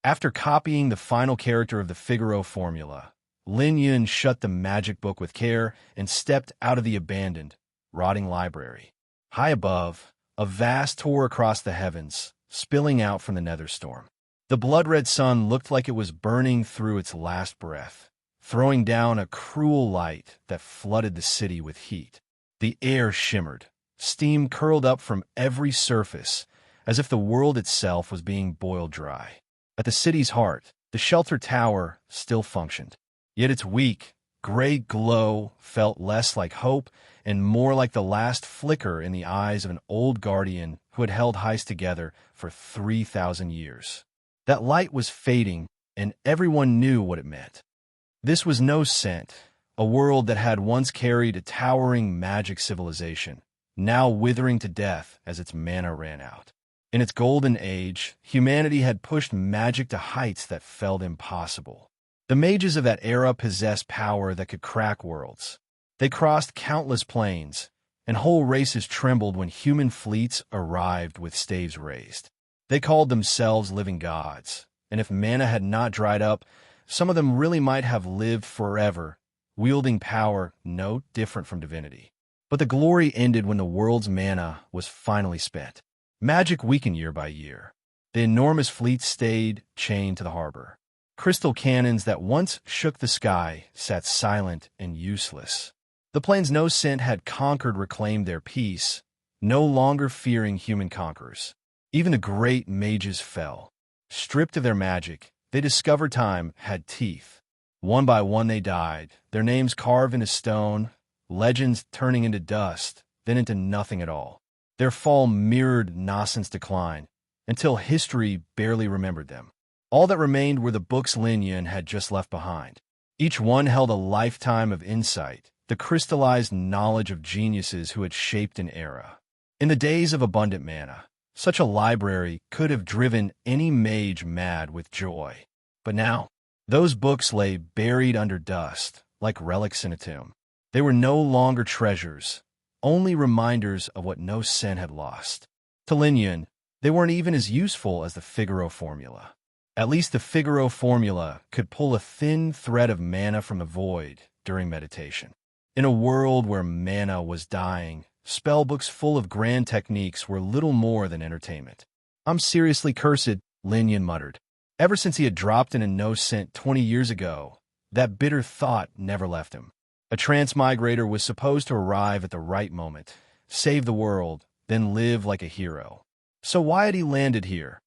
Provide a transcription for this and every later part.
After copying the final character of the Figaro formula, Lin Yun shut the magic book with care and stepped out of the abandoned, rotting library. High above, a vast tore across the heavens, spilling out from the nether storm. The blood-red sun looked like it was burning through its last breath, throwing down a cruel light that flooded the city with heat. The air shimmered. Steam curled up from every surface, as if the world itself was being boiled dry. At the city's heart, the shelter tower still functioned. Yet its weak, gray glow felt less like hope and more like the last flicker in the eyes of an old guardian who had held Heist together for 3,000 years. That light was fading, and everyone knew what it meant. This was no scent, a world that had once carried a towering magic civilization, now withering to death as its mana ran out. In its golden age, humanity had pushed magic to heights that felt impossible. The mages of that era possessed power that could crack worlds. They crossed countless planes, and whole races trembled when human fleets arrived with staves raised. They called themselves living gods, and if mana had not dried up, some of them really might have lived forever, wielding power no different from divinity. But the glory ended when the world's mana was finally spent. Magic weakened year by year. The enormous fleet stayed chained to the harbor. Crystal cannons that once shook the sky sat silent and useless. The planes no scent had conquered reclaimed their peace, no longer fearing human conquerors. Even the great mages fell. Stripped of their magic, they discovered time had teeth. One by one they died, their names carved into stone, legends turning into dust, then into nothing at all. Their fall mirrored Nascent's decline, until history barely remembered them. All that remained were the books Lin Yun had just left behind. Each one held a lifetime of insight, the crystallized knowledge of geniuses who had shaped an era. In the days of abundant mana, such a library could have driven any mage mad with joy. But now, those books lay buried under dust, like relics in a tomb. They were no longer treasures, only reminders of what no sin had lost. To Lin Yun, they weren't even as useful as the Figaro formula. At least the Figaro formula could pull a thin thread of mana from the void during meditation. In a world where mana was dying, spellbooks full of grand techniques were little more than entertainment. "I'm seriously cursed," Lin Yun muttered. Ever since he had dropped in a no-scent 20 years ago, that bitter thought never left him. A transmigrator was supposed to arrive at the right moment, save the world, then live like a hero. So why had he landed here,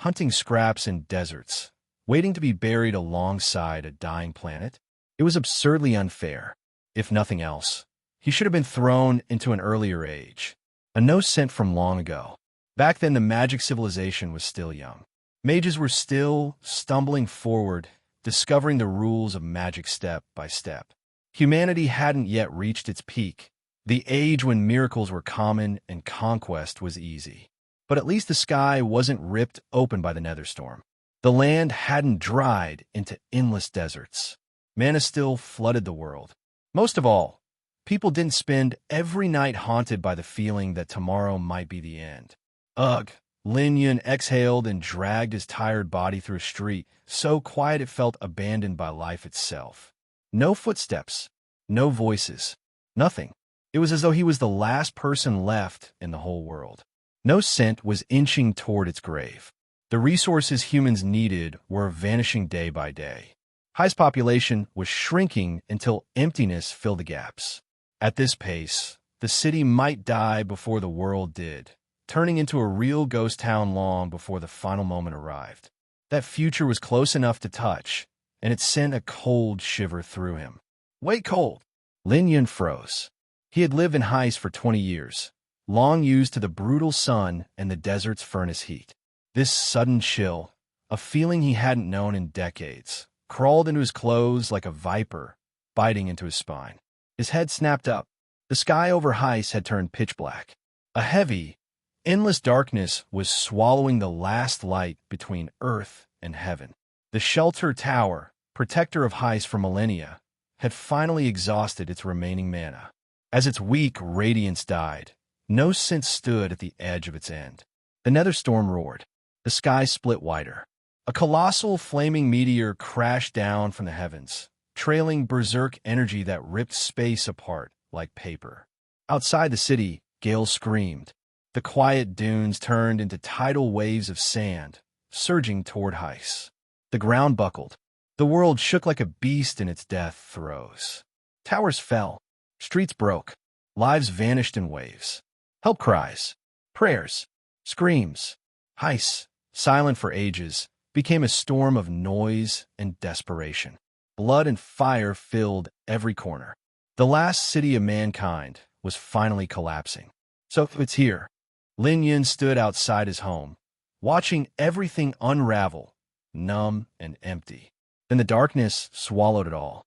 hunting scraps in deserts, waiting to be buried alongside a dying planet? It was absurdly unfair. If nothing else, he should have been thrown into an earlier age, a no-scent from long ago. Back then, the magic civilization was still young. Mages were still stumbling forward, discovering the rules of magic step by step. Humanity hadn't yet reached its peak, the age when miracles were common and conquest was easy. But at least the sky wasn't ripped open by the nether storm. The land hadn't dried into endless deserts. Mana still flooded the world. Most of all, people didn't spend every night haunted by the feeling that tomorrow might be the end. Ugh! Lin Yun exhaled and dragged his tired body through a street, so quiet it felt abandoned by life itself. No footsteps, no voices, nothing. It was as though he was the last person left in the whole world. No scent was inching toward its grave. The resources humans needed were vanishing day by day. High's population was shrinking until emptiness filled the gaps. At this pace, the city might die before the world did, turning into a real ghost town long before the final moment arrived. That future was close enough to touch, and it sent a cold shiver through him. Wait, cold! Lin Yun froze. He had lived in Heist for 20 years, long used to the brutal sun and the desert's furnace heat. This sudden chill, a feeling he hadn't known in decades, crawled into his clothes like a viper, biting into his spine. His head snapped up. The sky over Heist had turned pitch black. A heavy, endless darkness was swallowing the last light between earth and heaven. The shelter tower, protector of Heist for millennia, had finally exhausted its remaining mana. As its weak radiance died, no sense stood at the edge of its end. The nether storm roared. The sky split wider. A colossal flaming meteor crashed down from the heavens, trailing berserk energy that ripped space apart like paper. Outside the city, gales screamed. The quiet dunes turned into tidal waves of sand, surging toward ice. The ground buckled. The world shook like a beast in its death throes. Towers fell. Streets broke. Lives vanished in waves. Help cries, prayers, screams. Ice, silent for ages, became a storm of noise and desperation. Blood and fire filled every corner. The last city of mankind was finally collapsing. So it's here. Lin Yun stood outside his home, watching everything unravel, numb and empty. Then the darkness swallowed it all.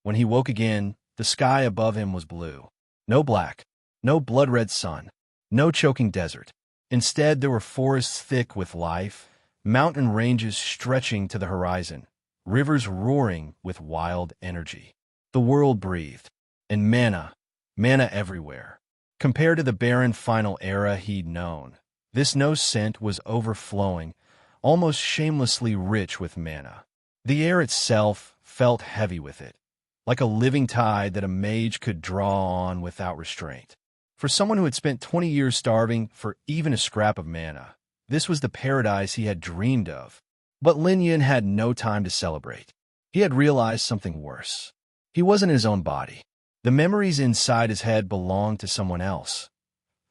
When he woke again, the sky above him was blue. No black, no blood-red sun, no choking desert. Instead, there were forests thick with life, mountain ranges stretching to the horizon, rivers roaring with wild energy. The world breathed, and mana everywhere. Compared to the barren final era he'd known, this no scent was overflowing, almost shamelessly rich with mana. The air itself felt heavy with it, like a living tide that a mage could draw on without restraint. For someone who had spent 20 years starving for even a scrap of mana, this was the paradise he had dreamed of. But Lin Yun had no time to celebrate. He had realized something worse. He wasn't his own body. The memories inside his head belonged to someone else,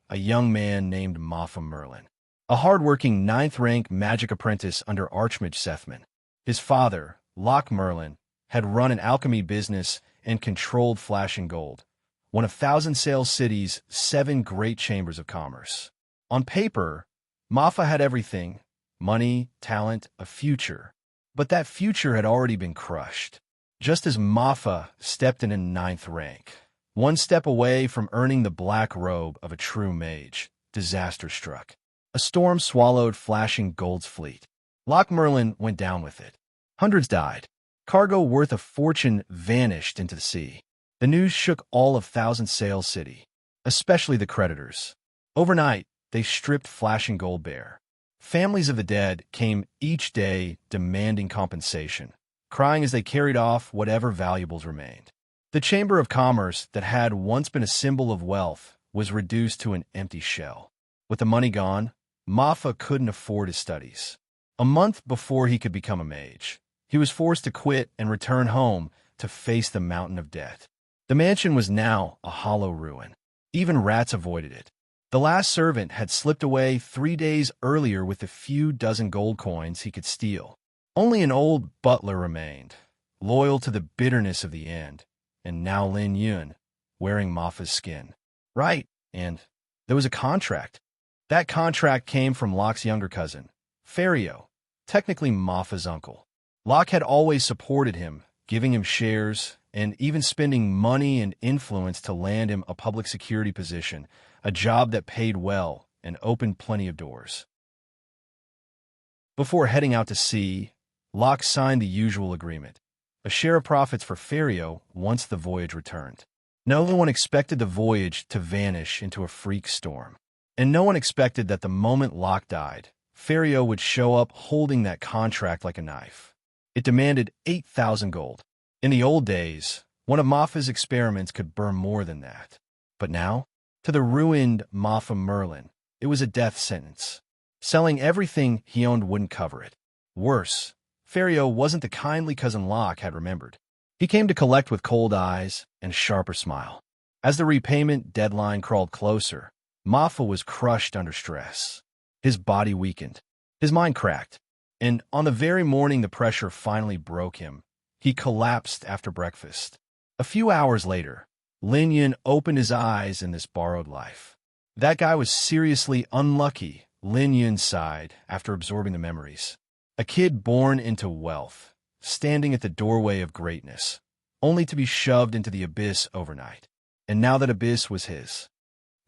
a young man named Mafa Merlin, a hard-working 9th-rank magic apprentice under Archmage Sethman. His father, Locke Merlin, had run an alchemy business and controlled Flashing Gold, one of Thousand Sail City's 7 great chambers of commerce. On paper, Mafa had everything: money, talent, a future. But that future had already been crushed. Just as Mafa stepped in 9th rank, one step away from earning the black robe of a true mage, disaster struck. A storm swallowed Flashing Gold's fleet. Locke Merlin went down with it. Hundreds died. Cargo worth a fortune vanished into the sea. The news shook all of Thousand Sail City, especially the creditors. Overnight, they stripped Flashing Gold bare. Families of the dead came each day demanding compensation, crying as they carried off whatever valuables remained. The Chamber of Commerce that had once been a symbol of wealth was reduced to an empty shell. With the money gone, Mafa couldn't afford his studies. A month before he could become a mage, he was forced to quit and return home to face the mountain of debt. The mansion was now a hollow ruin. Even rats avoided it. The last servant had slipped away 3 days earlier with the few dozen gold coins he could steal. Only an old butler remained, loyal to the bitterness of the end, and now Lin Yun, wearing Mafa's skin. Right, and there was a contract. That contract came from Locke's younger cousin, Ferio, technically Mafa's uncle. Locke had always supported him, giving him shares, and even spending money and influence to land him a public security position, a job that paid well and opened plenty of doors. Before heading out to sea, Locke signed the usual agreement, a share of profits for Ferio once the voyage returned. No one expected the voyage to vanish into a freak storm, and no one expected that the moment Locke died, Ferio would show up holding that contract like a knife. It demanded 8,000 gold. In the old days, one of Mafa's experiments could burn more than that. But now, to the ruined Mafa Merlin, it was a death sentence. Selling everything he owned wouldn't cover it. Worse, Ferio wasn't the kindly cousin Locke had remembered. He came to collect with cold eyes and a sharper smile. As the repayment deadline crawled closer, Mafa was crushed under stress. His body weakened. His mind cracked. And on the very morning the pressure finally broke him, he collapsed after breakfast. A few hours later, Lin Yun opened his eyes in this borrowed life. That guy was seriously unlucky, Lin Yun sighed after absorbing the memories. A kid born into wealth, standing at the doorway of greatness, only to be shoved into the abyss overnight. And now that abyss was his.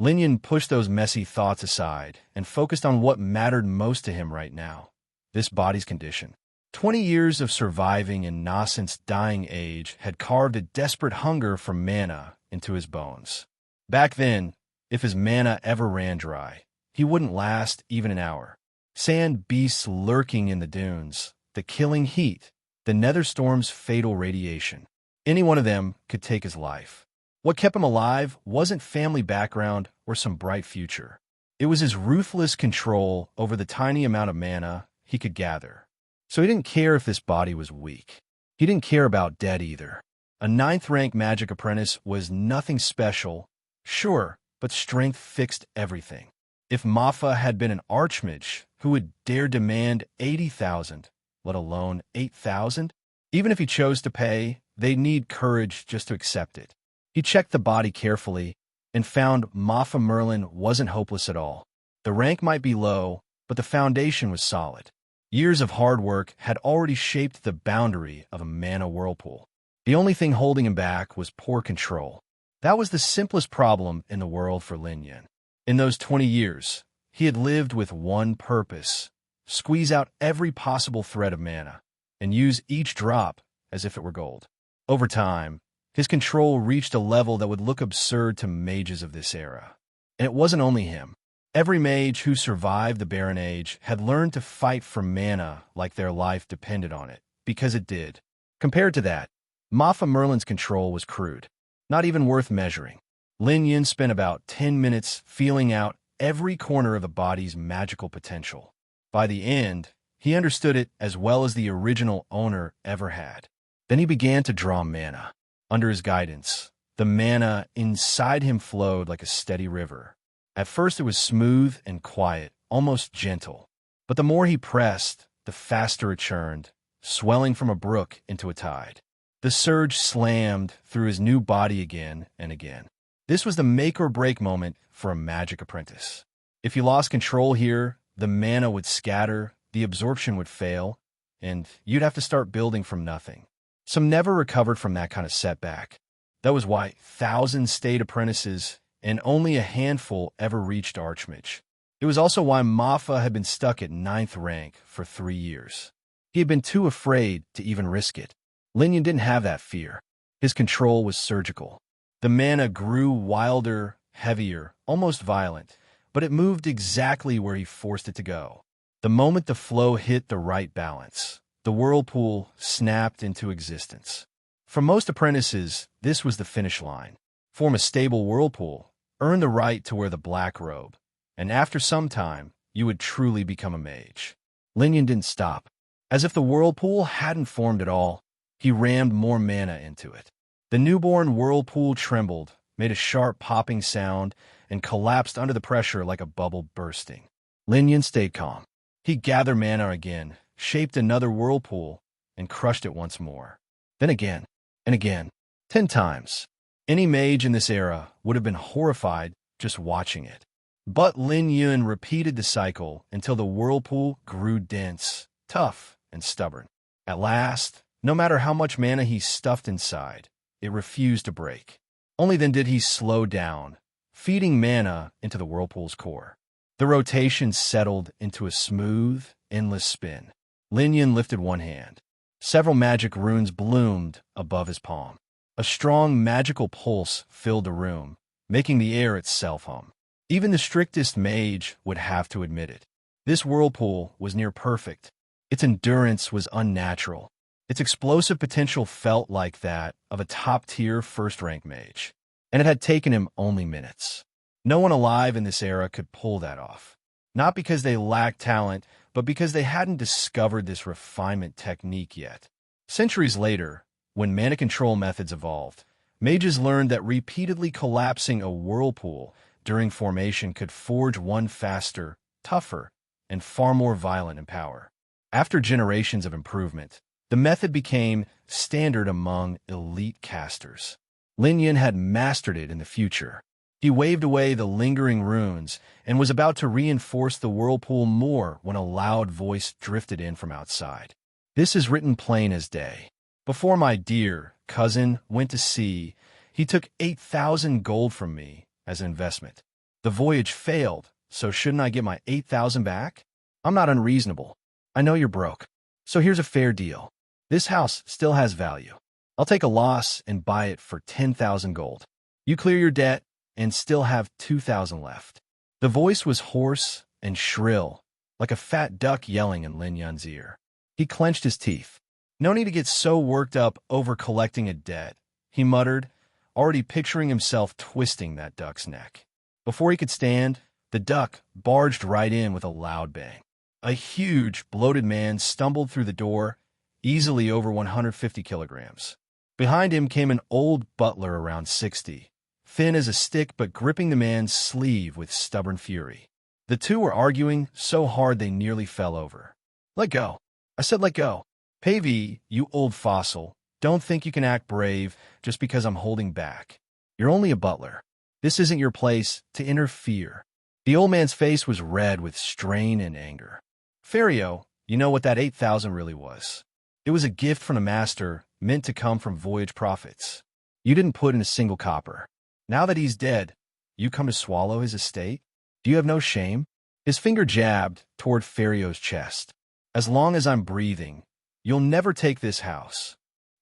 Lin Yun pushed those messy thoughts aside and focused on what mattered most to him right now, this body's condition. 20 years of surviving in Nascent's dying age had carved a desperate hunger for mana into his bones. Back then, if his mana ever ran dry, he wouldn't last even an hour. Sand beasts lurking in the dunes, the killing heat, the nether storm's fatal radiation. Any one of them could take his life. What kept him alive wasn't family background or some bright future. It was his ruthless control over the tiny amount of mana he could gather. So he didn't care if this body was weak. He didn't care about dead either. A 9th-rank magic apprentice was nothing special, sure, but strength fixed everything. If Mafa had been an archmage who would dare demand 80,000, let alone 8,000, even if he chose to pay, they'd need courage just to accept it. He checked the body carefully and found Mafa Merlin wasn't hopeless at all. The rank might be low, but the foundation was solid. Years of hard work had already shaped the boundary of a mana whirlpool. The only thing holding him back was poor control. That was the simplest problem in the world for Lin Yun. In those 20 years, he had lived with one purpose: squeeze out every possible thread of mana, and use each drop as if it were gold. Over time, his control reached a level that would look absurd to mages of this era. And it wasn't only him. Every mage who survived the Barren Age had learned to fight for mana like their life depended on it, because it did. Compared to that, Mafa Merlin's control was crude, not even worth measuring. Lin Yun spent about 10 minutes feeling out every corner of the body's magical potential. By the end, he understood it as well as the original owner ever had. Then he began to draw mana. Under his guidance, the mana inside him flowed like a steady river. At first it was smooth and quiet, almost gentle. But the more he pressed, the faster it churned, swelling from a brook into a tide. The surge slammed through his new body again and again. This was the make-or-break moment for a magic apprentice. If he lost control here, the mana would scatter, the absorption would fail, and you'd have to start building from nothing. Some never recovered from that kind of setback. That was why thousands stayed apprentices and only a handful ever reached Archmage. It was also why Mafa had been stuck at 9th rank for 3 years. He had been too afraid to even risk it. Lin Yun didn't have that fear. His control was surgical. The mana grew wilder, heavier, almost violent, but it moved exactly where he forced it to go. The moment the flow hit the right balance, the whirlpool snapped into existence. For most apprentices, this was the finish line. Form a stable whirlpool, earn the right to wear the black robe, and after some time, you would truly become a mage. Lin Yun didn't stop. As if the whirlpool hadn't formed at all, he rammed more mana into it. The newborn whirlpool trembled, made a sharp popping sound, and collapsed under the pressure like a bubble bursting. Lin Yun stayed calm. He gathered mana again, shaped another whirlpool, and crushed it once more. Then again, and again, 10 times. Any mage in this era would have been horrified just watching it. But Lin Yun repeated the cycle until the whirlpool grew dense, tough, and stubborn. At last, no matter how much mana he stuffed inside, it refused to break. Only then did he slow down, feeding mana into the whirlpool's core. The rotation settled into a smooth, endless spin. Lin Yun lifted one hand. Several magic runes bloomed above his palm. A strong magical pulse filled the room, making the air itself hum. Even the strictest mage would have to admit it. This whirlpool was near perfect. Its endurance was unnatural. Its explosive potential felt like that of a top-tier first-rank mage, and it had taken him only minutes. No one alive in this era could pull that off. Not because they lacked talent, but because they hadn't discovered this refinement technique yet. Centuries later, when mana control methods evolved, mages learned that repeatedly collapsing a whirlpool during formation could forge one faster, tougher, and far more violent in power. After generations of improvement, the method became standard among elite casters. Lin Yun had mastered it in the future. He waved away the lingering runes and was about to reinforce the whirlpool more when a loud voice drifted in from outside. "This is written plain as day. Before my dear cousin went to sea, he took 8,000 gold from me as an investment. The voyage failed, so shouldn't I get my 8,000 back? I'm not unreasonable. I know you're broke. So here's a fair deal. This house still has value. I'll take a loss and buy it for 10,000 gold. You clear your debt and still have 2,000 left." The voice was hoarse and shrill, like a fat duck yelling in Lin Yun's ear. He clenched his teeth. No need to get so worked up over collecting a debt, he muttered, already picturing himself twisting that duck's neck. Before he could stand, the duck barged right in with a loud bang. A huge, bloated man stumbled through the door, easily over 150 kilograms. Behind him came an old butler around 60, thin as a stick but gripping the man's sleeve with stubborn fury. The two were arguing so hard they nearly fell over. "Let go. I said let go. Pavey, you old fossil, don't think you can act brave just because I'm holding back. You're only a butler. This isn't your place to interfere." The old man's face was red with strain and anger. "Ferio, you know what that 8,000 really was. It was a gift from the master meant to come from voyage profits. You didn't put in a single copper. Now that he's dead, you come to swallow his estate? Do you have no shame?" His finger jabbed toward Ferio's chest. "As long as I'm breathing, you'll never take this house."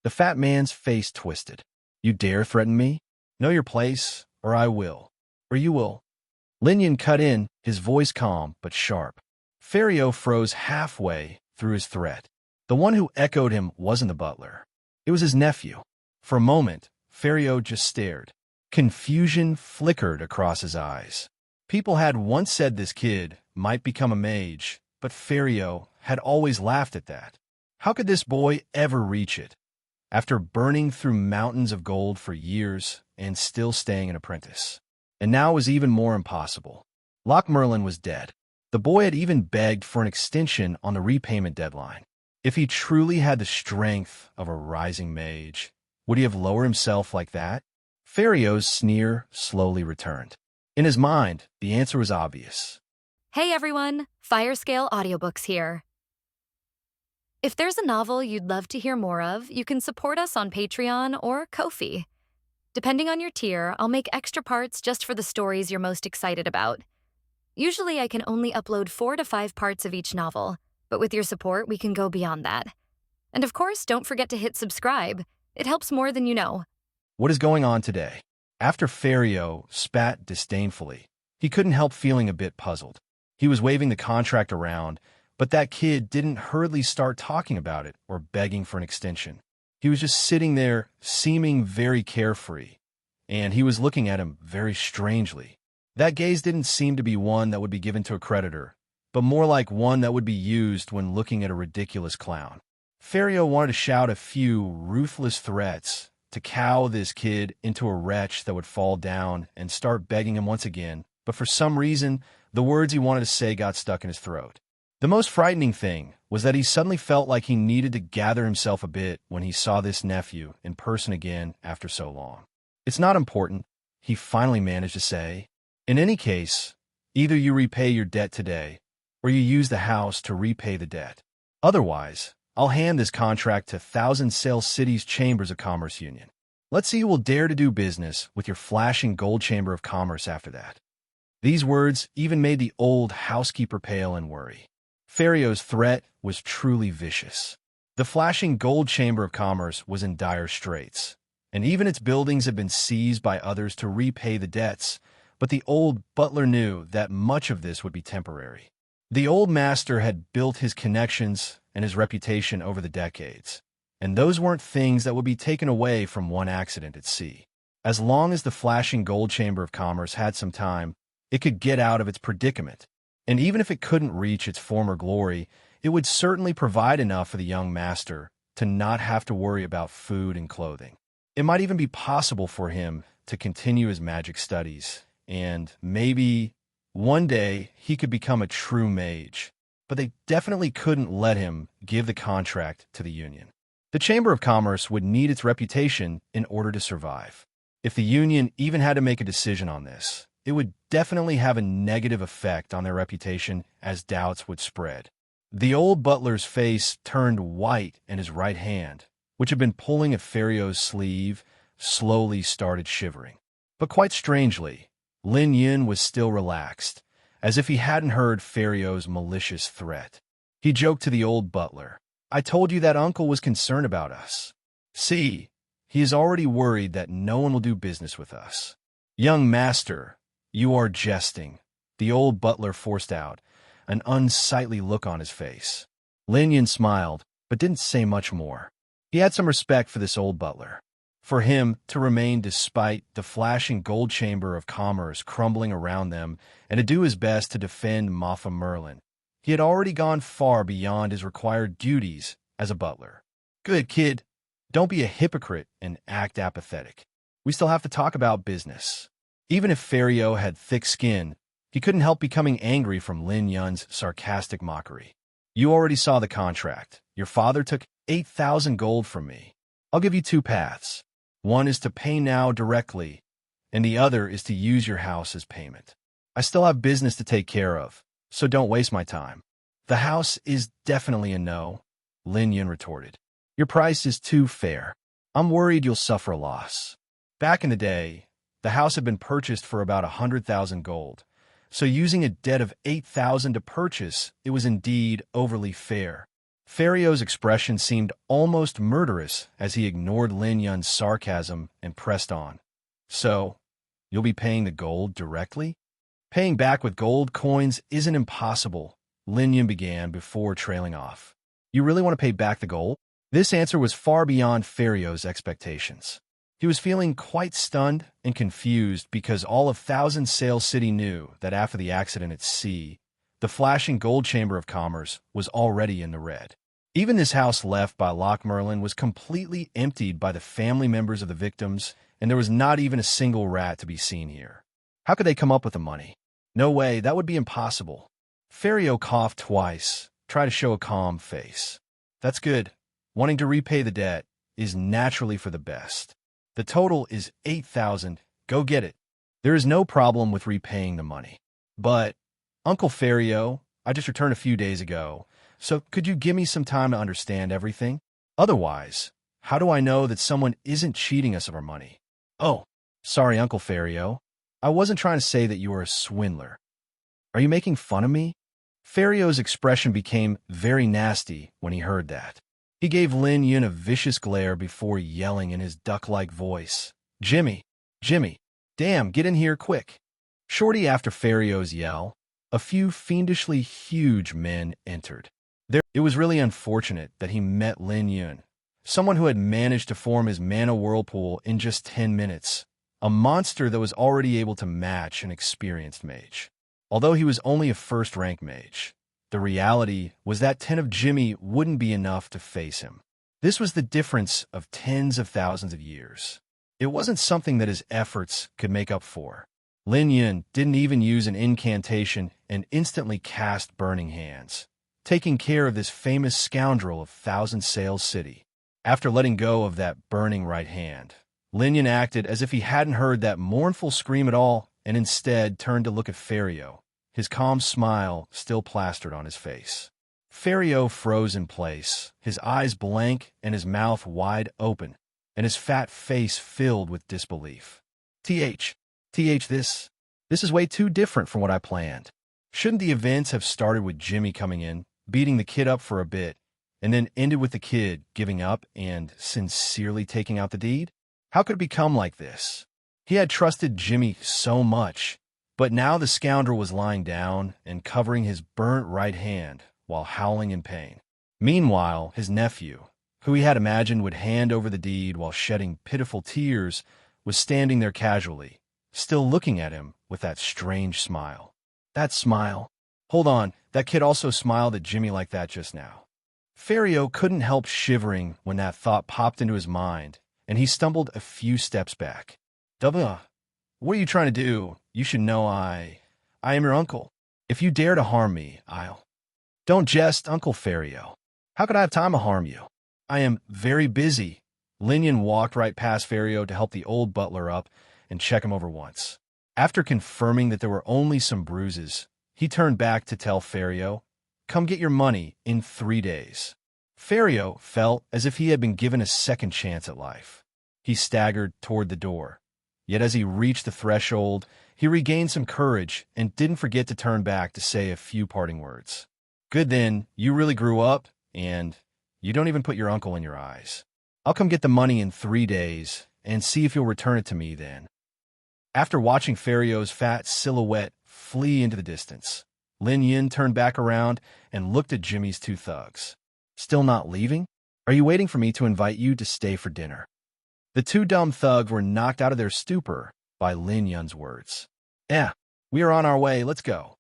The fat man's face twisted. "You dare threaten me? Know your place, or I will. Or you will." Linyan cut in, his voice calm but sharp. Ferio froze halfway through his threat. The one who echoed him wasn't the butler. It was his nephew. For a moment, Ferio just stared. Confusion flickered across his eyes. People had once said this kid might become a mage, but Ferio had always laughed at that. How could this boy ever reach it, after burning through mountains of gold for years and still staying an apprentice? And now it was even more impossible. Lochmerlin was dead. The boy had even begged for an extension on the repayment deadline. If he truly had the strength of a rising mage, would he have lowered himself like that? Ferio's sneer slowly returned. In his mind, the answer was obvious. Hey everyone, Firescale Audiobooks here. If there's a novel you'd love to hear more of, you can support us on Patreon or Ko-fi. Depending on your tier, I'll make extra parts just for the stories you're most excited about. Usually I can only upload 4 to 5 parts of each novel, but with your support, we can go beyond that. And of course, don't forget to hit subscribe. It helps more than you know. What is going on today? After Ferio spat disdainfully, he couldn't help feeling a bit puzzled. He was waving the contract around, but that kid didn't hurriedly start talking about it or begging for an extension. He was just sitting there, seeming very carefree, and he was looking at him very strangely. That gaze didn't seem to be one that would be given to a creditor, but more like one that would be used when looking at a ridiculous clown. Ferio wanted to shout a few ruthless threats to cow this kid into a wretch that would fall down and start begging him once again, but for some reason, the words he wanted to say got stuck in his throat. The most frightening thing was that he suddenly felt like he needed to gather himself a bit when he saw this nephew in person again after so long. "It's not important," he finally managed to say. "In any case, either you repay your debt today, or you use the house to repay the debt. Otherwise, I'll hand this contract to Thousand Sail City's Chambers of Commerce Union. Let's see who will dare to do business with your flashing gold chamber of commerce after that." These words even made the old housekeeper pale and worry. Ferio's threat was truly vicious. The flashing gold chamber of commerce was in dire straits, and even its buildings had been seized by others to repay the debts, but the old butler knew that much of this would be temporary. The old master had built his connections and his reputation over the decades, and those weren't things that would be taken away from one accident at sea. As long as the flashing gold chamber of commerce had some time, it could get out of its predicament. And even if it couldn't reach its former glory, it would certainly provide enough for the young master to not have to worry about food and clothing. It might even be possible for him to continue his magic studies, and maybe one day he could become a true mage. But they definitely couldn't let him give the contract to the Union. The Chamber of Commerce would need its reputation in order to survive. If the Union even had to make a decision on this, it would definitely have a negative effect on their reputation as doubts would spread. The old butler's face turned white and his right hand, which had been pulling at Ferio's sleeve, slowly started shivering. But quite strangely, Lin Yun was still relaxed, as if he hadn't heard Ferio's malicious threat. He joked to the old butler, "I told you that uncle was concerned about us. See, he is already worried that no one will do business with us." "Young master, you are jesting," the old butler forced out, an unsightly look on his face. Lin Yun smiled, but didn't say much more. He had some respect for this old butler. For him to remain despite the flashing gold chamber of commerce crumbling around them and to do his best to defend Mafia Merlin. He had already gone far beyond his required duties as a butler. Good, kid. Don't be a hypocrite and act apathetic. We still have to talk about business. Even if Ferio had thick skin, he couldn't help becoming angry from Lin Yun's sarcastic mockery. You already saw the contract. Your father took 8,000 gold from me. I'll give you two paths. One is to pay now directly, and the other is to use your house as payment. I still have business to take care of, so don't waste my time. The house is definitely a no, Lin Yun retorted. Your price is too fair. I'm worried you'll suffer a loss. Back in the day, the house had been purchased for about 100,000 gold, so using a debt of 8,000 to purchase, it was indeed overly fair. Ferio's expression seemed almost murderous as he ignored Lin Yun's sarcasm and pressed on. So, you'll be paying the gold directly? Paying back with gold coins isn't impossible, Lin Yun began before trailing off. You really want to pay back the gold? This answer was far beyond Ferio's expectations. He was feeling quite stunned and confused because all of Thousand Sail City knew that after the accident at sea, the flashing gold chamber of commerce was already in the red. Even this house left by Loch Merlin was completely emptied by the family members of the victims, and there was not even a single rat to be seen here. How could they come up with the money? No way, that would be impossible. Ferio coughed twice, tried to show a calm face. That's good. Wanting to repay the debt is naturally for the best. The total is 8,000. Go get it. There is no problem with repaying the money. But, Uncle Ferio, I just returned a few days ago, so could you give me some time to understand everything? Otherwise, how do I know that someone isn't cheating us of our money? Oh, sorry, Uncle Ferio. I wasn't trying to say that you are a swindler. Are you making fun of me? Ferio's expression became very nasty when he heard that. He gave Lin Yun a vicious glare before yelling in his duck-like voice, Jimmy, Jimmy, damn, get in here quick. Shortly after Ferio's yell, a few fiendishly huge men entered. It was really unfortunate that he met Lin Yun, someone who had managed to form his mana whirlpool in just 10 minutes, a monster that was already able to match an experienced mage. Although he was only a first-rank mage, the reality was that 10 of Jimmy wouldn't be enough to face him. This was the difference of tens of thousands of years. It wasn't something that his efforts could make up for. Lin Yun didn't even use an incantation and instantly cast Burning Hands, taking care of this famous scoundrel of Thousand Sail City. After letting go of that burning right hand, Lin Yun acted as if he hadn't heard that mournful scream at all and instead turned to look at Ferio, his calm smile still plastered on his face. Ferio froze in place, his eyes blank and his mouth wide open, and his fat face filled with disbelief. This is way too different from what I planned. Shouldn't the events have started with Jimmy coming in, beating the kid up for a bit, and then ended with the kid giving up and sincerely taking out the deed? How could it become like this? He had trusted Jimmy so much, but now the scoundrel was lying down and covering his burnt right hand while howling in pain. Meanwhile, his nephew, who he had imagined would hand over the deed while shedding pitiful tears, was standing there casually, still looking at him with that strange smile. That smile. Hold on, that kid also smiled at Jimmy like that just now. Ferio couldn't help shivering when that thought popped into his mind, and he stumbled a few steps back. What are you trying to do? You should know I am your uncle. If you dare to harm me, I'll... Don't jest, Uncle Ferio. How could I have time to harm you? I am very busy. Lin Yun walked right past Ferio to help the old butler up and check him over once. After confirming that there were only some bruises, he turned back to tell Ferio, come get your money in 3 days. Ferio felt as if he had been given a second chance at life. He staggered toward the door. Yet as he reached the threshold, he regained some courage and didn't forget to turn back to say a few parting words. Good then, you really grew up, and you don't even put your uncle in your eyes. I'll come get the money in 3 days and see if you'll return it to me then. After watching Ferio's fat silhouette flee into the distance, Lin Yun turned back around and looked at Jimmy's two thugs. Still not leaving? Are you waiting for me to invite you to stay for dinner?" The two dumb thugs were knocked out of their stupor by Lin Yun's words. "Eh, we are on our way, let's go."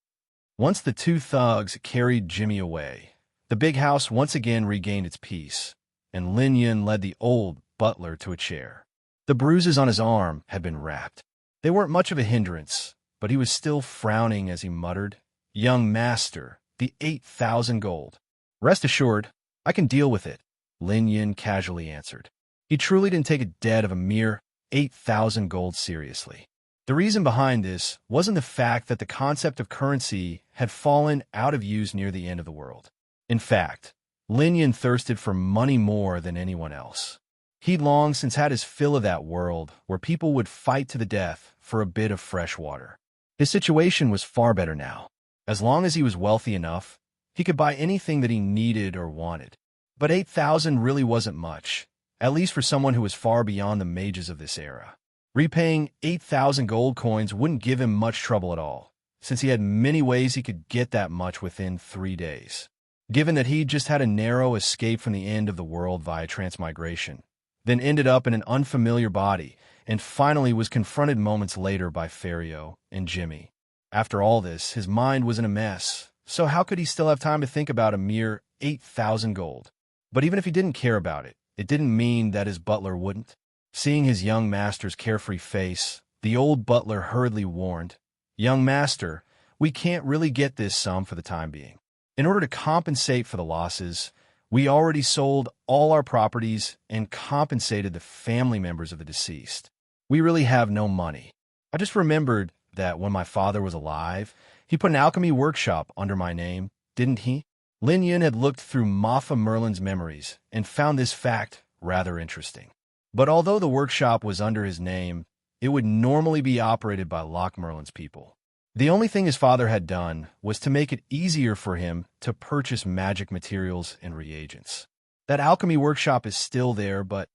Once the two thugs carried Jimmy away, the big house once again regained its peace, and Lin Yun led the old butler to a chair. The bruises on his arm had been wrapped. They weren't much of a hindrance, but he was still frowning as he muttered, "Young master, the 8,000 gold. Rest assured, I can deal with it," Lin Yun casually answered. He truly didn't take a debt of a mere 8,000 gold seriously. The reason behind this wasn't the fact that the concept of currency had fallen out of use near the end of the world. In fact, Lin Yun thirsted for money more than anyone else. He'd long since had his fill of that world where people would fight to the death for a bit of fresh water. His situation was far better now. As long as he was wealthy enough, he could buy anything that he needed or wanted. But 8,000 really wasn't much, at least for someone who was far beyond the mages of this era. Repaying 8,000 gold coins wouldn't give him much trouble at all, since he had many ways he could get that much within 3 days. Given that he'd just had a narrow escape from the end of the world via transmigration, then ended up in an unfamiliar body, and finally was confronted moments later by Ferio and Jimmy. After all this, his mind was in a mess, so how could he still have time to think about a mere 8,000 gold? But even if he didn't care about it, it didn't mean that his butler wouldn't. Seeing his young master's carefree face, the old butler hurriedly warned, "Young master, we can't really get this sum for the time being. In order to compensate for the losses, we already sold all our properties and compensated the family members of the deceased. We really have no money. I just remembered that when my father was alive, he put an alchemy workshop under my name, didn't he?" Lin Yun had looked through Maffa Merlin's memories and found this fact rather interesting. But although the workshop was under his name, it would normally be operated by Loch Merlin's people. The only thing his father had done was to make it easier for him to purchase magic materials and reagents. That alchemy workshop is still there, but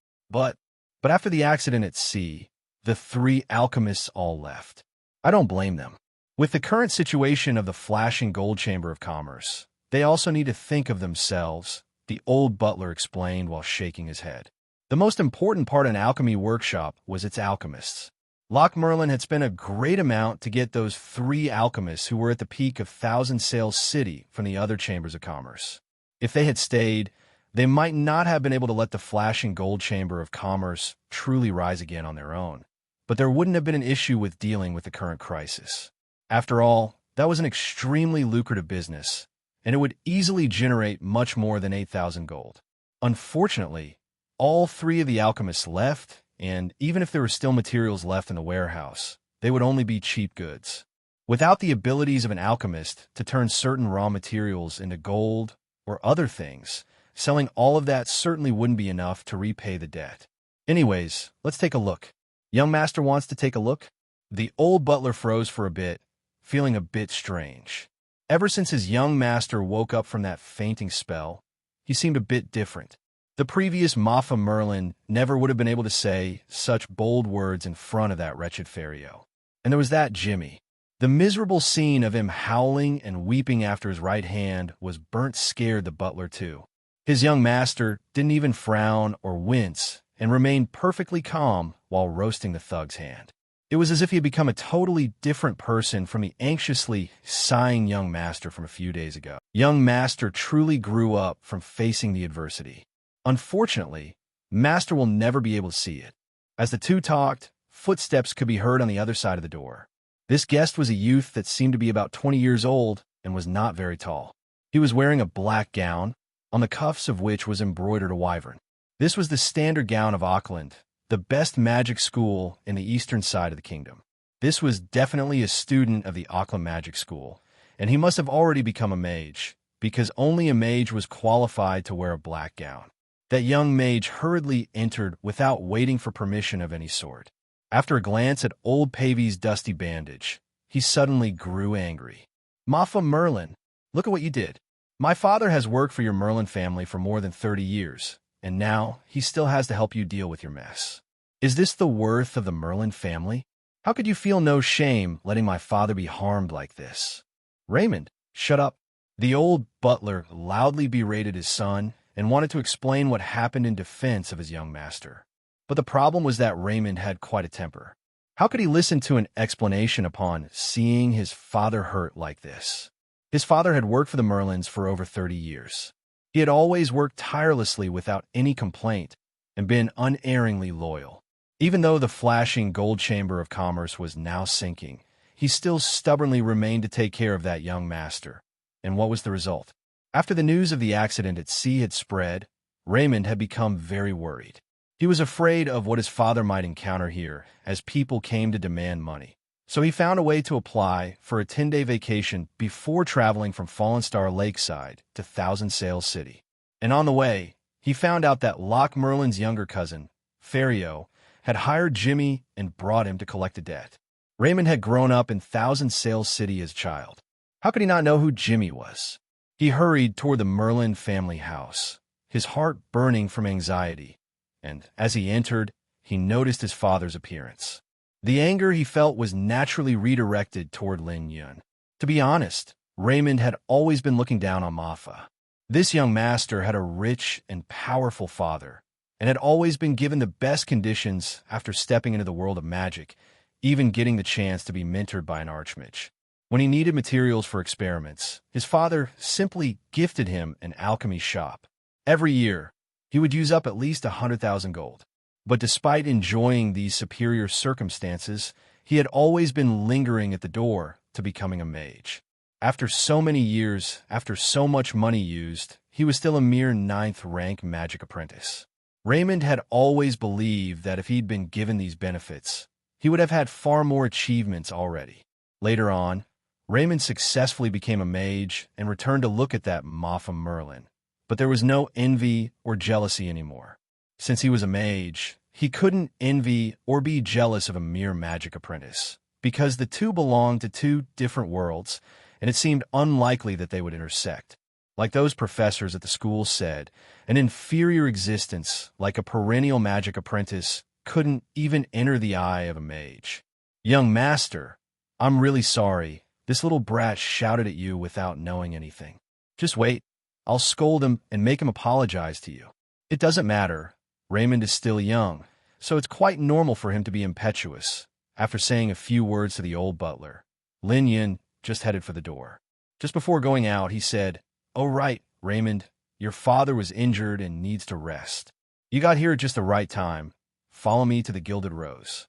after the accident at sea, the 3 alchemists all left. I don't blame them. With the current situation of the flashing gold chamber of commerce, they also need to think of themselves, the old butler explained while shaking his head. The most important part in an alchemy workshop was its alchemists. Loch Merlin had spent a great amount to get those 3 alchemists who were at the peak of Thousand Sails City from the other chambers of commerce. If they had stayed, they might not have been able to let the flashing gold chamber of commerce truly rise again on their own. But there wouldn't have been an issue with dealing with the current crisis. After all, that was an extremely lucrative business, and it would easily generate much more than 8,000 gold. Unfortunately, all 3 of the alchemists left, and even if there were still materials left in the warehouse, they would only be cheap goods. Without the abilities of an alchemist to turn certain raw materials into gold or other things, selling all of that certainly wouldn't be enough to repay the debt. Anyways, let's take a look. Young master wants to take a look? The old butler froze for a bit, feeling a bit strange. Ever since his young master woke up from that fainting spell, he seemed a bit different. The previous Maffa Merlin never would have been able to say such bold words in front of that wretched Ferio. And there was that Jimmy. The miserable scene of him howling and weeping after his right hand was burnt scared the butler too. His young master didn't even frown or wince and remained perfectly calm while roasting the thug's hand. It was as if he had become a totally different person from the anxiously sighing young master from a few days ago. Young master truly grew up from facing the adversity. Unfortunately, Master will never be able to see it. As the two talked, footsteps could be heard on the other side of the door. This guest was a youth that seemed to be about 20 years old and was not very tall. He was wearing a black gown, on the cuffs of which was embroidered a wyvern. This was the standard gown of Auckland, the best magic school in the eastern side of the kingdom. This was definitely a student of the Auckland Magic School, and he must have already become a mage, because only a mage was qualified to wear a black gown. That young mage hurriedly entered without waiting for permission of any sort. After a glance at old Pavy's dusty bandage, he suddenly grew angry. "Maffa Merlin, look at what you did. My father has worked for your Merlin family for more than 30 years, and now he still has to help you deal with your mess. Is this the worth of the Merlin family? How could you feel no shame letting my father be harmed like this?" "Raymond, shut up." The old butler loudly berated his son, and wanted to explain what happened in defense of his young master. But the problem was that Raymond had quite a temper. How could he listen to an explanation upon seeing his father hurt like this? His father had worked for the Merlins for over 30 years. He had always worked tirelessly without any complaint and been unerringly loyal. Even though the flashing gold chamber of commerce was now sinking, he still stubbornly remained to take care of that young master. And what was the result? After the news of the accident at sea had spread, Raymond had become very worried. He was afraid of what his father might encounter here as people came to demand money. So he found a way to apply for a 10-day vacation before traveling from Fallen Star Lakeside to Thousand Sails City. And on the way, he found out that Loch Merlin's younger cousin, Fario, had hired Jimmy and brought him to collect a debt. Raymond had grown up in Thousand Sails City as a child. How could he not know who Jimmy was? He hurried toward the Merlin family house, his heart burning from anxiety, and as he entered, he noticed his father's appearance. The anger he felt was naturally redirected toward Lin Yun. To be honest, Raymond had always been looking down on Mafa. This young master had a rich and powerful father, and had always been given the best conditions after stepping into the world of magic, even getting the chance to be mentored by an archmage. When he needed materials for experiments, his father simply gifted him an alchemy shop. Every year, he would use up at least 100,000 gold. But despite enjoying these superior circumstances, he had always been lingering at the door to becoming a mage. After so many years, after so much money used, he was still a mere 9th-rank magic apprentice. Raymond had always believed that if he'd been given these benefits, he would have had far more achievements already. Later on, Raymond successfully became a mage and returned to look at that Mafa Merlin. But there was no envy or jealousy anymore. Since he was a mage, he couldn't envy or be jealous of a mere magic apprentice, because the two belonged to two different worlds, and it seemed unlikely that they would intersect. Like those professors at the school said, an inferior existence, like a perennial magic apprentice, couldn't even enter the eye of a mage. "Young master, I'm really sorry. This little brat shouted at you without knowing anything. Just wait. I'll scold him and make him apologize to you." It doesn't matter. Raymond is still young, so it's quite normal for him to be impetuous. After saying a few words to the old butler, Lin Yun just headed for the door. Just before going out, he said, "Oh right, Raymond, your father was injured and needs to rest. You got here at just the right time. Follow me to the Gilded Rose."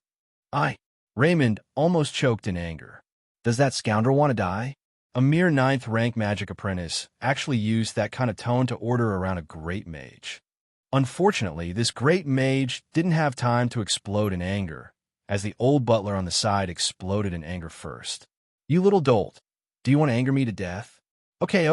Raymond almost choked in anger. Does that scoundrel want to die? A mere 9th-rank magic apprentice actually used that kind of tone to order around a great mage. Unfortunately, this great mage didn't have time to explode in anger, as the old butler on the side exploded in anger first. "You little dolt, do you want to anger me to death?" Okay,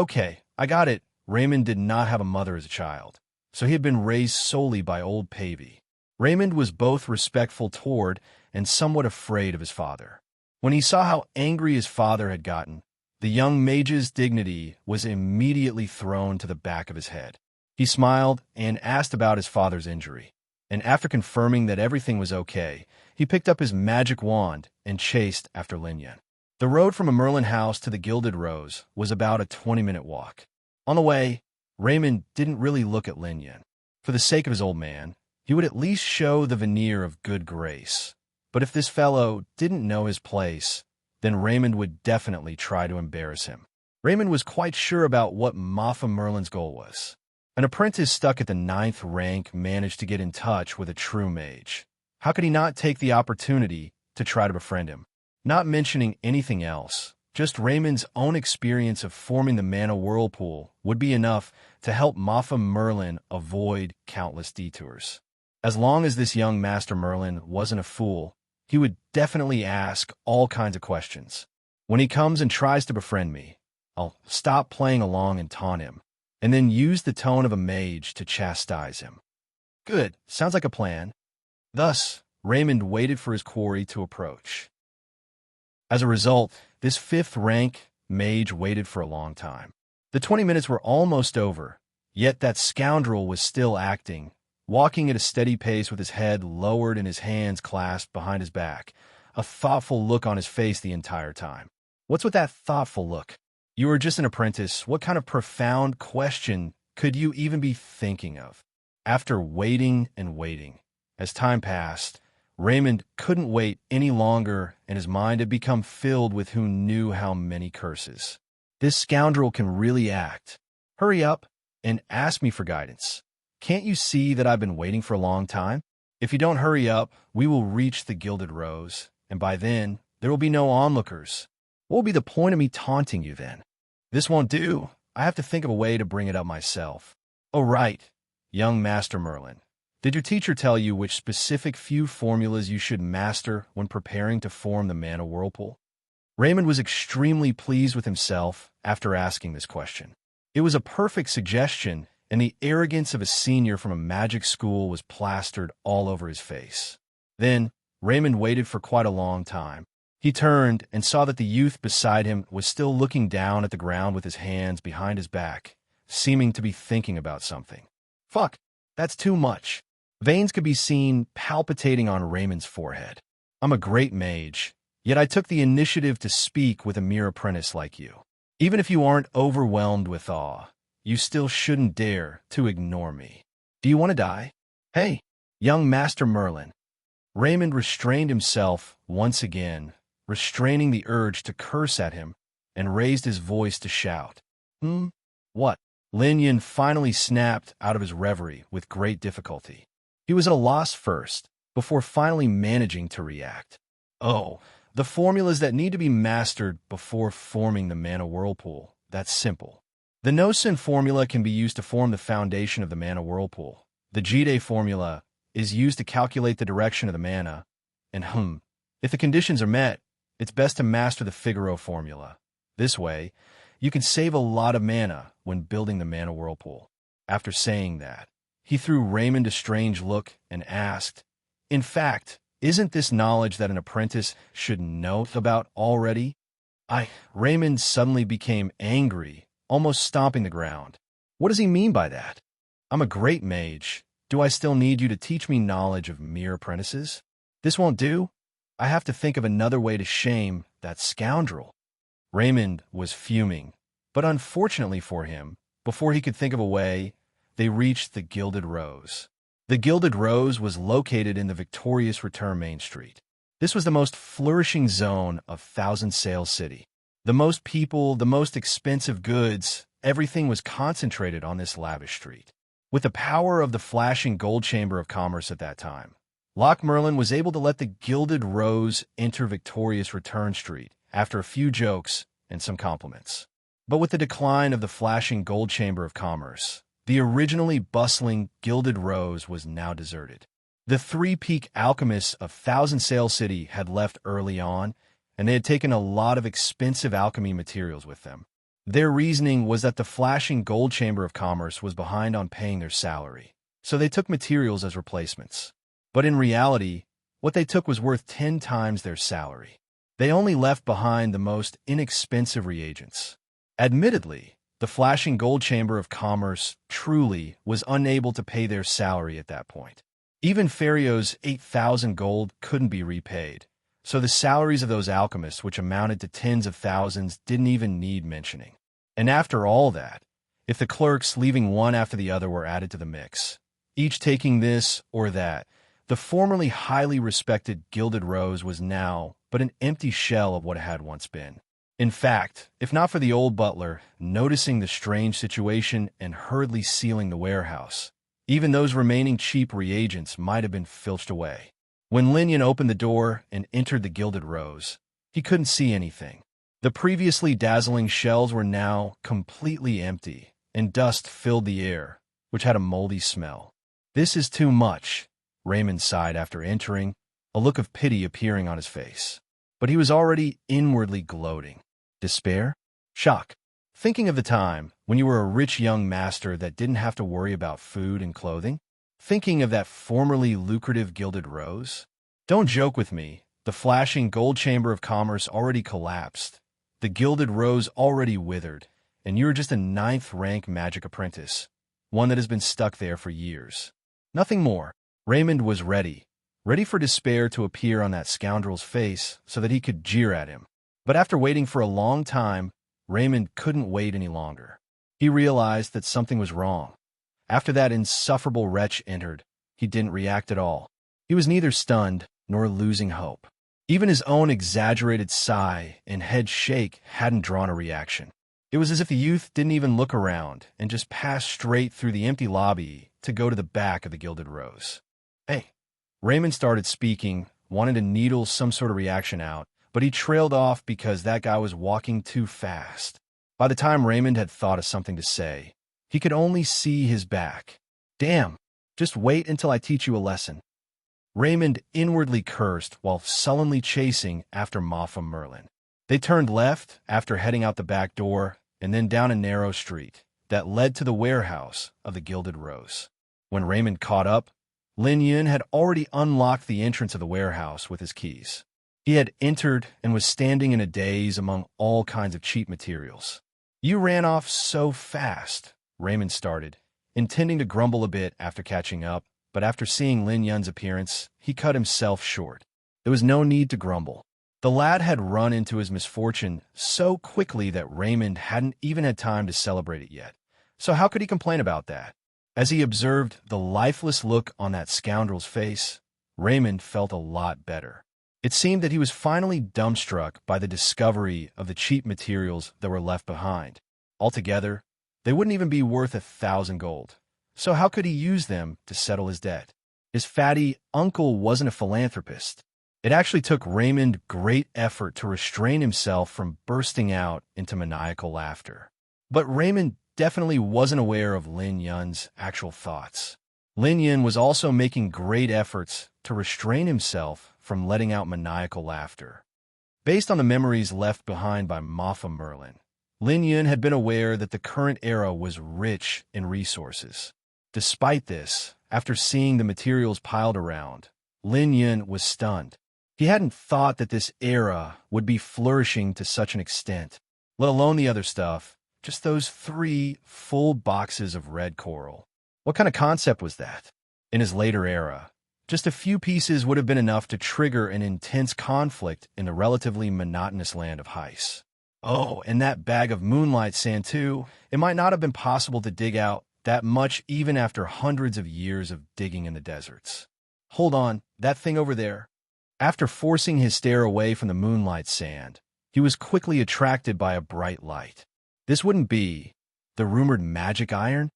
I got it. Raymond did not have a mother as a child, so he had been raised solely by old Pavey. Raymond was both respectful toward and somewhat afraid of his father. When he saw how angry his father had gotten, the young mage's dignity was immediately thrown to the back of his head. He smiled and asked about his father's injury, and after confirming that everything was okay, he picked up his magic wand and chased after Lin Yun. The road from a Merlin house to the Gilded Rose was about a 20-minute walk. On the way, Raymond didn't really look at Lin Yun. For the sake of his old man, he would at least show the veneer of good grace. But if this fellow didn't know his place, then Raymond would definitely try to embarrass him. Raymond was quite sure about what Mafa Merlin's goal was. An apprentice stuck at the 9th rank managed to get in touch with a true mage. How could he not take the opportunity to try to befriend him? Not mentioning anything else, just Raymond's own experience of forming the mana whirlpool would be enough to help Mafa Merlin avoid countless detours. As long as this young Master Merlin wasn't a fool, he would definitely ask all kinds of questions. When he comes and tries to befriend me, I'll stop playing along and taunt him, and then use the tone of a mage to chastise him. Good, sounds like a plan. Thus, Raymond waited for his quarry to approach. As a result, this 5th-rank mage waited for a long time. The 20 minutes were almost over, yet that scoundrel was still acting, walking at a steady pace with his head lowered and his hands clasped behind his back, a thoughtful look on his face the entire time. What's with that thoughtful look? You were just an apprentice. What kind of profound question could you even be thinking of? After waiting and waiting, as time passed, Raymond couldn't wait any longer, and his mind had become filled with who knew how many curses. This scoundrel can really act. Hurry up and ask me for guidance. Can't you see that I've been waiting for a long time? If you don't hurry up, we will reach the Gilded Rose, and by then, there will be no onlookers. What will be the point of me taunting you then? This won't do. I have to think of a way to bring it up myself. Oh, right, young Master Merlin. Did your teacher tell you which specific few formulas you should master when preparing to form the mana whirlpool? Raymond was extremely pleased with himself after asking this question. It was a perfect suggestion, and the arrogance of a senior from a magic school was plastered all over his face. Then, Raymond waited for quite a long time. He turned and saw that the youth beside him was still looking down at the ground with his hands behind his back, seeming to be thinking about something. Fuck, that's too much. Veins could be seen palpitating on Raymond's forehead. I'm a great mage, yet I took the initiative to speak with a mere apprentice like you. Even if you aren't overwhelmed with awe, you still shouldn't dare to ignore me. Do you want to die? Hey, young Master Merlin. Raymond restrained himself once again, restraining the urge to curse at him, and raised his voice to shout. What? Lin Yun finally snapped out of his reverie with great difficulty. He was at a loss first, before finally managing to react. Oh, the formulas that need to be mastered before forming the mana whirlpool. That's simple. The No-Sin formula can be used to form the foundation of the mana whirlpool. The Jide formula is used to calculate the direction of the mana, and if the conditions are met, it's best to master the Figaro formula. This way, you can save a lot of mana when building the mana whirlpool. After saying that, he threw Raymond a strange look and asked, in fact, isn't this knowledge that an apprentice should know about already? Raymond suddenly became angry, almost stomping the ground. What does he mean by that? I'm a great mage. Do I still need you to teach me knowledge of mere apprentices? This won't do. I have to think of another way to shame that scoundrel. Raymond was fuming, but unfortunately for him, before he could think of a way, they reached the Gilded Rose. The Gilded Rose was located in the Victorious Return Main Street. This was the most flourishing zone of Thousand Sail City. The most people, the most expensive goods, everything was concentrated on this lavish street. With the power of the flashing gold chamber of commerce at that time, Loch Merlin was able to let the Gilded Rose enter Victorious Return Street after a few jokes and some compliments. But with the decline of the flashing gold chamber of commerce, the originally bustling Gilded Rose was now deserted. The three-peak alchemists of Thousand Sail City had left early on, and they had taken a lot of expensive alchemy materials with them. Their reasoning was that the flashing gold chamber of commerce was behind on paying their salary, so they took materials as replacements. But in reality, what they took was worth 10 times their salary. They only left behind the most inexpensive reagents. Admittedly, the flashing gold chamber of commerce truly was unable to pay their salary at that point. Even Ferrio's 8,000 gold couldn't be repaid, so the salaries of those alchemists, which amounted to tens of thousands, didn't even need mentioning. And after all that, if the clerks leaving one after the other were added to the mix, each taking this or that, the formerly highly respected Gilded Rose was now but an empty shell of what it had once been. In fact, if not for the old butler noticing the strange situation and hurriedly sealing the warehouse, even those remaining cheap reagents might have been filched away. When Lin Yun opened the door and entered the Gilded Rose, he couldn't see anything. The previously dazzling shelves were now completely empty, and dust filled the air, which had a moldy smell. This is too much, Raymond sighed after entering, a look of pity appearing on his face. But he was already inwardly gloating. Despair? Shock. Thinking of the time when you were a rich young master that didn't have to worry about food and clothing? Thinking of that formerly lucrative Gilded Rose? Don't joke with me. The flashing gold chamber of commerce already collapsed. The Gilded Rose already withered, and you're just a 9th-rank magic apprentice, one that has been stuck there for years. Nothing more. Raymond was ready for despair to appear on that scoundrel's face so that he could jeer at him. But after waiting for a long time, Raymond couldn't wait any longer. He realized that something was wrong. After that insufferable wretch entered, he didn't react at all. He was neither stunned nor losing hope. Even his own exaggerated sigh and head shake hadn't drawn a reaction. It was as if the youth didn't even look around and just passed straight through the empty lobby to go to the back of the Gilded Rose. "Hey." Raymond started speaking, wanted to needle some sort of reaction out, but he trailed off because that guy was walking too fast. By the time Raymond had thought of something to say, he could only see his back. "Damn, just wait until I teach you a lesson." Raymond inwardly cursed while sullenly chasing after Moffa Merlin. They turned left after heading out the back door and then down a narrow street that led to the warehouse of the Gilded Rose. When Raymond caught up, Lin Yun had already unlocked the entrance of the warehouse with his keys. He had entered and was standing in a daze among all kinds of cheap materials. "You ran off so fast," Raymond started, intending to grumble a bit after catching up, but after seeing Lin Yun's appearance, he cut himself short. There was no need to grumble. The lad had run into his misfortune so quickly that Raymond hadn't even had time to celebrate it yet. So how could he complain about that? As he observed the lifeless look on that scoundrel's face, Raymond felt a lot better. It seemed that he was finally dumbstruck by the discovery of the cheap materials that were left behind. Altogether, they wouldn't even be worth 1,000 gold. So how could he use them to settle his debt? His fatty uncle wasn't a philanthropist. It actually took Raymond great effort to restrain himself from bursting out into maniacal laughter. But Raymond definitely wasn't aware of Lin Yun's actual thoughts. Lin Yun was also making great efforts to restrain himself from letting out maniacal laughter. Based on the memories left behind by Moffa Merlin, Lin Yun had been aware that the current era was rich in resources. Despite this, after seeing the materials piled around, Lin Yun was stunned. He hadn't thought that this era would be flourishing to such an extent, let alone the other stuff, just those 3 full boxes of red coral. What kind of concept was that? In his later era, just a few pieces would have been enough to trigger an intense conflict in the relatively monotonous land of Heiss. Oh, and that bag of moonlight sand too. It might not have been possible to dig out that much even after hundreds of years of digging in the deserts. "Hold on, that thing over there." After forcing his stare away from the moonlight sand, he was quickly attracted by a bright light. This wouldn't be the rumored magic iron?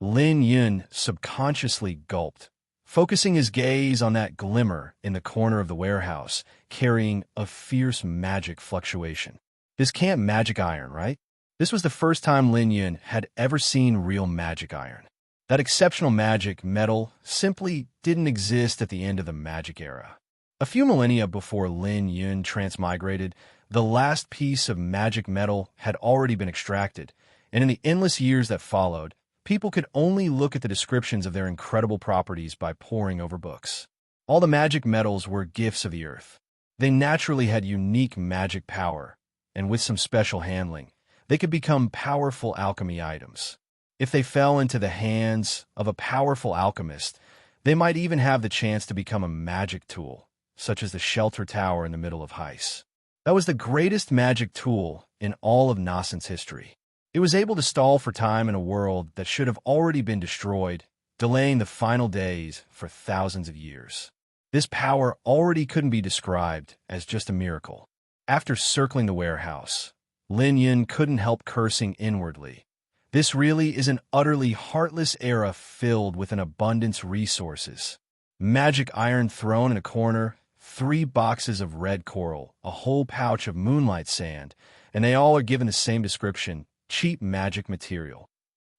Lin Yun subconsciously gulped, focusing his gaze on that glimmer in the corner of the warehouse, carrying a fierce magic fluctuation. This can't magic iron, right? This was the first time Lin Yun had ever seen real magic iron. That exceptional magic metal simply didn't exist at the end of the magic era. A few millennia before Lin Yun transmigrated, the last piece of magic metal had already been extracted, and in the endless years that followed, people could only look at the descriptions of their incredible properties by poring over books. All the magic metals were gifts of the earth. They naturally had unique magic power, and with some special handling, they could become powerful alchemy items. If they fell into the hands of a powerful alchemist, they might even have the chance to become a magic tool, such as the shelter tower in the middle of Heiss. That was the greatest magic tool in all of Nascent's history. It was able to stall for time in a world that should have already been destroyed, delaying the final days for thousands of years. This power already couldn't be described as just a miracle. After circling the warehouse, Lin Yun couldn't help cursing inwardly. This really is an utterly heartless era filled with an abundance resources. Magic iron thrown in a corner, 3 boxes of red coral, a whole pouch of moonlight sand, and they all are given the same description: cheap magic material.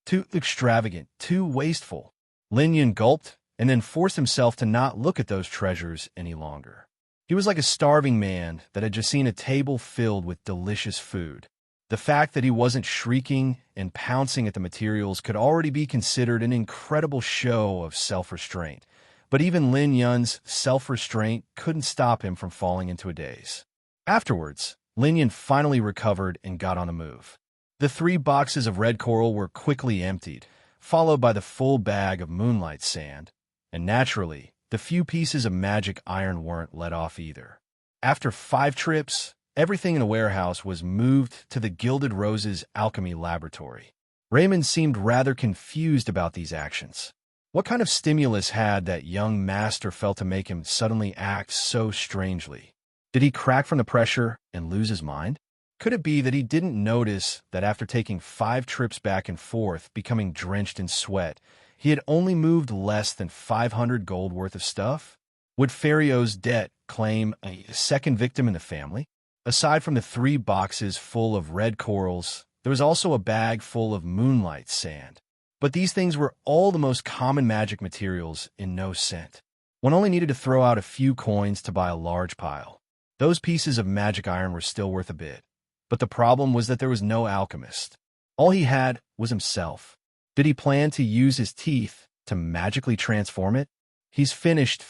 Too extravagant, too wasteful. Lin Yun gulped and then forced himself to not look at those treasures any longer. He was like a starving man that had just seen a table filled with delicious food. The fact that he wasn't shrieking and pouncing at the materials could already be considered an incredible show of self-restraint. But even Lin Yun's self-restraint couldn't stop him from falling into a daze. Afterwards, Lin Yun finally recovered and got on the move. The 3 boxes of red coral were quickly emptied, followed by the full bag of moonlight sand, and naturally, the few pieces of magic iron weren't let off either. After 5 trips, everything in the warehouse was moved to the Gilded Rose's alchemy laboratory. Raymond seemed rather confused about these actions. What kind of stimulus had that young master felt to make him suddenly act so strangely? Did he crack from the pressure and lose his mind? Could it be that he didn't notice that after taking 5 trips back and forth, becoming drenched in sweat, he had only moved less than 500 gold worth of stuff? Would Ferrio's debt claim a second victim in the family? Aside from the 3 boxes full of red corals, there was also a bag full of moonlight sand. But these things were all the most common magic materials in no cent. One only needed to throw out a few coins to buy a large pile. Those pieces of magic iron were still worth a bit. But the problem was that there was no alchemist. All he had was himself. Did he plan to use his teeth to magically transform it? He's finished.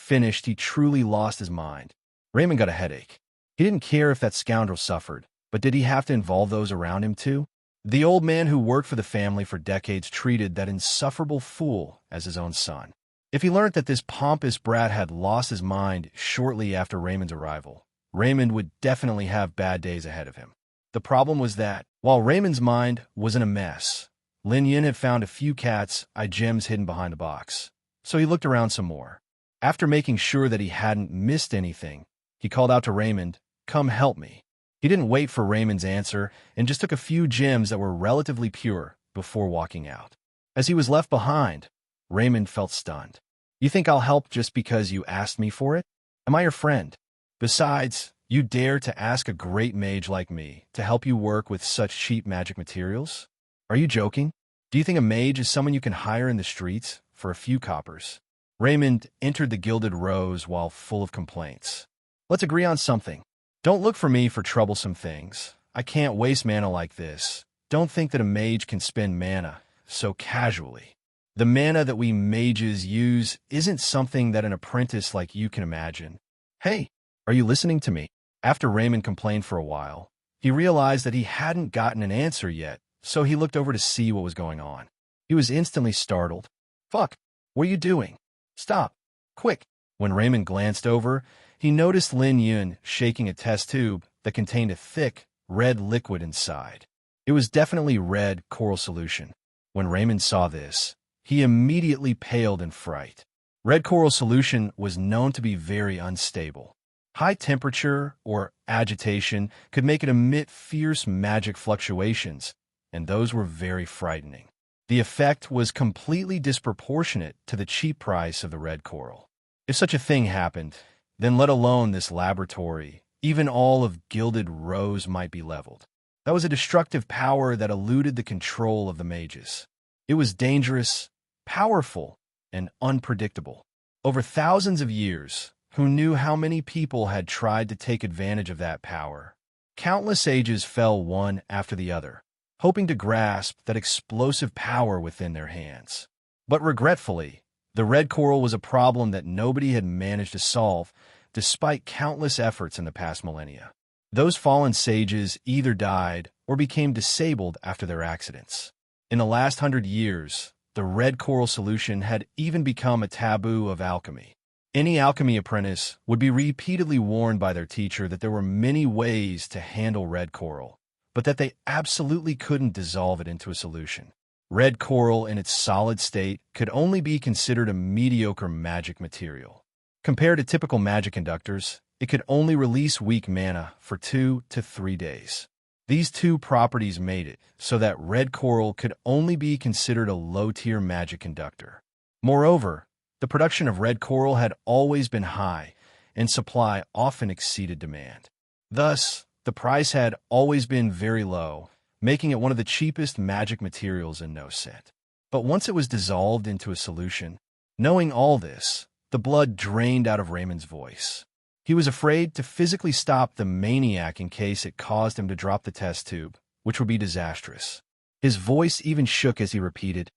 He truly lost his mind. Raymond got a headache. He didn't care if that scoundrel suffered, but did he have to involve those around him too? The old man who worked for the family for decades treated that insufferable fool as his own son. If he learned that this pompous brat had lost his mind shortly after Raymond's arrival, Raymond would definitely have bad days ahead of him. The problem was that, while Raymond's mind was in a mess, Lin Yin had found a few cat's eye gems hidden behind the box. So he looked around some more. After making sure that he hadn't missed anything, he called out to Raymond, "Come help me." He didn't wait for Raymond's answer and just took a few gems that were relatively pure before walking out. As he was left behind, Raymond felt stunned. "You think I'll help just because you asked me for it? Am I your friend? Besides, you dare to ask a great mage like me to help you work with such cheap magic materials? Are you joking? Do you think a mage is someone you can hire in the streets for a few coppers?" Raymond entered the Gilded Rose while full of complaints. "Let's agree on something. Don't look for me for troublesome things. I can't waste mana like this. Don't think that a mage can spend mana so casually. The mana that we mages use isn't something that an apprentice like you can imagine. Hey, are you listening to me?" After Raymond complained for a while, he realized that he hadn't gotten an answer yet, so he looked over to see what was going on. He was instantly startled. "Fuck, what are you doing? Stop, quick." When Raymond glanced over, he noticed Lin Yun shaking a test tube that contained a thick, red liquid inside. It was definitely red coral solution. When Raymond saw this, he immediately paled in fright. Red coral solution was known to be very unstable. High temperature or agitation could make it emit fierce magic fluctuations, and those were very frightening. The effect was completely disproportionate to the cheap price of the red coral. If such a thing happened, then let alone this laboratory, even all of Gilded Rose might be leveled. That was a destructive power that eluded the control of the mages. It was dangerous, powerful, and unpredictable. Over thousands of years, who knew how many people had tried to take advantage of that power? Countless ages fell one after the other, hoping to grasp that explosive power within their hands. But regretfully, the red coral was a problem that nobody had managed to solve, despite countless efforts in the past millennia. Those fallen sages either died or became disabled after their accidents. In the last 100 years, the red coral solution had even become a taboo of alchemy. Any alchemy apprentice would be repeatedly warned by their teacher that there were many ways to handle red coral, but that they absolutely couldn't dissolve it into a solution. Red coral in its solid state could only be considered a mediocre magic material. Compared to typical magic conductors, it could only release weak mana for 2 to 3 days. These two properties made it so that red coral could only be considered a low-tier magic conductor. Moreover, the production of red coral had always been high, and supply often exceeded demand. Thus, the price had always been very low, making it one of the cheapest magic materials in no cent. But once it was dissolved into a solution, knowing all this, the blood drained out of Raymond's voice. He was afraid to physically stop the maniac in case it caused him to drop the test tube, which would be disastrous. His voice even shook as he repeated,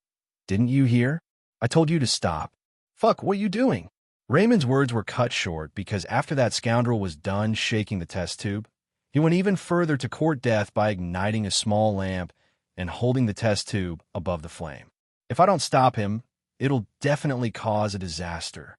"Didn't you hear? I told you to stop. Fuck, what are you doing?" Raymond's words were cut short because after that scoundrel was done shaking the test tube, he went even further to court death by igniting a small lamp and holding the test tube above the flame. "If I don't stop him, it'll definitely cause a disaster."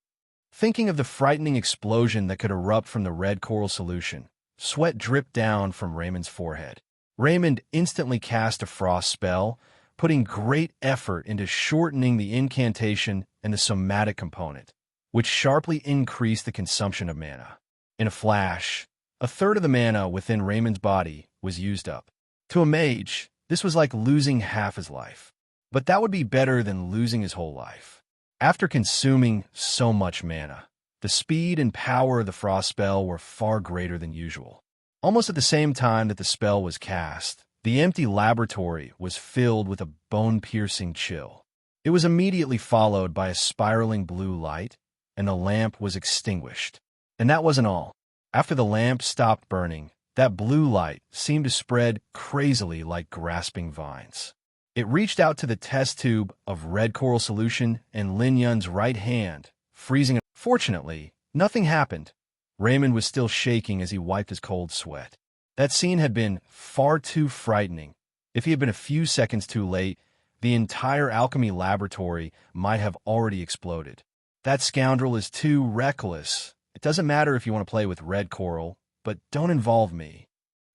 Thinking of the frightening explosion that could erupt from the red coral solution, sweat dripped down from Raymond's forehead. Raymond instantly cast a frost spell, putting great effort into shortening the incantation and the somatic component, which sharply increased the consumption of mana. In a flash, a third of the mana within Raymond's body was used up. To a mage, this was like losing half his life. But that would be better than losing his whole life. After consuming so much mana, the speed and power of the frost spell were far greater than usual. Almost at the same time that the spell was cast, the empty laboratory was filled with a bone-piercing chill. It was immediately followed by a spiraling blue light, and the lamp was extinguished. And that wasn't all. After the lamp stopped burning, that blue light seemed to spread crazily like grasping vines. It reached out to the test tube of red coral solution in Lin Yun's right hand, freezing it. Fortunately, nothing happened. Raymond was still shaking as he wiped his cold sweat. That scene had been far too frightening. If he had been a few seconds too late, the entire alchemy laboratory might have already exploded. That scoundrel is too reckless. It doesn't matter if you want to play with red coral, but don't involve me.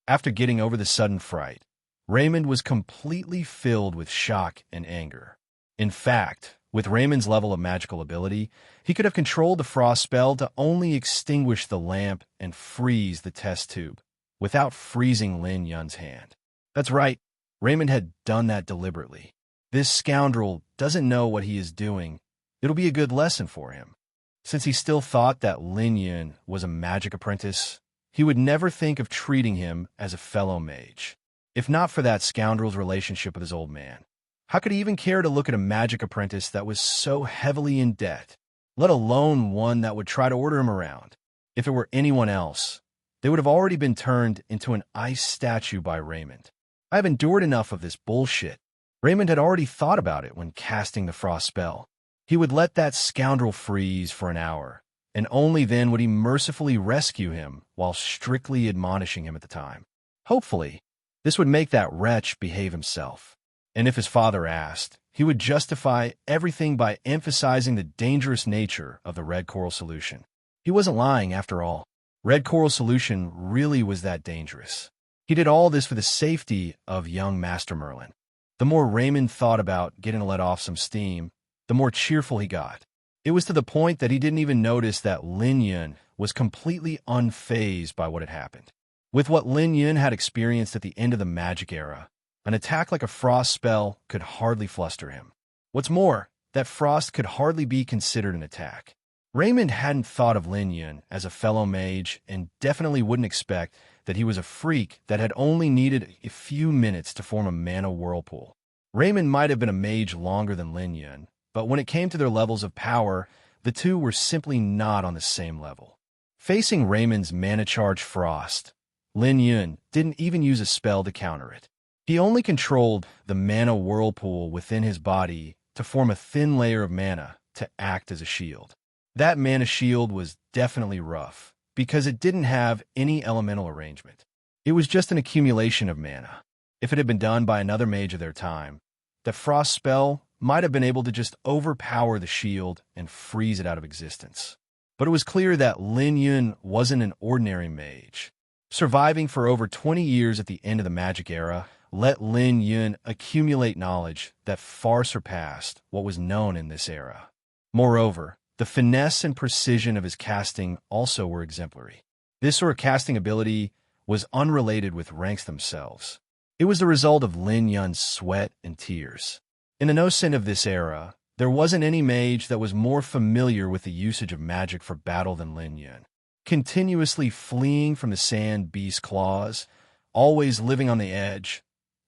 After getting over the sudden fright, Raymond was completely filled with shock and anger. In fact, with Raymond's level of magical ability, he could have controlled the frost spell to only extinguish the lamp and freeze the test tube, without freezing Lin Yun's hand. That's right, Raymond had done that deliberately. This scoundrel doesn't know what he is doing. It'll be a good lesson for him. Since he still thought that Lin Yun was a magic apprentice, he would never think of treating him as a fellow mage. If not for that scoundrel's relationship with his old man, how could he even care to look at a magic apprentice that was so heavily in debt, let alone one that would try to order him around? If it were anyone else, they would have already been turned into an ice statue by Raymond. I have endured enough of this bullshit. Raymond had already thought about it when casting the frost spell. He would let that scoundrel freeze for an hour, and only then would he mercifully rescue him while strictly admonishing him at the time. Hopefully, this would make that wretch behave himself. And if his father asked, he would justify everything by emphasizing the dangerous nature of the red coral solution. He wasn't lying after all. Red coral solution really was that dangerous. He did all this for the safety of young Master Merlin. The more Raymond thought about getting to let off some steam, the more cheerful he got. It was to the point that he didn't even notice that Lin Yun was completely unfazed by what had happened. With what Lin Yun had experienced at the end of the magic era, an attack like a frost spell could hardly fluster him. What's more, that frost could hardly be considered an attack. Raymond hadn't thought of Lin Yun as a fellow mage and definitely wouldn't expect that he was a freak that had only needed a few minutes to form a mana whirlpool. Raymond might have been a mage longer than Lin Yun, but when it came to their levels of power, the two were simply not on the same level. Facing Raymond's mana-charged frost, Lin Yun didn't even use a spell to counter it. He only controlled the mana whirlpool within his body to form a thin layer of mana to act as a shield. That mana shield was definitely rough, because it didn't have any elemental arrangement. It was just an accumulation of mana. If it had been done by another mage of their time, the frost spell might have been able to just overpower the shield and freeze it out of existence. But it was clear that Lin Yun wasn't an ordinary mage. Surviving for over 20 years at the end of the magic era let Lin Yun accumulate knowledge that far surpassed what was known in this era. Moreover, the finesse and precision of his casting also were exemplary. This sort of casting ability was unrelated with ranks themselves. It was the result of Lin Yun's sweat and tears. In the no-sin of this era, there wasn't any mage that was more familiar with the usage of magic for battle than Lin Yun. Continuously fleeing from the sand beast's claws, always living on the edge,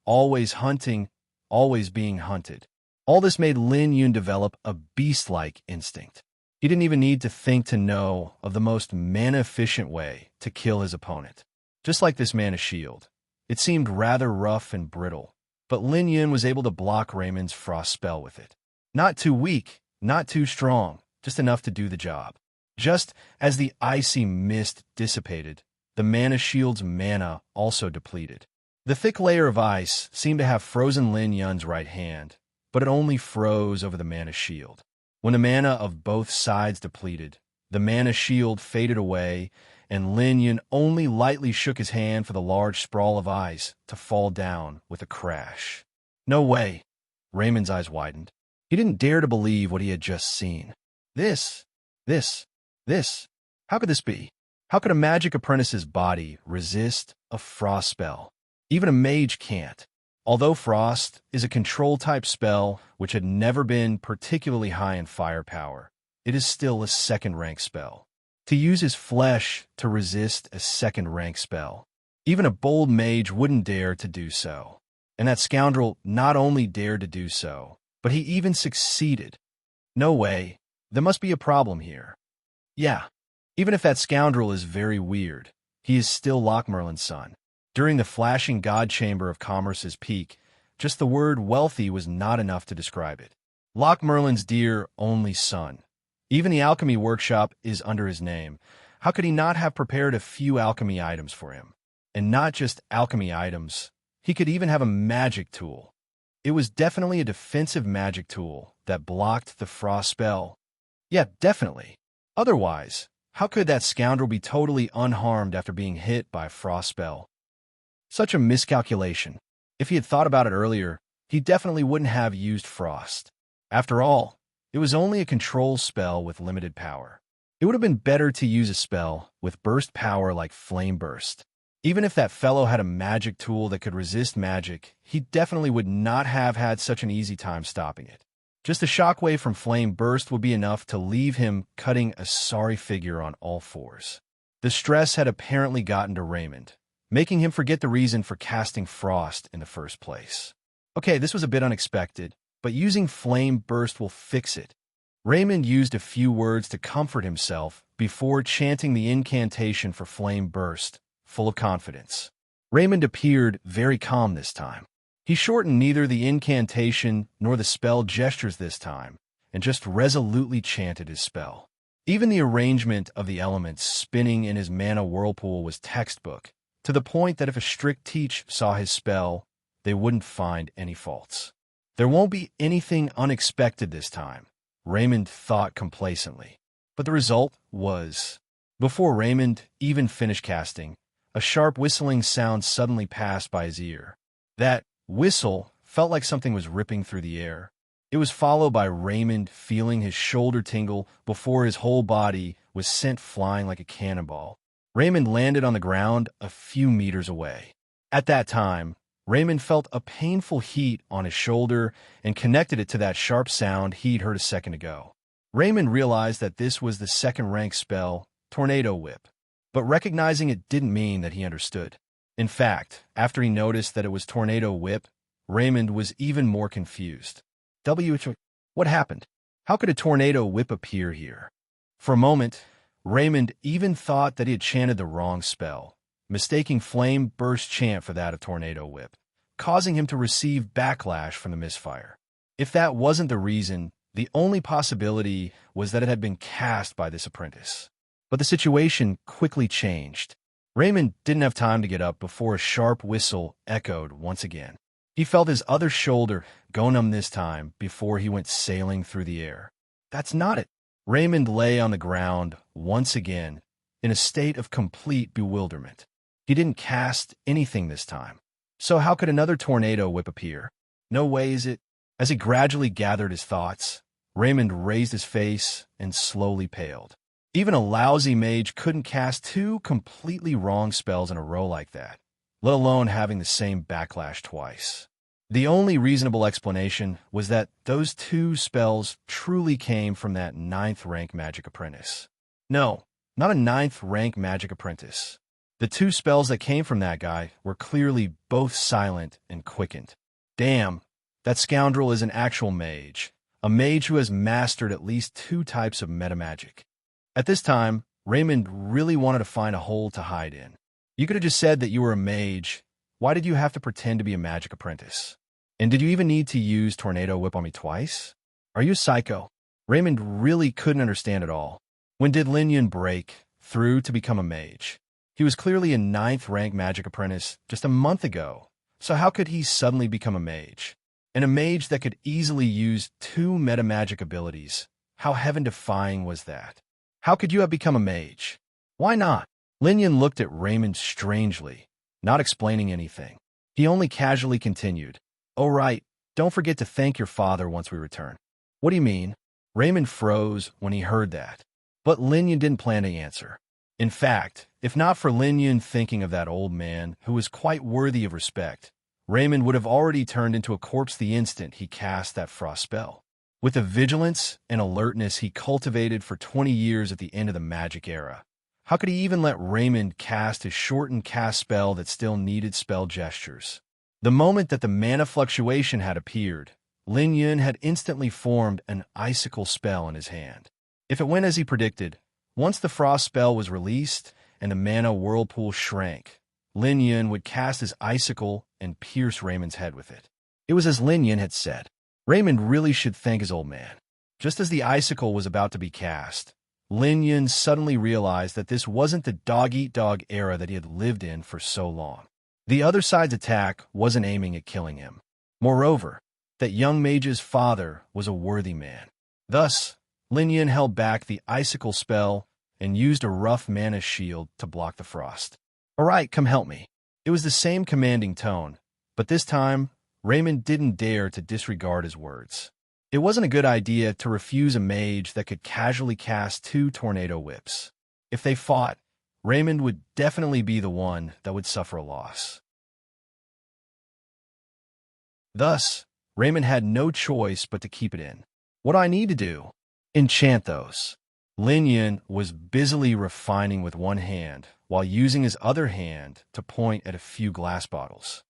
always hunting, always being hunted. All this made Lin Yun develop a beast-like instinct. He didn't even need to think to know of the most mana-efficient way to kill his opponent. Just like this mana shield, it seemed rather rough and brittle, but Lin Yun was able to block Raymond's frost spell with it. Not too weak, not too strong, just enough to do the job. Just as the icy mist dissipated, the mana shield's mana also depleted. The thick layer of ice seemed to have frozen Lin Yun's right hand, but it only froze over the mana shield. When the mana of both sides depleted, the mana shield faded away, and Lin Yun only lightly shook his hand for the large sprawl of ice to fall down with a crash. No way! Raymond's eyes widened. He didn't dare to believe what he had just seen. This, this, this. How could this be? How could a magic apprentice's body resist a frost spell? Even a mage can't. Although frost is a control-type spell which had never been particularly high in firepower, it is still a second-rank spell. To use his flesh to resist a second-rank spell, even a bold mage wouldn't dare to do so. And that scoundrel not only dared to do so, but he even succeeded. No way. There must be a problem here. Yeah. Even if that scoundrel is very weird, he is still Lochmerlin's son. During the flashing god chamber of Commerce's peak, just the word wealthy was not enough to describe it. Lochmerlin's dear only son. Even the alchemy workshop is under his name. How could he not have prepared a few alchemy items for him? And not just alchemy items. He could even have a magic tool. It was definitely a defensive magic tool that blocked the frost spell. Yeah, definitely. Otherwise, how could that scoundrel be totally unharmed after being hit by a frost spell? Such a miscalculation. If he had thought about it earlier, he definitely wouldn't have used frost. After all, it was only a control spell with limited power. It would have been better to use a spell with burst power like Flame Burst. Even if that fellow had a magic tool that could resist magic, he definitely would not have had such an easy time stopping it. Just a shockwave from Flame Burst would be enough to leave him cutting a sorry figure on all fours. The stress had apparently gotten to Raymond, making him forget the reason for casting Frost in the first place. Okay, this was a bit unexpected, but using Flame Burst will fix it. Raymond used a few words to comfort himself before chanting the incantation for Flame Burst, full of confidence. Raymond appeared very calm this time. He shortened neither the incantation nor the spell gestures this time, and just resolutely chanted his spell. Even the arrangement of the elements spinning in his mana whirlpool was textbook, to the point that if a strict teach saw his spell, they wouldn't find any faults. There won't be anything unexpected this time, Raymond thought complacently. But the result was, before Raymond even finished casting, a sharp whistling sound suddenly passed by his ear. That whistle felt like something was ripping through the air. It was followed by Raymond feeling his shoulder tingle before his whole body was sent flying like a cannonball. Raymond landed on the ground a few meters away. At that time, Raymond felt a painful heat on his shoulder and connected it to that sharp sound he'd heard a second ago. Raymond realized that this was the second-rank spell, Tornado Whip, but recognizing it didn't mean that he understood. In fact, after he noticed that it was Tornado Whip, Raymond was even more confused. What happened? How could a Tornado Whip appear here? For a moment, Raymond even thought that he had chanted the wrong spell, mistaking Flame Burst chant for that of Tornado Whip, causing him to receive backlash from the misfire. If that wasn't the reason, the only possibility was that it had been cast by this apprentice. But the situation quickly changed. Raymond didn't have time to get up before a sharp whistle echoed once again. He felt his other shoulder go numb this time before he went sailing through the air. That's not it. Raymond lay on the ground once again in a state of complete bewilderment. He didn't cast anything this time. So how could another Tornado Whip appear? No way is it. As he gradually gathered his thoughts, Raymond raised his face and slowly paled. Even a lousy mage couldn't cast two completely wrong spells in a row like that, let alone having the same backlash twice. The only reasonable explanation was that those two spells truly came from that 9th-rank magic apprentice. No, not a 9th-rank magic apprentice. The two spells that came from that guy were clearly both silent and quickened. Damn, that scoundrel is an actual mage, a mage who has mastered at least 2 types of metamagic. At this time, Raymond really wanted to find a hole to hide in. You could have just said that you were a mage. Why did you have to pretend to be a magic apprentice? And did you even need to use Tornado Whip on me twice? Are you a psycho? Raymond really couldn't understand it all. When did Lin Yun break through to become a mage? He was clearly a 9th-rank magic apprentice just a month ago, so how could he suddenly become a mage? And a mage that could easily use 2 metamagic abilities. How heaven-defying was that? How could you have become a mage? Why not? Lin Yun looked at Raymond strangely, not explaining anything. He only casually continued. Oh right, Don't forget to thank your father once we return. What do you mean? Raymond froze when he heard that. But Lin Yun didn't plan to answer. In fact, if not for Lin Yun thinking of that old man, who was quite worthy of respect, Raymond would have already turned into a corpse the instant he cast that frost spell. With the vigilance and alertness he cultivated for 20 years at the end of the magic era, how could he even let Raymond cast his shortened cast spell that still needed spell gestures? The moment that the mana fluctuation had appeared, Lin Yun had instantly formed an icicle spell in his hand. If it went as he predicted, once the frost spell was released and the mana whirlpool shrank, Lin Yun would cast his icicle and pierce Raymond's head with it. It was as Lin Yun had said. Raymond really should thank his old man. Just as the icicle was about to be cast, Lin Yun suddenly realized that this wasn't the dog-eat-dog era that he had lived in for so long. The other side's attack wasn't aiming at killing him. Moreover, that young mage's father was a worthy man. Thus, Lin Yun held back the icicle spell and used a rough mana shield to block the frost. "All right, come help me." It was the same commanding tone, but this time, Raymond didn't dare to disregard his words. It wasn't a good idea to refuse a mage that could casually cast 2 tornado whips. If they fought, Raymond would definitely be the one that would suffer a loss. Thus, Raymond had no choice but to keep it in. "What do I need to do?" "Enchant those." Lin Yun was busily refining with one hand while using his other hand to point at a few glass bottles.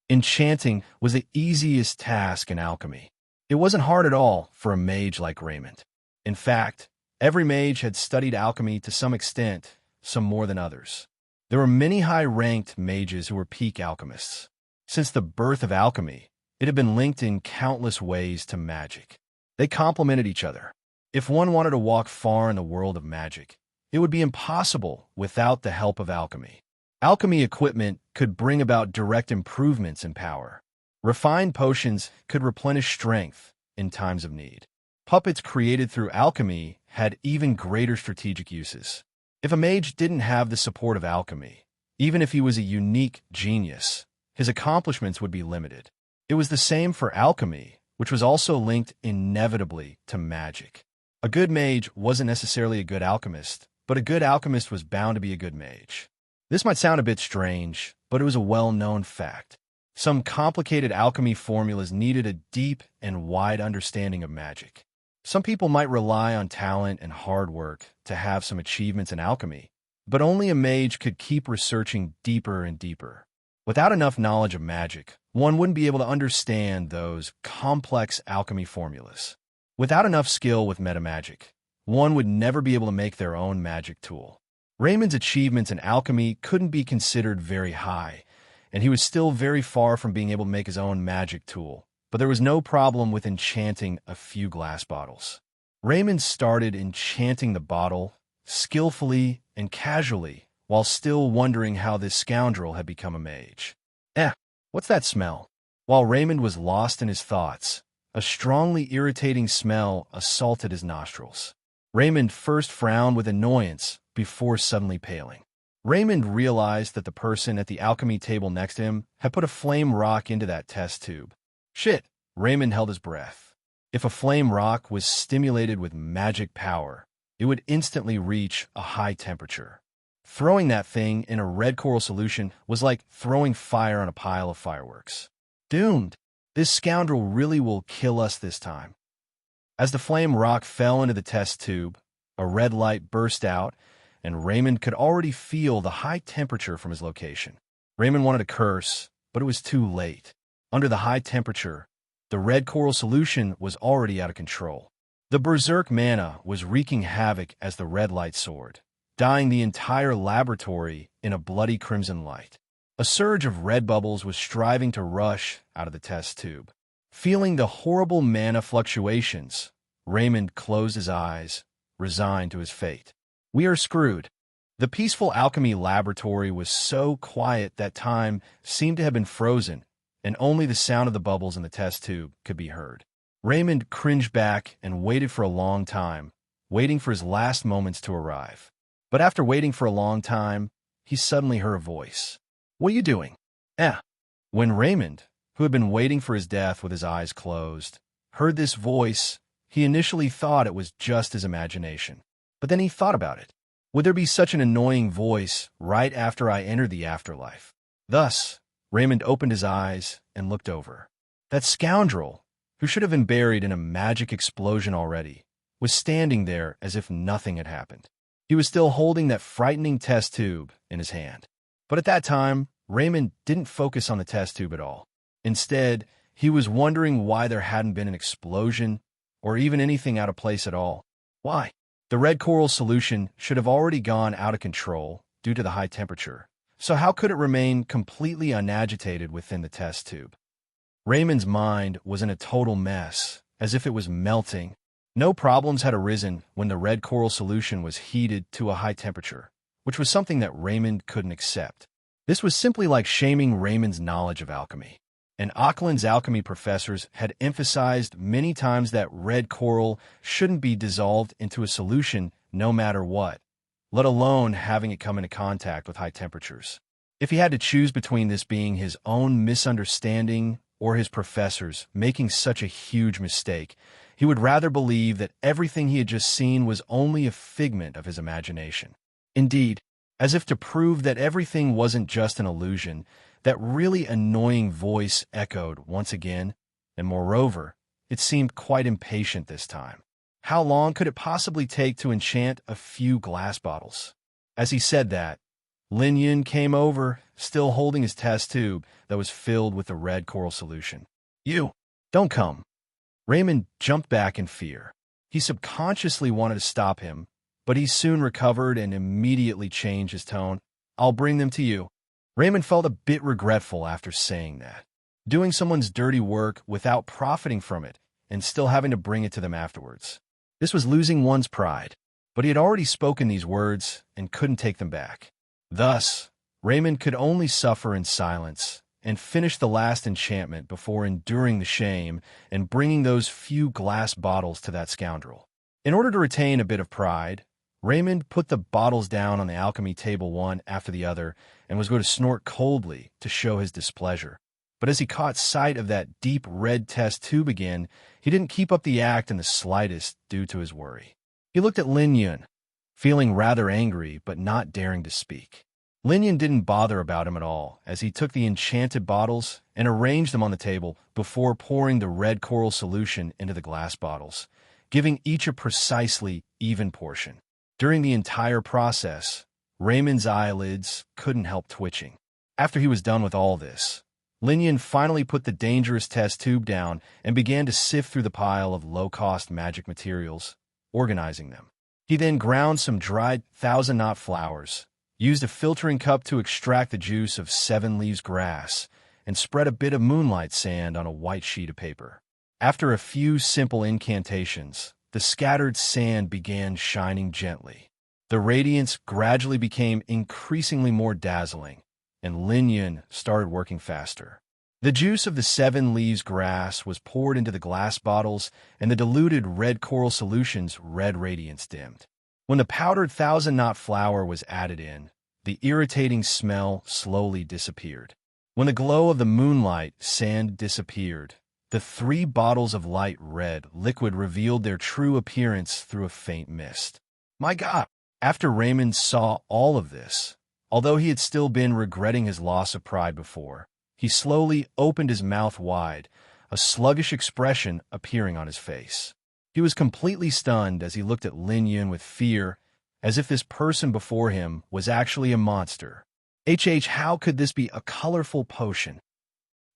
Enchanting was the easiest task in alchemy. It wasn't hard at all for a mage like Raymond. In fact, every mage had studied alchemy to some extent, some more than others. There were many high-ranked mages who were peak alchemists. Since the birth of alchemy, it had been linked in countless ways to magic. They complemented each other. If one wanted to walk far in the world of magic, it would be impossible without the help of alchemy. Alchemy equipment could bring about direct improvements in power. Refined potions could replenish strength in times of need. Puppets created through alchemy had even greater strategic uses. If a mage didn't have the support of alchemy, even if he was a unique genius, his accomplishments would be limited. It was the same for alchemy, which was also linked inevitably to magic. A good mage wasn't necessarily a good alchemist, but a good alchemist was bound to be a good mage. This might sound a bit strange, but it was a well-known fact. Some complicated alchemy formulas needed a deep and wide understanding of magic. Some people might rely on talent and hard work to have some achievements in alchemy, but only a mage could keep researching deeper and deeper. Without enough knowledge of magic, one wouldn't be able to understand those complex alchemy formulas. Without enough skill with metamagic, one would never be able to make their own magic tool. Raymond's achievements in alchemy couldn't be considered very high, and he was still very far from being able to make his own magic tool, but there was no problem with enchanting a few glass bottles. Raymond started enchanting the bottle, skillfully and casually, while still wondering how this scoundrel had become a mage. What's that smell? While Raymond was lost in his thoughts, a strongly irritating smell assaulted his nostrils. Raymond first frowned with annoyance before suddenly paling. Raymond realized that the person at the alchemy table next to him had put a flame rock into that test tube. Shit! Raymond held his breath. If a flame rock was stimulated with magic power, it would instantly reach a high temperature. Throwing that thing in a red coral solution was like throwing fire on a pile of fireworks. Doomed! This scoundrel really will kill us this time. As the flame rock fell into the test tube, a red light burst out, and Raymond could already feel the high temperature from his location. Raymond wanted to curse, but it was too late. Under the high temperature, the red coral solution was already out of control. The berserk mana was wreaking havoc as the red light soared, dyeing the entire laboratory in a bloody crimson light. A surge of red bubbles was striving to rush out of the test tube. Feeling the horrible mana fluctuations, Raymond closed his eyes, resigned to his fate. We are screwed. The peaceful alchemy laboratory was so quiet that time seemed to have been frozen, and only the sound of the bubbles in the test tube could be heard. Raymond cringed back and waited for a long time, waiting for his last moments to arrive. But after waiting for a long time, he suddenly heard a voice. "What are you doing?" When Raymond, who had been waiting for his death with his eyes closed, heard this voice. He initially thought it was just his imagination. But then he thought about it. Would there be such an annoying voice right after I entered the afterlife? Thus, Raymond opened his eyes and looked over. That scoundrel, who should have been buried in a magic explosion already, was standing there as if nothing had happened. He was still holding that frightening test tube in his hand. But at that time, Raymond didn't focus on the test tube at all. Instead, he was wondering why there hadn't been an explosion or even anything out of place at all. Why? The red coral solution should have already gone out of control due to the high temperature. So how could it remain completely unagitated within the test tube? Raymond's mind was in a total mess, as if it was melting. No problems had arisen when the red coral solution was heated to a high temperature, which was something that Raymond couldn't accept. This was simply like shaming Raymond's knowledge of alchemy. And Auckland's alchemy professors had emphasized many times that red coral shouldn't be dissolved into a solution no matter what, let alone having it come into contact with high temperatures. If he had to choose between this being his own misunderstanding or his professors making such a huge mistake, he would rather believe that everything he had just seen was only a figment of his imagination. Indeed, as if to prove that everything wasn't just an illusion, that really annoying voice echoed once again, and moreover, it seemed quite impatient this time. How long could it possibly take to enchant a few glass bottles? As he said that, Lin Yun came over, still holding his test tube that was filled with the red coral solution. You, don't come. Raymond jumped back in fear. He subconsciously wanted to stop him, but he soon recovered and immediately changed his tone. I'll bring them to you. Raymond felt a bit regretful after saying that. Doing someone's dirty work without profiting from it and still having to bring it to them afterwards. This was losing one's pride, but he had already spoken these words and couldn't take them back. Thus, Raymond could only suffer in silence and finish the last enchantment before enduring the shame and bringing those few glass bottles to that scoundrel. In order to retain a bit of pride, Raymond put the bottles down on the alchemy table one after the other and was going to snort coldly to show his displeasure. But as he caught sight of that deep red test tube again, he didn't keep up the act in the slightest due to his worry. He looked at Lin Yun, feeling rather angry but not daring to speak. Lin Yun didn't bother about him at all as he took the enchanted bottles and arranged them on the table before pouring the red coral solution into the glass bottles, giving each a precisely even portion. During the entire process, Raymond's eyelids couldn't help twitching. After he was done with all this, Lin Yun finally put the dangerous test tube down and began to sift through the pile of low-cost magic materials, organizing them. He then ground some dried thousand-knot flowers, used a filtering cup to extract the juice of 7 leaves grass, and spread a bit of moonlight sand on a white sheet of paper. After a few simple incantations, the scattered sand began shining gently. The radiance gradually became increasingly more dazzling, and Lin Yun started working faster. The juice of the 7 leaves grass was poured into the glass bottles, and the diluted red coral solution's red radiance dimmed. When the powdered thousand-knot flower was added in, the irritating smell slowly disappeared. When the glow of the moonlight sand disappeared, the 3 bottles of light red liquid revealed their true appearance through a faint mist. My God! After Raymond saw all of this, although he had still been regretting his loss of pride before, he slowly opened his mouth wide, a sluggish expression appearing on his face. He was completely stunned as he looked at Lin Yun with fear, as if this person before him was actually a monster. How could this be a colorful potion?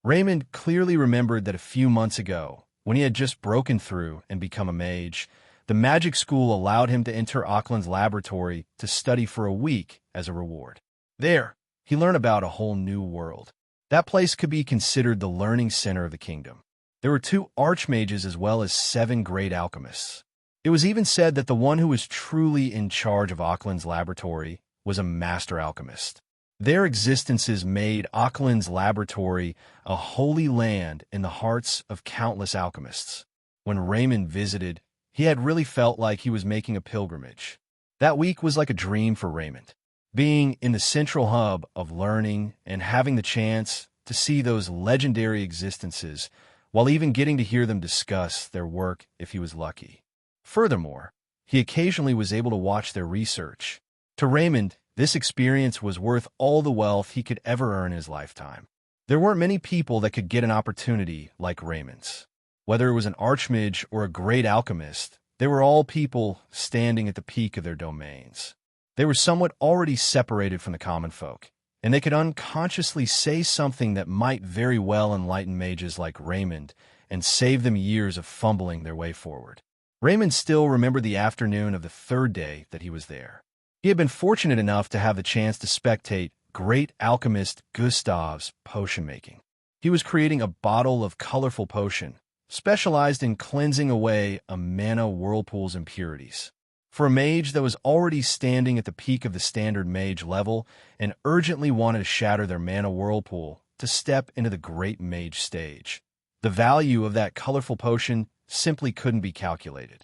Raymond clearly remembered that a few months ago, when he had just broken through and become a mage, the magic school allowed him to enter Auckland's laboratory to study for a week as a reward. There, he learned about a whole new world. That place could be considered the learning center of the kingdom. There were 2 archmages as well as 7 great alchemists. It was even said that the one who was truly in charge of Auckland's laboratory was a master alchemist. Their existences made Auckland's laboratory a holy land in the hearts of countless alchemists. When Raymond visited, he had really felt like he was making a pilgrimage. That week was like a dream for Raymond. Being in the central hub of learning and having the chance to see those legendary existences, while even getting to hear them discuss their work if he was lucky. Furthermore, he occasionally was able to watch their research. To Raymond, this experience was worth all the wealth he could ever earn in his lifetime. There weren't many people that could get an opportunity like Raymond's. Whether it was an archmage or a great alchemist, they were all people standing at the peak of their domains. They were somewhat already separated from the common folk, and they could unconsciously say something that might very well enlighten mages like Raymond and save them years of fumbling their way forward. Raymond still remembered the afternoon of the third day that he was there. He had been fortunate enough to have the chance to spectate great alchemist Gustav's potion making. He was creating a bottle of colorful potion, specialized in cleansing away a mana whirlpool's impurities. For a mage that was already standing at the peak of the standard mage level and urgently wanted to shatter their mana whirlpool to step into the great mage stage, the value of that colorful potion simply couldn't be calculated.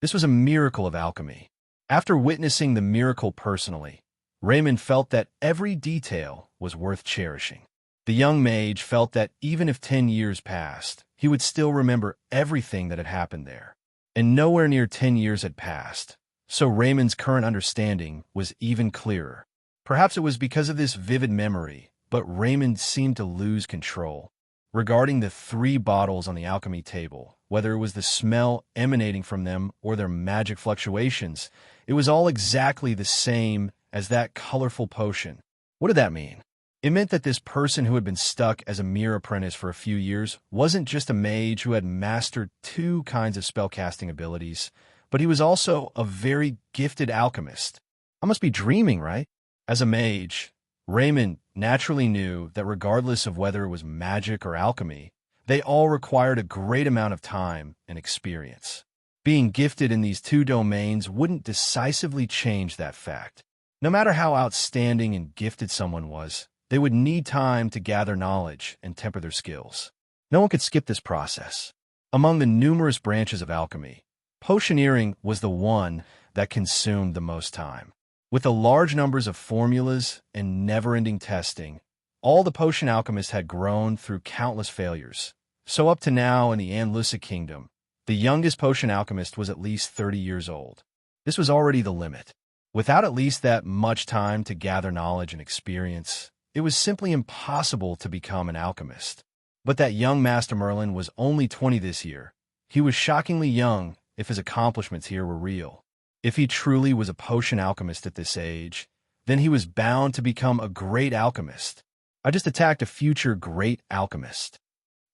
This was a miracle of alchemy. After witnessing the miracle personally, Raymond felt that every detail was worth cherishing. The young mage felt that even if 10 years passed, he would still remember everything that had happened there. And nowhere near 10 years had passed, so Raymond's current understanding was even clearer. Perhaps it was because of this vivid memory, but Raymond seemed to lose control. Regarding the 3 bottles on the alchemy table, whether it was the smell emanating from them or their magic fluctuations, it was all exactly the same as that colorful potion. What did that mean? It meant that this person who had been stuck as a mere apprentice for a few years wasn't just a mage who had mastered 2 kinds of spellcasting abilities, but he was also a very gifted alchemist. I must be dreaming, right? As a mage, Raymond naturally knew that regardless of whether it was magic or alchemy, they all required a great amount of time and experience. Being gifted in these 2 domains wouldn't decisively change that fact. No matter how outstanding and gifted someone was, they would need time to gather knowledge and temper their skills. No one could skip this process. Among the numerous branches of alchemy, potioneering was the one that consumed the most time. With the large numbers of formulas and never-ending testing, all the potion alchemists had grown through countless failures. So up to now in the Anlusa Kingdom, the youngest potion alchemist was at least 30 years old. This was already the limit. Without at least that much time to gather knowledge and experience, it was simply impossible to become an alchemist. But that young Master Merlin was only 20 this year. He was shockingly young if his accomplishments here were real. If he truly was a potion alchemist at this age, then he was bound to become a great alchemist. I just attacked a future great alchemist.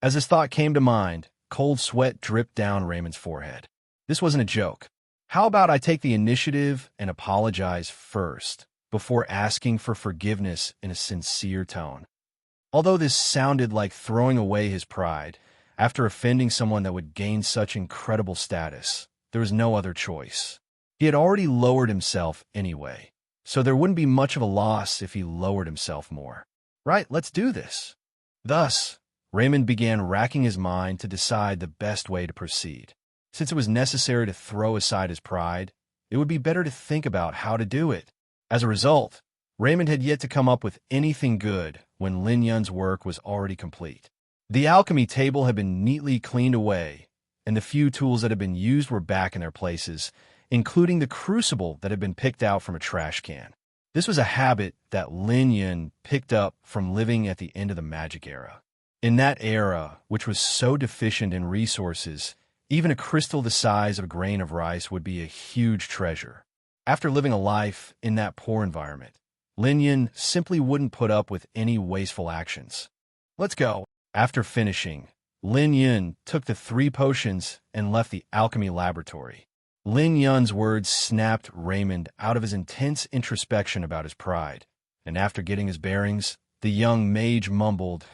As this thought came to mind, cold sweat dripped down Raymond's forehead. This wasn't a joke. How about I take the initiative and apologize first, before asking for forgiveness in a sincere tone? Although this sounded like throwing away his pride, after offending someone that would gain such incredible status, there was no other choice. He had already lowered himself anyway, so there wouldn't be much of a loss if he lowered himself more. Right, let's do this. Thus, Raymond began racking his mind to decide the best way to proceed. Since it was necessary to throw aside his pride, it would be better to think about how to do it. As a result, Raymond had yet to come up with anything good when Lin Yun's work was already complete. The alchemy table had been neatly cleaned away, and the few tools that had been used were back in their places, including the crucible that had been picked out from a trash can. This was a habit that Lin Yun picked up from living at the end of the magic era. In that era, which was so deficient in resources, even a crystal the size of a grain of rice would be a huge treasure. After living a life in that poor environment, Lin Yun simply wouldn't put up with any wasteful actions. Let's go. After finishing, Lin Yun took the 3 potions and left the alchemy laboratory. Lin Yun's words snapped Raymond out of his intense introspection about his pride, and after getting his bearings, the young mage mumbled,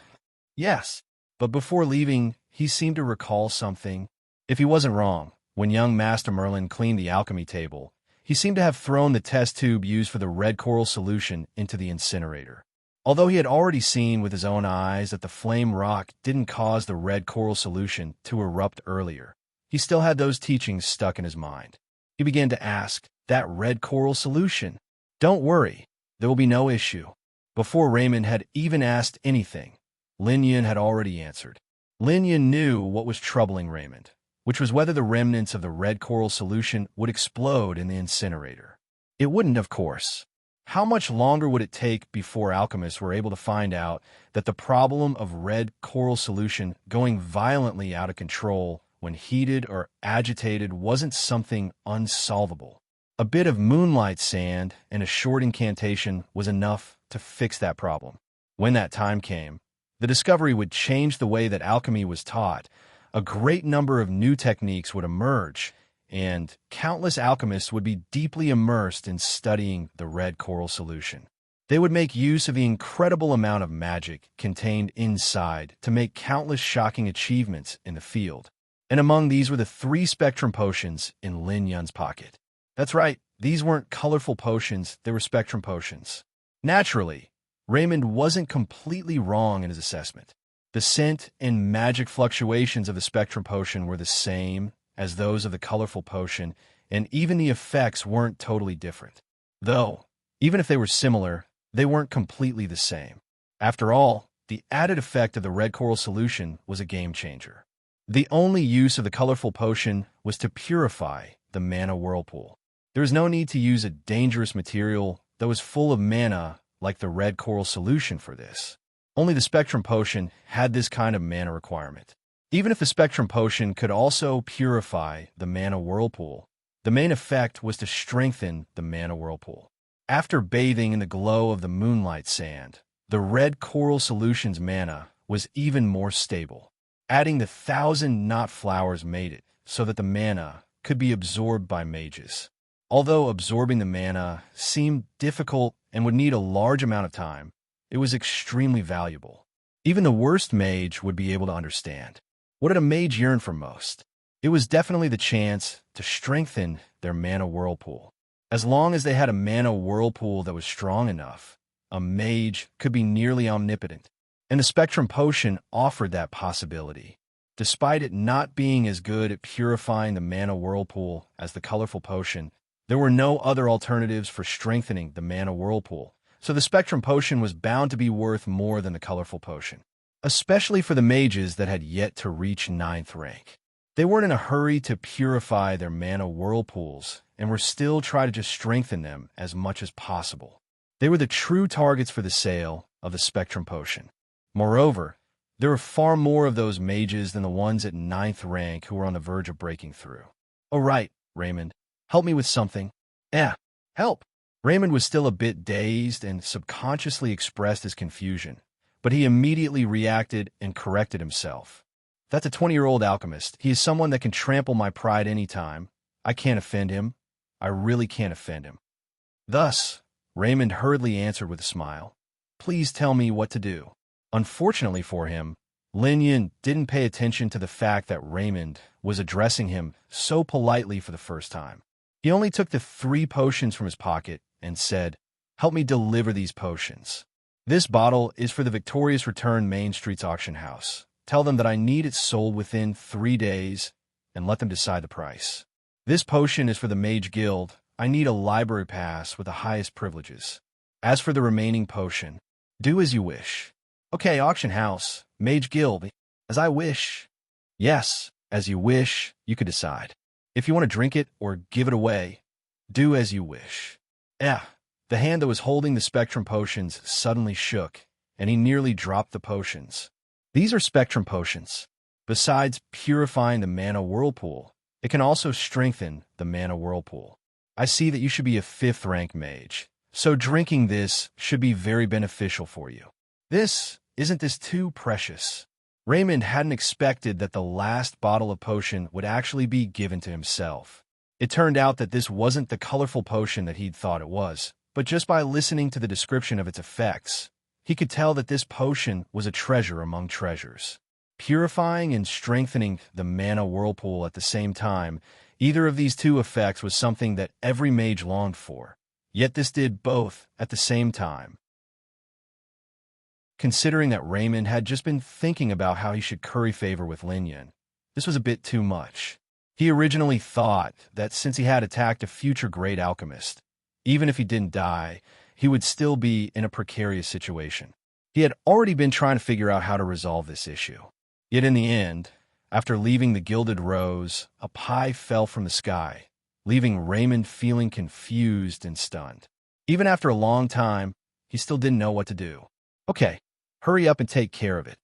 "Yes." But before leaving, he seemed to recall something. If he wasn't wrong, when young Master Merlin cleaned the alchemy table, he seemed to have thrown the test tube used for the red coral solution into the incinerator. Although he had already seen with his own eyes that the flame rock didn't cause the red coral solution to erupt earlier, he still had those teachings stuck in his mind. He began to ask, "That red coral solution? Don't worry, there will be no issue." Before Raymond had even asked anything, Lin Yun had already answered. Lin Yun knew what was troubling Raymond, which was whether the remnants of the red coral solution would explode in the incinerator. It wouldn't, of course. How much longer would it take before alchemists were able to find out that the problem of red coral solution going violently out of control when heated or agitated wasn't something unsolvable? A bit of moonlight sand and a short incantation was enough to fix that problem. When that time came, the discovery would change the way that alchemy was taught. A great number of new techniques would emerge, and countless alchemists would be deeply immersed in studying the red coral solution. They would make use of the incredible amount of magic contained inside to make countless shocking achievements in the field. And among these were the 3 spectrum potions in Lin Yun's pocket. That's right, these weren't colorful potions, they were spectrum potions. Naturally, Raymond wasn't completely wrong in his assessment. The scent and magic fluctuations of the spectrum potion were the same as those of the colorful potion, and even the effects weren't totally different. Though, even if they were similar, they weren't completely the same. After all, the added effect of the red coral solution was a game changer. The only use of the colorful potion was to purify the mana whirlpool. There was no need to use a dangerous material that was full of mana like the red coral solution for this. Only the spectrum potion had this kind of mana requirement. Even if the spectrum potion could also purify the mana whirlpool, the main effect was to strengthen the mana whirlpool. After bathing in the glow of the moonlight sand, the red coral solution's mana was even more stable. Adding the 1,000 knot flowers made it so that the mana could be absorbed by mages. Although absorbing the mana seemed difficult and would need a large amount of time, it was extremely valuable. Even the worst mage would be able to understand. What did a mage yearn for most? It was definitely the chance to strengthen their mana whirlpool. As long as they had a mana whirlpool that was strong enough, a mage could be nearly omnipotent, and the spectrum potion offered that possibility. Despite it not being as good at purifying the mana whirlpool as the colorful potion, there were no other alternatives for strengthening the mana whirlpool, so the spectrum potion was bound to be worth more than the colorful potion, especially for the mages that had yet to reach 9th rank. They weren't in a hurry to purify their mana whirlpools and were still trying to just strengthen them as much as possible. They were the true targets for the sale of the spectrum potion. Moreover, there were far more of those mages than the ones at 9th rank who were on the verge of breaking through. "Oh right, Raymond. Help me with something." Help." Raymond was still a bit dazed and subconsciously expressed his confusion, but he immediately reacted and corrected himself. "That's a 20-year-old alchemist. He is someone that can trample my pride any time. I can't offend him. I really can't offend him." Thus, Raymond hurriedly answered with a smile, "Please tell me what to do." Unfortunately for him, Lin Yun didn't pay attention to the fact that Raymond was addressing him so politely for the first time. He only took the 3 potions from his pocket and said, "Help me deliver these potions. This bottle is for the Victorious Return Main Street's auction house. Tell them that I need it sold within 3 days and let them decide the price. This potion is for the Mage Guild. I need a library pass with the highest privileges. As for the remaining potion, do as you wish." "Okay, auction house, Mage Guild, as I wish." "Yes, as you wish, you could decide. If you want to drink it or give it away, do as you wish." The hand that was holding the spectrum potions suddenly shook, and he nearly dropped the potions. "These are spectrum potions. Besides purifying the mana whirlpool, it can also strengthen the mana whirlpool. I see that you should be a 5th rank mage, so drinking this should be very beneficial for you. Isn't this too precious?" Raymond hadn't expected that the last bottle of potion would actually be given to himself. It turned out that this wasn't the colorful potion that he'd thought it was, but just by listening to the description of its effects, he could tell that this potion was a treasure among treasures. Purifying and strengthening the mana whirlpool at the same time, either of these 2 effects was something that every mage longed for, yet this did both at the same time. Considering that Raymond had just been thinking about how he should curry favor with Lin Yun, this was a bit too much. He originally thought that since he had attacked a future great alchemist, even if he didn't die, he would still be in a precarious situation. He had already been trying to figure out how to resolve this issue. Yet in the end, after leaving the Gilded Rose, a pie fell from the sky, leaving Raymond feeling confused and stunned. Even after a long time, he still didn't know what to do. Okay, hurry up and take care of it.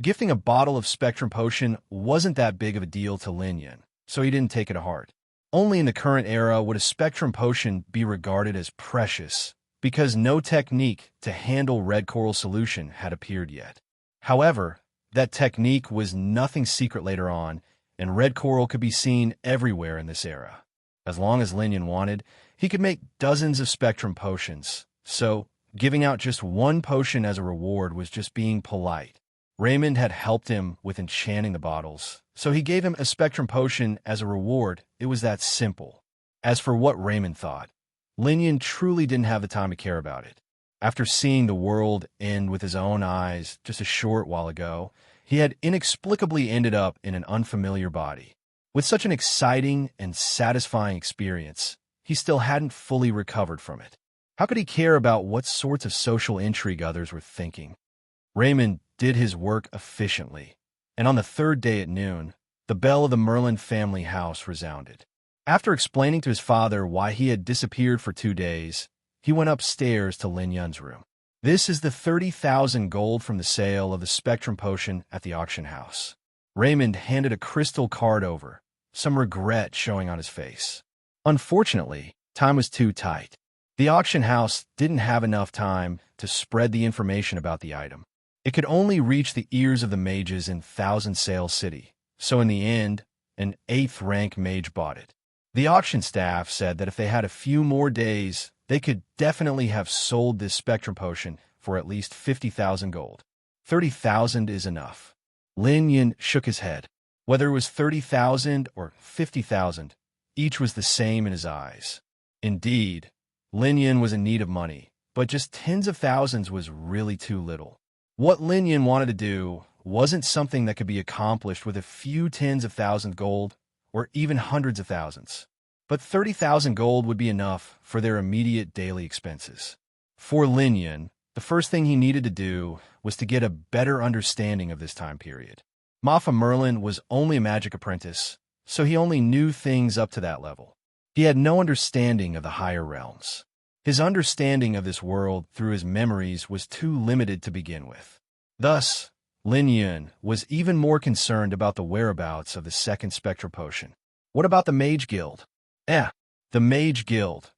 Gifting a bottle of Spectrum Potion wasn't that big of a deal to Lin Yun, so he didn't take it to heart. Only in the current era would a Spectrum Potion be regarded as precious, because no technique to handle Red Coral solution had appeared yet. However, that technique was nothing secret later on, and Red Coral could be seen everywhere in this era. As long as Lin Yun wanted, he could make dozens of Spectrum Potions, so giving out just one potion as a reward was just being polite. Raymond had helped him with enchanting the bottles, so he gave him a Spectrum Potion as a reward. It was that simple. As for what Raymond thought, Lin Yun truly didn't have the time to care about it. After seeing the world end with his own eyes just a short while ago, he had inexplicably ended up in an unfamiliar body. With such an exciting and satisfying experience, he still hadn't fully recovered from it. How could he care about what sorts of social intrigue others were thinking? Raymond did his work efficiently, and on the third day at noon, the bell of the Merlin family house resounded. After explaining to his father why he had disappeared for 2 days, he went upstairs to Lin Yun's room. This is the 30,000 gold from the sale of the Spectrum Potion at the auction house. Raymond handed a crystal card over, some regret showing on his face. Unfortunately, time was too tight. The auction house didn't have enough time to spread the information about the item. It could only reach the ears of the mages in Thousand Sail City, so in the end, an 8th rank mage bought it. The auction staff said that if they had a few more days, they could definitely have sold this Spectrum Potion for at least 50,000 gold. 30,000 is enough. Lin Yun shook his head. Whether it was 30,000 or 50,000, each was the same in his eyes. Indeed, Lin Yun was in need of money, but just tens of thousands was really too little. What Lin Yun wanted to do wasn't something that could be accomplished with a few tens of thousands gold, or even hundreds of thousands. But 30,000 gold would be enough for their immediate daily expenses. For Lin Yun, the first thing he needed to do was to get a better understanding of this time period. Mafa Merlin was only a magic apprentice, so he only knew things up to that level. He had no understanding of the higher realms. His understanding of this world through his memories was too limited to begin with. Thus, Lin Yun was even more concerned about the whereabouts of the second Spectrum Potion. What about the Mage Guild? The Mage Guild.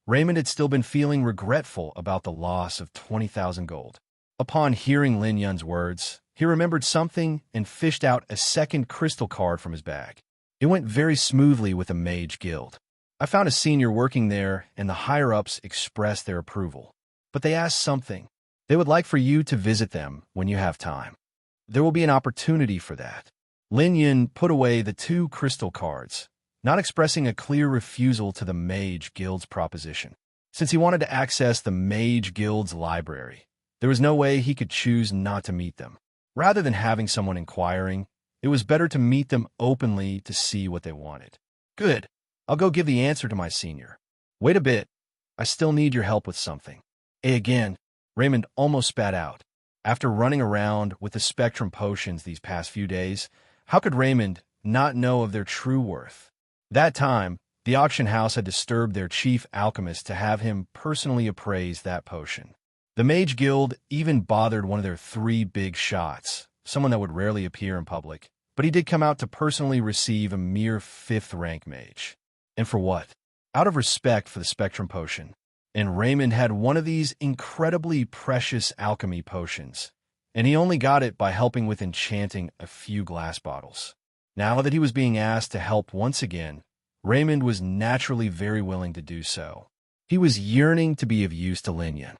Raymond had still been feeling regretful about the loss of 20,000 gold. Upon hearing Lin Yun's words, he remembered something and fished out a second crystal card from his bag. It went very smoothly with the Mage Guild. I found a senior working there, and the higher-ups expressed their approval. But they asked something. They would like for you to visit them when you have time. There will be an opportunity for that. Lin Yun put away the 2 crystal cards, not expressing a clear refusal to the Mage Guild's proposition. Since he wanted to access the Mage Guild's library, there was no way he could choose not to meet them. Rather than having someone inquiring, it was better to meet them openly to see what they wanted. Good. I'll go give the answer to my senior. Wait a bit. I still need your help with something. Again, Raymond almost spat out. After running around with the Spectrum Potions these past few days, how could Raymond not know of their true worth? That time, the auction house had disturbed their chief alchemist to have him personally appraise that potion. The Mage Guild even bothered one of their 3 big shots, someone that would rarely appear in public, but he did come out to personally receive a mere 5th rank mage. And for what? Out of respect for the Spectrum Potion. And Raymond had one of these incredibly precious alchemy potions, and he only got it by helping with enchanting a few glass bottles. Now that he was being asked to help once again, Raymond was naturally very willing to do so. He was yearning to be of use to Lin Yun.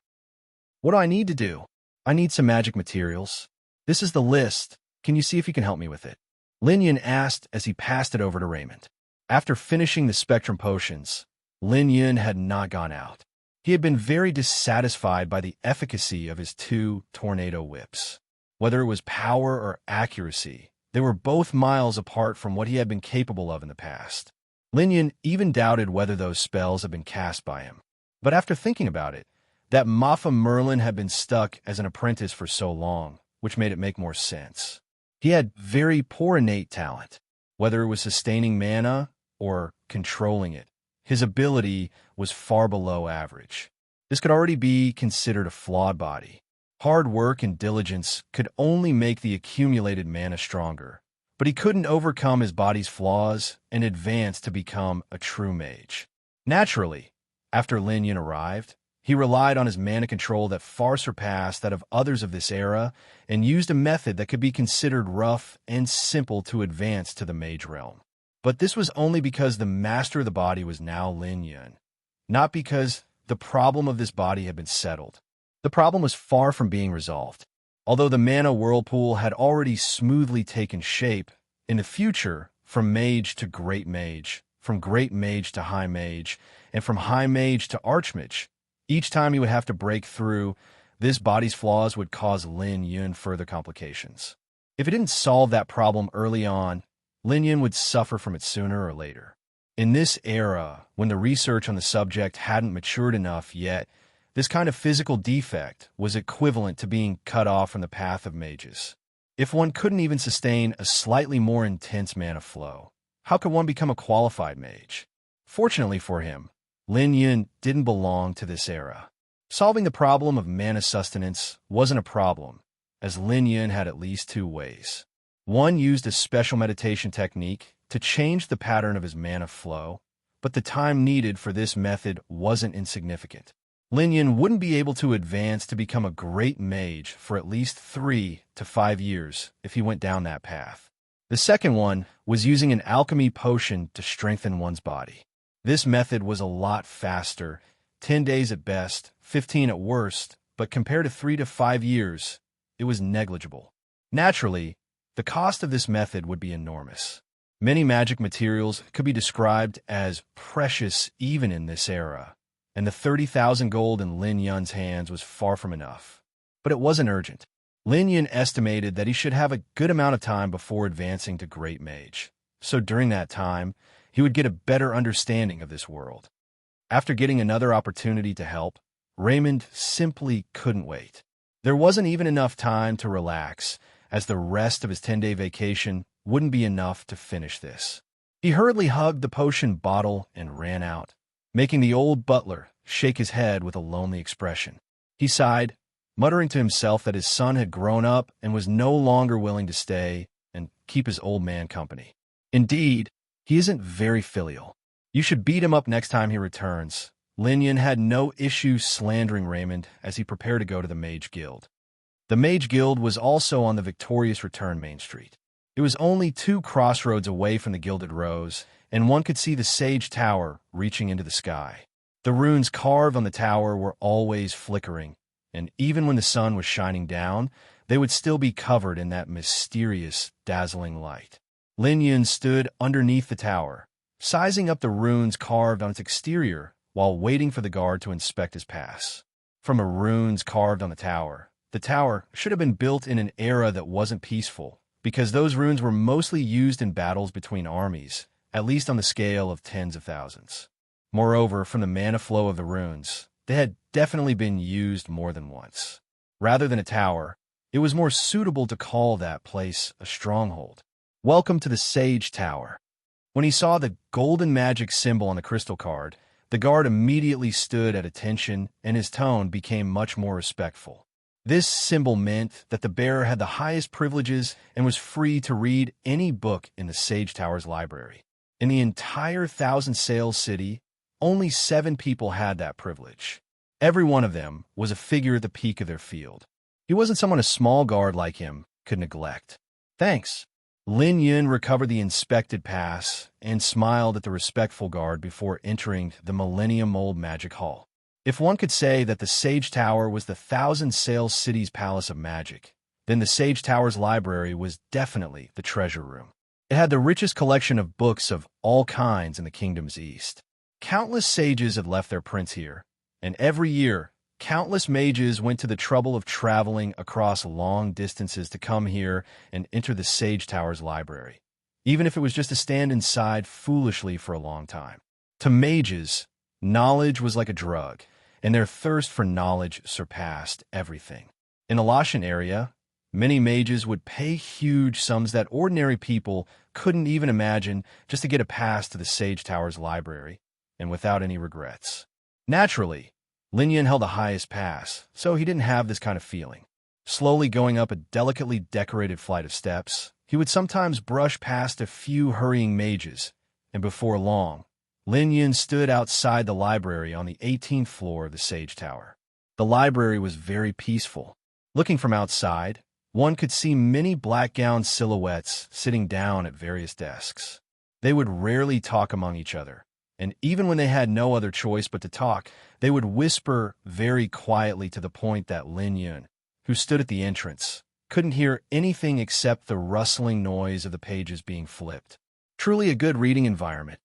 What do I need to do? I need some magic materials. This is the list. Can you see if you can help me with it? Lin Yun asked as he passed it over to Raymond. After finishing the Spectrum Potions, Lin Yun had not gone out. He had been very dissatisfied by the efficacy of his 2 tornado whips. Whether it was power or accuracy, they were both miles apart from what he had been capable of in the past. Lin Yun even doubted whether those spells had been cast by him. But after thinking about it, that Maffa Merlin had been stuck as an apprentice for so long, which made it make more sense. He had very poor innate talent, whether it was sustaining mana or controlling it. His ability was far below average. This could already be considered a flawed body. Hard work and diligence could only make the accumulated mana stronger, but he couldn't overcome his body's flaws and advance to become a true mage. Naturally, after Lin Yun arrived, he relied on his mana control that far surpassed that of others of this era and used a method that could be considered rough and simple to advance to the mage realm. But this was only because the master of the body was now Lin Yun, not because the problem of this body had been settled. The problem was far from being resolved. Although the mana whirlpool had already smoothly taken shape, in the future, from mage to great mage, from great mage to high mage, and from high mage to archmage, each time he would have to break through, this body's flaws would cause Lin Yun further complications. If it didn't solve that problem early on, Lin Yun would suffer from it sooner or later. In this era, when the research on the subject hadn't matured enough yet, this kind of physical defect was equivalent to being cut off from the path of mages. If one couldn't even sustain a slightly more intense mana flow, how could one become a qualified mage? Fortunately for him, Lin Yun didn't belong to this era. Solving the problem of mana sustenance wasn't a problem, as Lin Yun had at least two ways. One used a special meditation technique to change the pattern of his mana flow, but the time needed for this method wasn't insignificant. Lin Yun wouldn't be able to advance to become a great mage for at least 3 to 5 years if he went down that path. The second one was using an alchemy potion to strengthen one's body. This method was a lot faster, 10 days at best, 15 at worst, but compared to 3 to 5 years, it was negligible. Naturally, the cost of this method would be enormous. Many magic materials could be described as precious even in this era, and the 30,000 gold in Lin Yun's hands was far from enough. But it wasn't urgent. Lin Yun estimated that he should have a good amount of time before advancing to Great Mage, so during that time, he would get a better understanding of this world. After getting another opportunity to help, Raymond simply couldn't wait. There wasn't even enough time to relax, as the rest of his 10-day vacation wouldn't be enough to finish this. He hurriedly hugged the potion bottle and ran out, making the old butler shake his head with a lonely expression. He sighed, muttering to himself that his son had grown up and was no longer willing to stay and keep his old man company. Indeed, he isn't very filial. You should beat him up next time he returns. Lin Yun had no issue slandering Raymond as he prepared to go to the Mage Guild. The Mage Guild was also on the Victorious Return Main Street. It was only 2 crossroads away from the Gilded Rose, and one could see the Sage Tower reaching into the sky. The runes carved on the tower were always flickering, and even when the sun was shining down, they would still be covered in that mysterious, dazzling light. Lin Yun stood underneath the tower, sizing up the runes carved on its exterior while waiting for the guard to inspect his pass. From the runes carved on the tower should have been built in an era that wasn't peaceful, because those runes were mostly used in battles between armies, at least on the scale of tens of thousands. Moreover, from the mana flow of the runes, they had definitely been used more than once. Rather than a tower, it was more suitable to call that place a stronghold. Welcome to the Sage Tower. When he saw the golden magic symbol on the crystal card, the guard immediately stood at attention and his tone became much more respectful. This symbol meant that the bearer had the highest privileges and was free to read any book in the Sage Tower's library. In the entire Thousand Sails city, only 7 people had that privilege. Every one of them was a figure at the peak of their field. He wasn't someone a small guard like him could neglect. Thanks. Lin Yun recovered the inspected pass and smiled at the respectful guard before entering the Millennium-Old Magic Hall. If one could say that the Sage Tower was the Thousand Sails City's palace of magic, then the Sage Tower's library was definitely the treasure room. It had the richest collection of books of all kinds in the kingdom's east. Countless sages had left their prints here, and every year, countless mages went to the trouble of traveling across long distances to come here and enter the Sage Tower's library, even if it was just to stand inside foolishly for a long time. To mages, knowledge was like a drug, and their thirst for knowledge surpassed everything. In the Lashan area, many mages would pay huge sums that ordinary people couldn't even imagine just to get a pass to the Sage Tower's library, and without any regrets. Naturally, Lin Yun held the highest pass, so he didn't have this kind of feeling. Slowly going up a delicately decorated flight of steps, he would sometimes brush past a few hurrying mages, and before long, Lin Yun stood outside the library on the 18th floor of the Sage Tower. The library was very peaceful. Looking from outside, one could see many black-gowned silhouettes sitting down at various desks. They would rarely talk among each other, and even when they had no other choice but to talk, they would whisper very quietly to the point that Lin Yun, who stood at the entrance, couldn't hear anything except the rustling noise of the pages being flipped. Truly a good reading environment.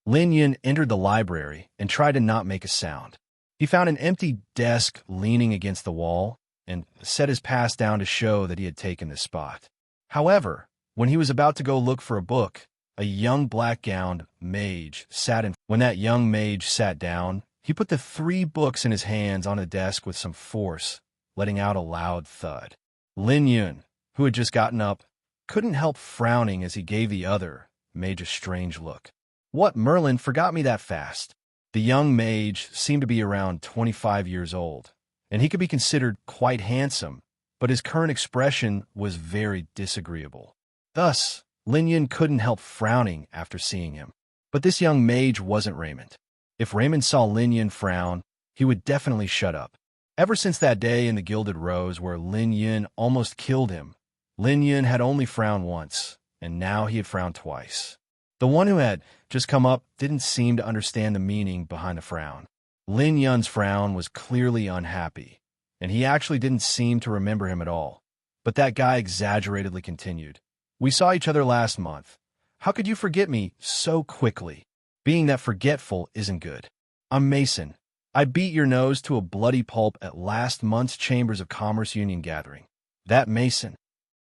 Lin Yun entered the library and tried to not make a sound. He found an empty desk leaning against the wall and set his pass down to show that he had taken the spot. However, when he was about to go look for a book, a young black-gowned mage sat in. When that young mage sat down, he put the 3 books in his hands on the desk with some force, letting out a loud thud. Lin Yun, who had just gotten up, couldn't help frowning as he gave the other mage a strange look. "What, Merlin forgot me that fast?" The young mage seemed to be around 25 years old, and he could be considered quite handsome, but his current expression was very disagreeable. Thus, Lin Yun couldn't help frowning after seeing him. But this young mage wasn't Raymond. If Raymond saw Lin Yun frown, he would definitely shut up. Ever since that day in the Gilded Rose where Lin Yun almost killed him, Lin Yun had only frowned once, and now he had frowned twice. The one who had just come up didn't seem to understand the meaning behind the frown. Lin Yun's frown was clearly unhappy, and he actually didn't seem to remember him at all. But that guy exaggeratedly continued. "We saw each other last month. How could you forget me so quickly? Being that forgetful isn't good. I'm Mason. I beat your nose to a bloody pulp at last month's Chambers of Commerce Union gathering. That Mason."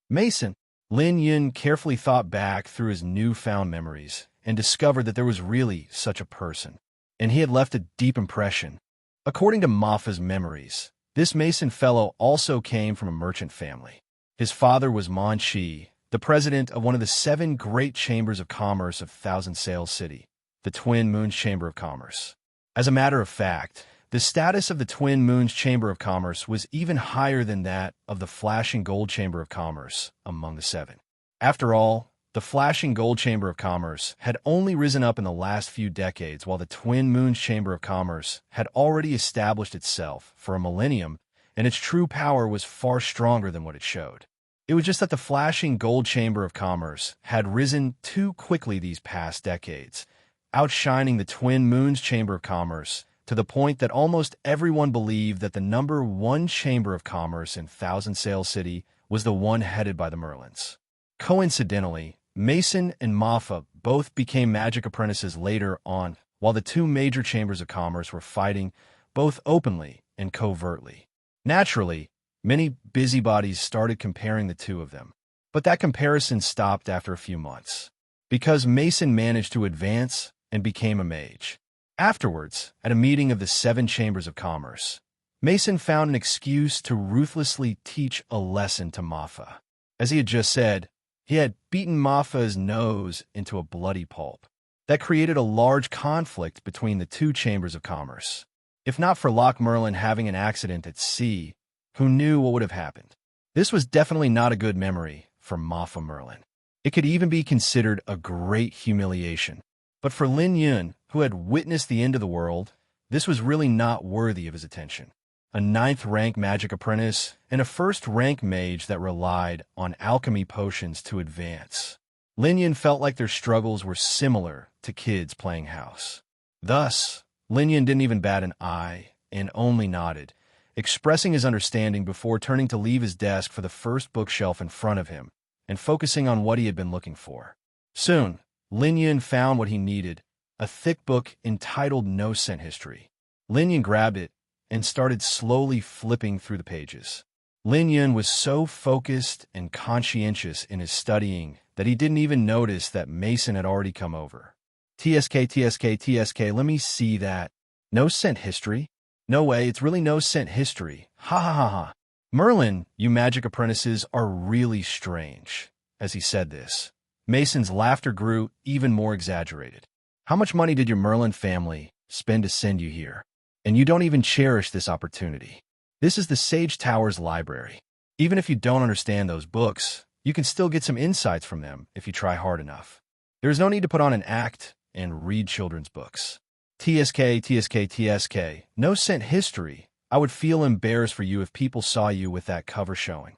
Mason? Lin Yun carefully thought back through his newfound memories and discovered that there was really such a person, and he had left a deep impression. According to Mafa's memories, this Mason fellow also came from a merchant family. His father was Mon Chi, the president of one of the 7 great chambers of commerce of Thousand Sails City, the Twin Moons Chamber of Commerce. As a matter of fact, the status of the Twin Moons Chamber of Commerce was even higher than that of the Flashing Gold Chamber of Commerce among the 7. After all, the Flashing Gold Chamber of Commerce had only risen up in the last few decades, while the Twin Moons Chamber of Commerce had already established itself for a millennium, and its true power was far stronger than what it showed. It was just that the Flashing Gold Chamber of Commerce had risen too quickly these past decades, outshining the Twin Moons Chamber of Commerce to the point that almost everyone believed that the number 1 Chamber of Commerce in Thousand Sails City was the one headed by the Merlins. Coincidentally, Mason and Mafa both became magic apprentices later on, while the 2 major chambers of commerce were fighting both openly and covertly. Naturally, many busybodies started comparing the 2 of them, but that comparison stopped after a few months, because Mason managed to advance and became a mage. Afterwards, at a meeting of the 7 chambers of commerce, Mason found an excuse to ruthlessly teach a lesson to Mafa. As he had just said, he had beaten Mafa's nose into a bloody pulp. That created a large conflict between the 2 chambers of commerce. If not for Loch Merlin having an accident at sea, who knew what would have happened? This was definitely not a good memory for Mafa Merlin. It could even be considered a great humiliation. But for Lin Yun, who had witnessed the end of the world, this was really not worthy of his attention. A 9th-rank magic apprentice and a 1st-rank mage that relied on alchemy potions to advance. Lin Yun felt like their struggles were similar to kids playing house. Thus, Lin Yun didn't even bat an eye and only nodded, expressing his understanding before turning to leave his desk for the first bookshelf in front of him and focusing on what he had been looking for. Soon, Lin Yun found what he needed, a thick book entitled No Scent History. Lin Yun grabbed it and started slowly flipping through the pages. Lin Yun was so focused and conscientious in his studying that he didn't even notice that Mason had already come over. TSK, let me see that. No Scent History? No way, it's really no cent history. Ha ha ha ha. Merlin, you magic apprentices are really strange. As he said this, Mason's laughter grew even more exaggerated. How much money did your Merlin family spend to send you here? And you don't even cherish this opportunity. This is the Sage Tower's library. Even if you don't understand those books, you can still get some insights from them if you try hard enough. There is no need to put on an act and read children's books. TSK, TSK, TSK. No cent history. I would feel embarrassed for you if people saw you with that cover showing.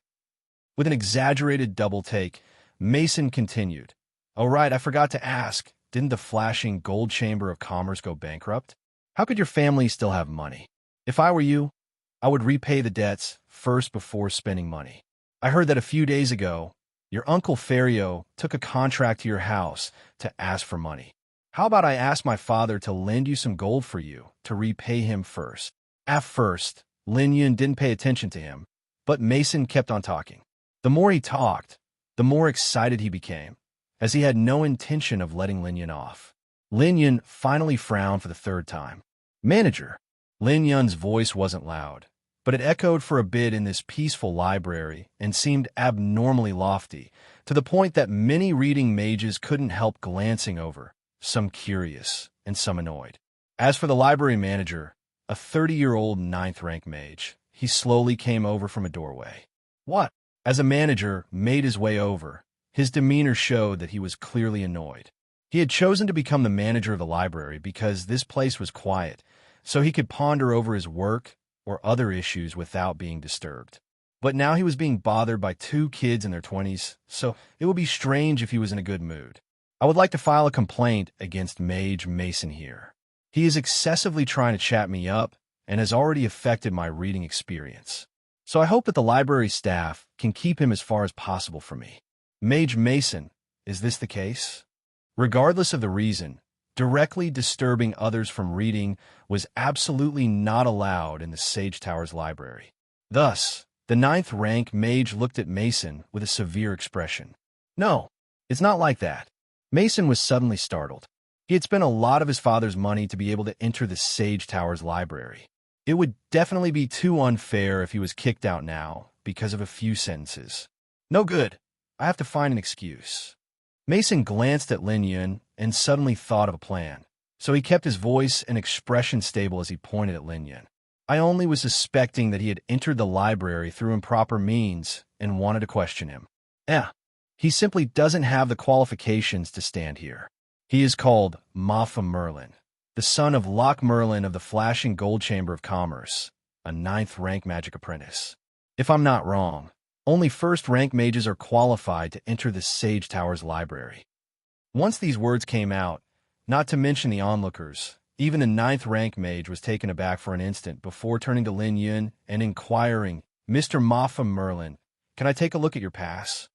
With an exaggerated double take, Mason continued. Oh right, I forgot to ask. Didn't the flashing gold chamber of commerce go bankrupt? How could your family still have money? If I were you, I would repay the debts first before spending money. I heard that a few days ago, your uncle Ferio took a contract to your house to ask for money. How about I ask my father to lend you some gold for you to repay him first? At first, Lin Yun didn't pay attention to him, but Mason kept on talking. The more he talked, the more excited he became, as he had no intention of letting Lin Yun off. Lin Yun finally frowned for the third time. Manager. Lin Yun's voice wasn't loud, but it echoed for a bit in this peaceful library and seemed abnormally lofty, to the point that many reading mages couldn't help glancing over, some curious and some annoyed. As for the library manager, a 30-year-old 9th-rank mage, he slowly came over from a doorway. What? As a manager made his way over, his demeanor showed that he was clearly annoyed. He had chosen to become the manager of the library because this place was quiet, so he could ponder over his work or other issues without being disturbed. But now he was being bothered by 2 kids in their 20s, so it would be strange if he was in a good mood. I would like to file a complaint against Mage Mason here. He is excessively trying to chat me up and has already affected my reading experience. So I hope that the library staff can keep him as far as possible from me. Mage Mason, is this the case? Regardless of the reason, directly disturbing others from reading was absolutely not allowed in the Sage Tower's library. Thus, the 9th-rank mage looked at Mason with a severe expression. No, it's not like that. Mason was suddenly startled. He had spent a lot of his father's money to be able to enter the Sage Tower's library. It would definitely be too unfair if he was kicked out now because of a few sentences. No good. I have to find an excuse. Mason glanced at Lin Yun and suddenly thought of a plan, so he kept his voice and expression stable as he pointed at Lin Yun. I only was suspecting that he had entered the library through improper means and wanted to question him. He simply doesn't have the qualifications to stand here. He is called Mafa Merlin, the son of Loch Merlin of the Flashing Gold Chamber of Commerce, a 9th-rank magic apprentice. If I'm not wrong, only 1st-rank mages are qualified to enter the Sage Tower's library. Once these words came out, not to mention the onlookers, even the 9th-rank mage was taken aback for an instant before turning to Lin Yun and inquiring, Mr. Mafa Merlin, can I take a look at your pass?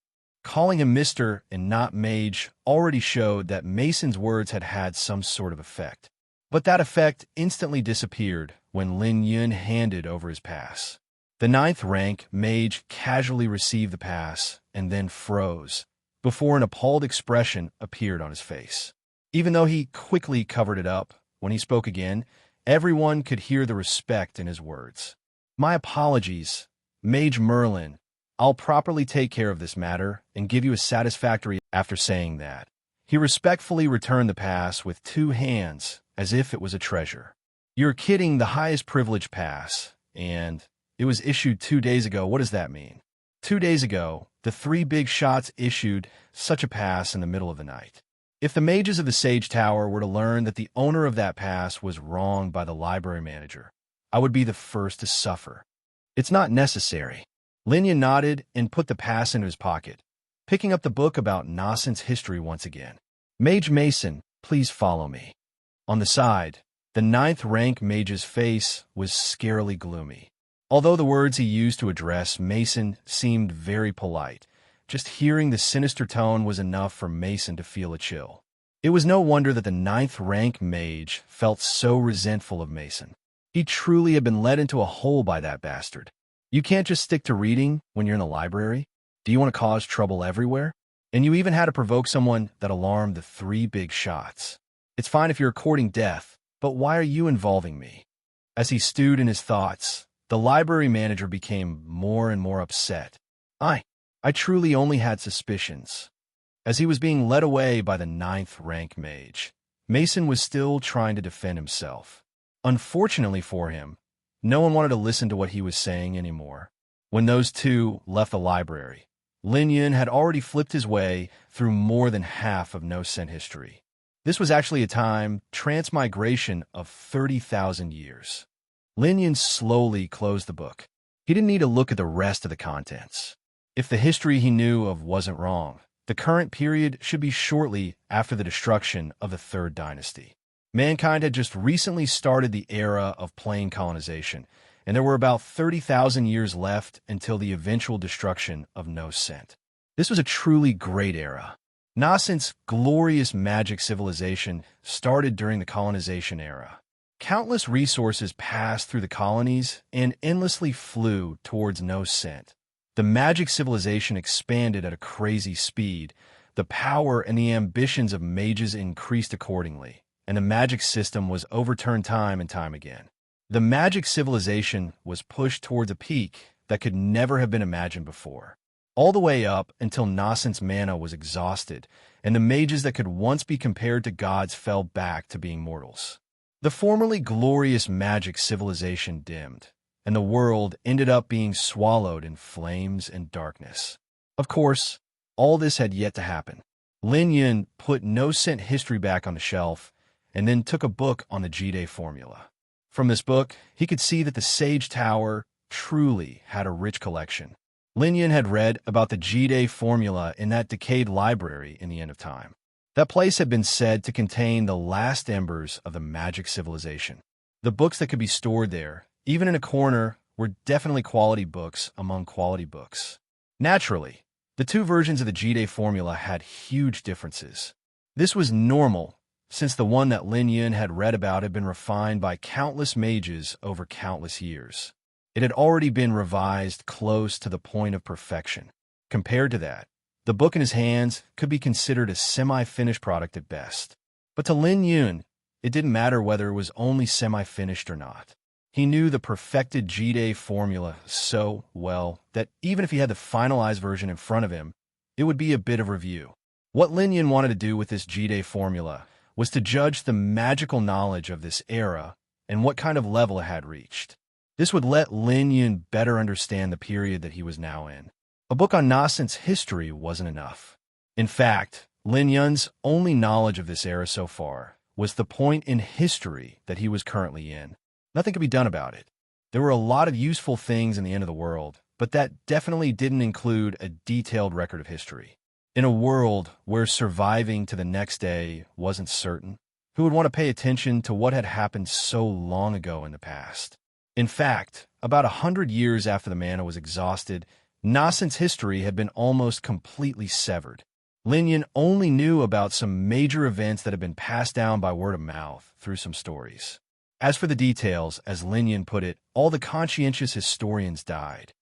Calling him Mr. and not Mage already showed that Mason's words had had some sort of effect. But that effect instantly disappeared when Lin Yun handed over his pass. The 9th-rank Mage casually received the pass and then froze, before an appalled expression appeared on his face. Even though he quickly covered it up, when he spoke again, everyone could hear the respect in his words. My apologies, Mage Merlin. I'll properly take care of this matter and give you a satisfactory. After saying that, he respectfully returned the pass with 2 hands as if it was a treasure. You're kidding, the highest privilege pass, and it was issued 2 days ago. What does that mean? 2 days ago, the 3 big shots issued such a pass in the middle of the night. If the mages of the Sage Tower were to learn that the owner of that pass was wronged by the library manager, I would be the first to suffer. It's not necessary. Lin Yun nodded and put the pass into his pocket, picking up the book about Nascent's history once again. Mage Mason, please follow me. On the side, the 9th-rank mage's face was scarily gloomy. Although the words he used to address Mason seemed very polite, just hearing the sinister tone was enough for Mason to feel a chill. It was no wonder that the 9th-rank mage felt so resentful of Mason. He truly had been led into a hole by that bastard. You can't just stick to reading when you're in the library. Do you want to cause trouble everywhere? And you even had to provoke someone that alarmed the 3 big shots. It's fine if you're courting death, but why are you involving me? As he stewed in his thoughts, the library manager became more and more upset. I truly only had suspicions. As he was being led away by the ninth-rank mage, Mason was still trying to defend himself. Unfortunately for him, no one wanted to listen to what he was saying anymore. When those two left the library, Lin Yun had already flipped his way through more than half of no-scent history. This was actually a time transmigration of 30,000 years. Lin Yun slowly closed the book. He didn't need to look at the rest of the contents. If the history he knew of wasn't wrong, the current period should be shortly after the destruction of the Third Dynasty. Mankind had just recently started the era of plane colonization, and there were about 30,000 years left until the eventual destruction of no-scent. This was a truly great era. Nascent's glorious magic civilization started during the colonization era. Countless resources passed through the colonies and endlessly flew towards no-scent. The magic civilization expanded at a crazy speed. The power and the ambitions of mages increased accordingly, and the magic system was overturned time and time again. The magic civilization was pushed towards a peak that could never have been imagined before, all the way up until Nascent's mana was exhausted, and the mages that could once be compared to gods fell back to being mortals. The formerly glorious magic civilization dimmed, and the world ended up being swallowed in flames and darkness. Of course, all this had yet to happen. Lin Yun put no-scent history back on the shelf and then took a book on the G-Day formula. From this book, he could see that the Sage Tower truly had a rich collection. Lin Yun had read about the G-Day formula in that decayed library in the End of Time. That place had been said to contain the last embers of the magic civilization. The books that could be stored there, even in a corner, were definitely quality books among quality books. Naturally, the two versions of the G-Day formula had huge differences. This was normal, since the one that Lin Yun had read about had been refined by countless mages over countless years. It had already been revised close to the point of perfection. Compared to that, the book in his hands could be considered a semi-finished product at best. But to Lin Yun, it didn't matter whether it was only semi-finished or not. He knew the perfected G-Day formula so well that even if he had the finalized version in front of him, it would be a bit of review. What Lin Yun wanted to do with this G-Day formula was to judge the magical knowledge of this era and what kind of level it had reached. This would let Lin Yun better understand the period that he was now in. A book on Nascent's history wasn't enough. In fact, Lin Yun's only knowledge of this era so far was the point in history that he was currently in. Nothing could be done about it. There were a lot of useful things in the end of the world, but that definitely didn't include a detailed record of history. In a world where surviving to the next day wasn't certain, who would want to pay attention to what had happened so long ago in the past? In fact, about 100 years after the mana was exhausted, Nascent's history had been almost completely severed. Lin Yun only knew about some major events that had been passed down by word of mouth through some stories. As for the details, as Lin Yun put it, all the conscientious historians died.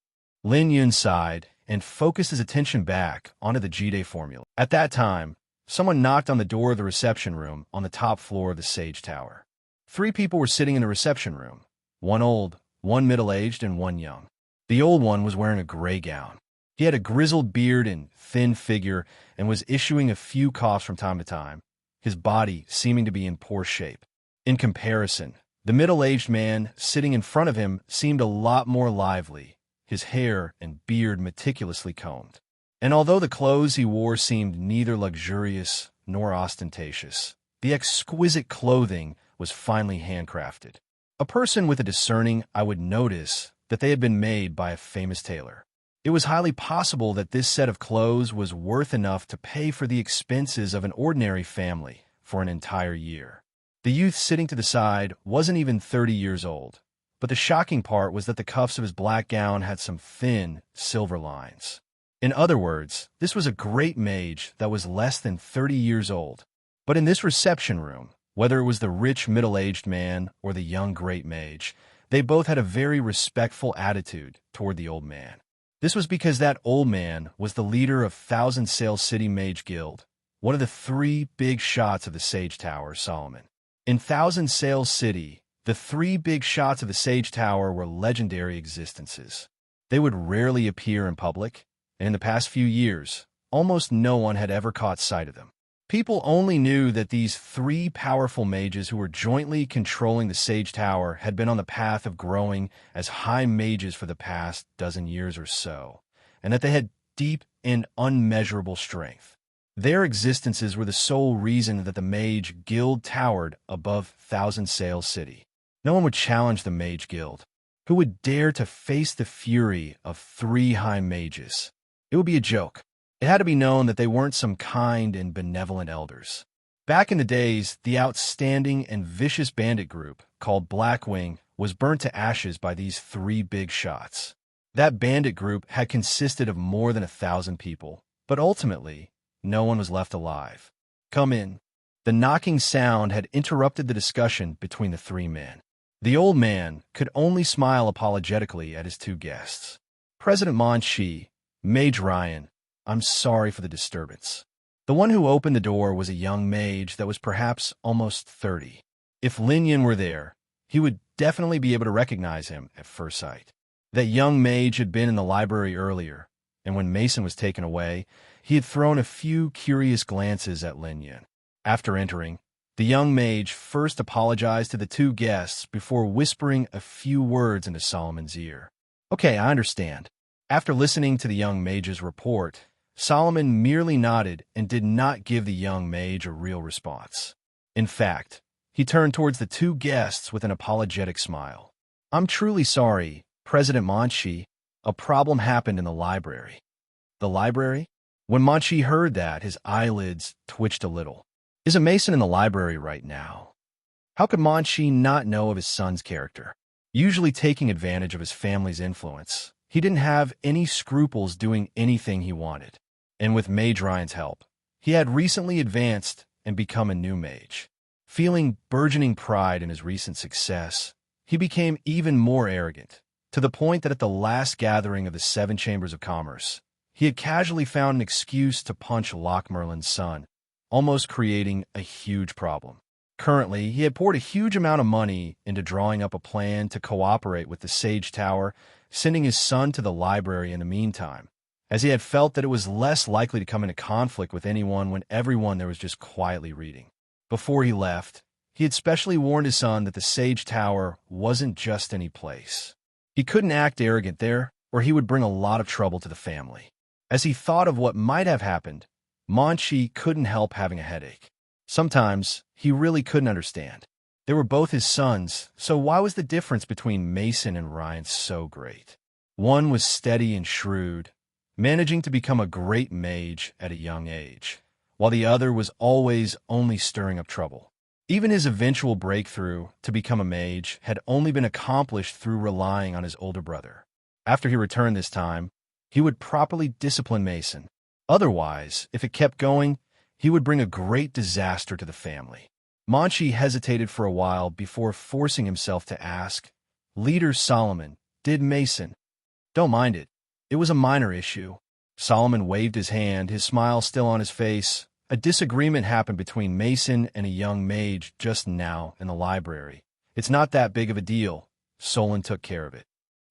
Lin Yun sighed and focused his attention back onto the G-Day formula. At that time, someone knocked on the door of the reception room on the top floor of the Sage Tower. 3 people were sitting in the reception room, one old, one middle-aged, and one young. The old one was wearing a gray gown. He had a grizzled beard and thin figure and was issuing a few coughs from time to time, his body seeming to be in poor shape. In comparison, the middle-aged man sitting in front of him seemed a lot more lively, his hair and beard meticulously combed. And although the clothes he wore seemed neither luxurious nor ostentatious, the exquisite clothing was finely handcrafted. A person with a discerning eye would notice that they had been made by a famous tailor. It was highly possible that this set of clothes was worth enough to pay for the expenses of an ordinary family for an entire year. The youth sitting to the side wasn't even 30 years old, but the shocking part was that the cuffs of his black gown had some thin, silver lines. In other words, this was a great mage that was less than 30 years old. But in this reception room, whether it was the rich middle-aged man or the young great mage, they both had a very respectful attitude toward the old man. This was because that old man was the leader of Thousand Sail City Mage Guild, one of the 3 big shots of the Sage Tower, Solomon. In Thousand Sail City, The three big shots of the Sage Tower were legendary existences. They would rarely appear in public, and in the past few years, almost no one had ever caught sight of them. People only knew that these three powerful mages who were jointly controlling the Sage Tower had been on the path of growing as high mages for the past dozen years or so, and that they had deep and unmeasurable strength. Their existences were the sole reason that the Mage Guild towered above Thousand Sail City. No one would challenge the Mage Guild. Who would dare to face the fury of three high mages? It would be a joke. It had to be known that they weren't some kind and benevolent elders. Back in the days, the outstanding and vicious bandit group, called Blackwing, was burnt to ashes by these three big shots. That bandit group had consisted of more than 1,000 people, but ultimately, no one was left alive. "Come in." The knocking sound had interrupted the discussion between the three men. The old man could only smile apologetically at his two guests. "President Monshi, Mage Ryan, I'm sorry for the disturbance." The one who opened the door was a young mage that was perhaps almost 30. If Lin Yun were there, he would definitely be able to recognize him at first sight. That young mage had been in the library earlier, and when Mason was taken away, he had thrown a few curious glances at Lin Yun. After entering, the young mage first apologized to the two guests before whispering a few words into Solomon's ear. "Okay, I understand." After listening to the young mage's report, Solomon merely nodded and did not give the young mage a real response. In fact, he turned towards the two guests with an apologetic smile. "I'm truly sorry, President Monshi. A problem happened in the library." "The library?" When Monshi heard that, his eyelids twitched a little. "Is a Mason in the library right now?" How could Monshi not know of his son's character? Usually taking advantage of his family's influence, he didn't have any scruples doing anything he wanted. And with Mage Ryan's help, he had recently advanced and become a new mage. Feeling burgeoning pride in his recent success, he became even more arrogant, to the point that at the last gathering of the Seven Chambers of Commerce, he had casually found an excuse to punch Lockmerlin's son, almost creating a huge problem. Currently, he had poured a huge amount of money into drawing up a plan to cooperate with the Sage Tower, sending his son to the library in the meantime, as he had felt that it was less likely to come into conflict with anyone when everyone there was just quietly reading. Before he left, he had specially warned his son that the Sage Tower wasn't just any place. He couldn't act arrogant there, or he would bring a lot of trouble to the family. As he thought of what might have happened, Monshi couldn't help having a headache. Sometimes, he really couldn't understand. They were both his sons, so why was the difference between Mason and Ryan so great? One was steady and shrewd, managing to become a great mage at a young age, while the other was always only stirring up trouble. Even his eventual breakthrough to become a mage had only been accomplished through relying on his older brother. After he returned this time, he would properly discipline Mason. Otherwise, if it kept going, he would bring a great disaster to the family. Monshi hesitated for a while before forcing himself to ask, "Leader Solomon, did Mason?" "Don't mind it. It was a minor issue." Solomon waved his hand, his smile still on his face. "A disagreement happened between Mason and a young mage just now in the library. It's not that big of a deal. Solon took care of it."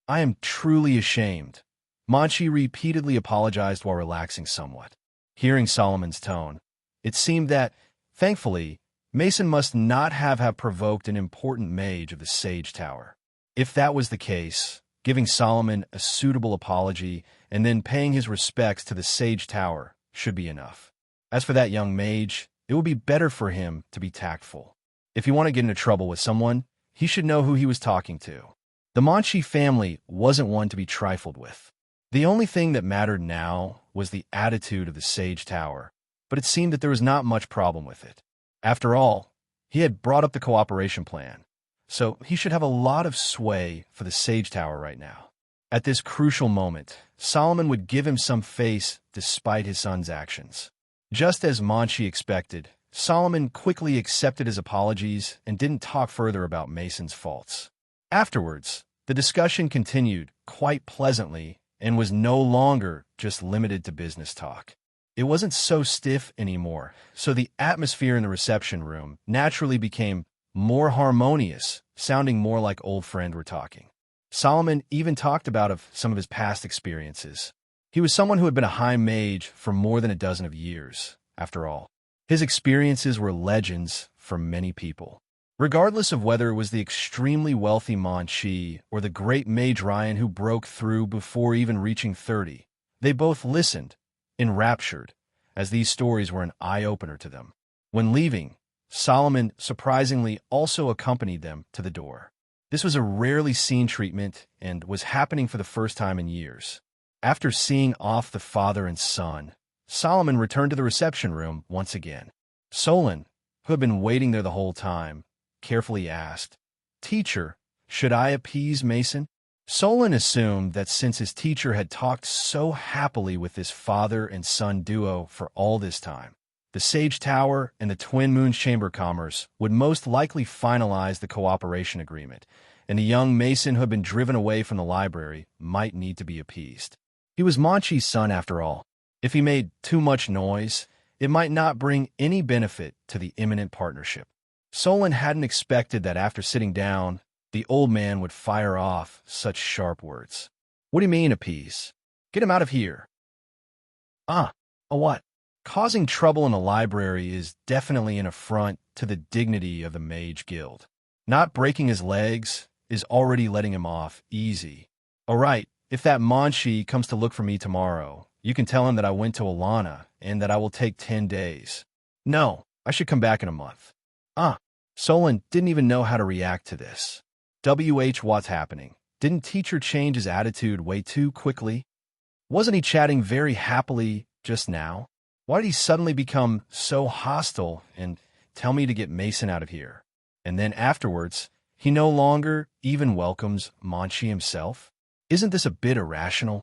"I am truly ashamed." Monshi repeatedly apologized while relaxing somewhat. Hearing Solomon's tone, it seemed that, thankfully, Mason must not have provoked an important mage of the Sage Tower. If that was the case, giving Solomon a suitable apology and then paying his respects to the Sage Tower should be enough. As for that young mage, it would be better for him to be tactful. If he wanted to get into trouble with someone, he should know who he was talking to. The Monshi family wasn't one to be trifled with. The only thing that mattered now was the attitude of the Sage Tower, but it seemed that there was not much problem with it. After all, he had brought up the cooperation plan, so he should have a lot of sway for the Sage Tower right now. At this crucial moment, Solomon would give him some face despite his son's actions. Just as Monshi expected, Solomon quickly accepted his apologies and didn't talk further about Mason's faults. Afterwards, the discussion continued quite pleasantly and was no longer just limited to business talk. It wasn't so stiff anymore, so the atmosphere in the reception room naturally became more harmonious, sounding more like old friend we're talking. Solomon even talked about some of his past experiences. He was someone who had been a high mage for more than a dozen of years, after all. His experiences were legends for many people. Regardless of whether it was the extremely wealthy Mon-Chi or the great mage Ryan who broke through before even reaching 30, they both listened, enraptured, as these stories were an eye-opener to them. When leaving, Solomon surprisingly also accompanied them to the door. This was a rarely seen treatment and was happening for the first time in years. After seeing off the father and son, Solomon returned to the reception room once again. Solon, who had been waiting there the whole time, carefully asked, "Teacher, should I appease Mason?" Solon assumed that since his teacher had talked so happily with this father and son duo for all this time, the Sage Tower and the Twin Moons Chamber of Commerce would most likely finalize the cooperation agreement, and the young Mason who had been driven away from the library might need to be appeased. He was Mon-Chi's son after all. If he made too much noise, it might not bring any benefit to the imminent partnership. Solon hadn't expected that after sitting down, the old man would fire off such sharp words. "What do you mean, appease? Get him out of here." A what? Causing trouble in a library is definitely an affront to the dignity of the Mage Guild. Not breaking his legs is already letting him off easy. All right, if that Mon-Chi comes to look for me tomorrow, you can tell him that I went to Alana and that I will take 10 days. No, I should come back in a month. Solon didn't even know how to react to this. What's happening? Didn't teacher change his attitude way too quickly? Wasn't he chatting very happily just now? Why did he suddenly become so hostile and tell me to get Mason out of here? And then afterwards, he no longer even welcomes Mon-Chi himself? Isn't this a bit irrational?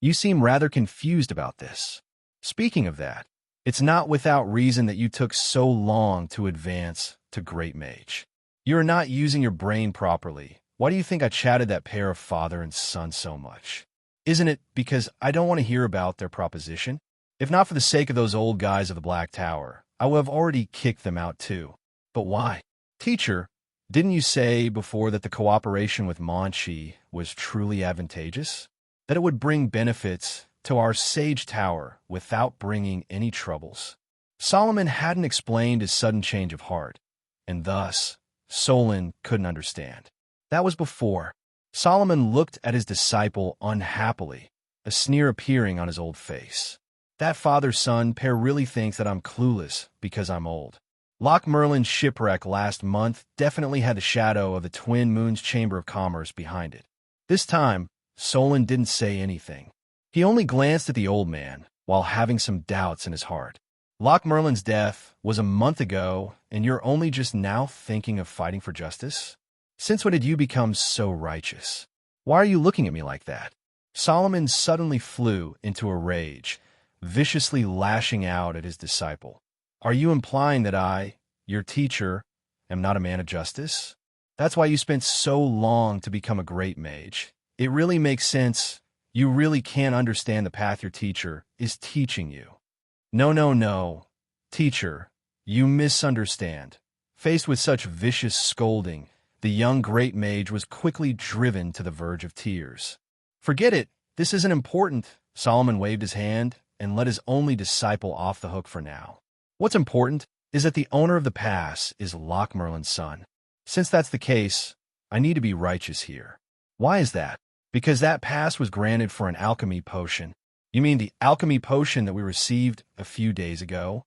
You seem rather confused about this. Speaking of that, it's not without reason that you took so long to advance to Great Mage. You are not using your brain properly. Why do you think I chatted that pair of father and son so much? Isn't it because I don't want to hear about their proposition? If not for the sake of those old guys of the Black Tower, I would have already kicked them out too. But why? Teacher, didn't you say before that the cooperation with Mon-Chi was truly advantageous? That it would bring benefits to our Sage Tower without bringing any troubles? Solomon hadn't explained his sudden change of heart, and thus Solon couldn't understand. That was before. Solomon looked at his disciple unhappily, a sneer appearing on his old face. That father-son pair really thinks that I'm clueless because I'm old. Loch Merlin's shipwreck last month definitely had the shadow of the Twin Moons Chamber of Commerce behind it. This time, Solon didn't say anything. He only glanced at the old man while having some doubts in his heart. Loch Merlin's death was a month ago, and you're only just now thinking of fighting for justice? Since when did you become so righteous? Why are you looking at me like that? Solomon suddenly flew into a rage, viciously lashing out at his disciple. Are you implying that I, your teacher, am not a man of justice? That's why you spent so long to become a great mage. It really makes sense. You really can't understand the path your teacher is teaching you. No. Teacher, you misunderstand. Faced with such vicious scolding, the young great mage was quickly driven to the verge of tears. Forget it. This isn't important. Solomon waved his hand and let his only disciple off the hook for now. What's important is that the owner of the pass is Loch Merlin's son. Since that's the case, I need to be righteous here. Why is that? Because that pass was granted for an alchemy potion. You mean the alchemy potion that we received a few days ago?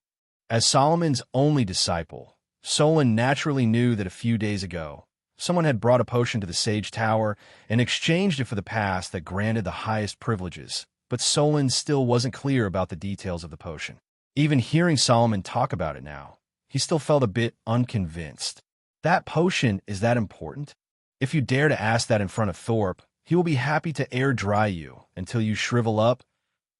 As Solomon's only disciple, Solon naturally knew that a few days ago, someone had brought a potion to the Sage Tower and exchanged it for the pass that granted the highest privileges, but Solon still wasn't clear about the details of the potion. Even hearing Solomon talk about it now, he still felt a bit unconvinced. That potion is that important? If you dare to ask that in front of Thorpe, he will be happy to air dry you until you shrivel up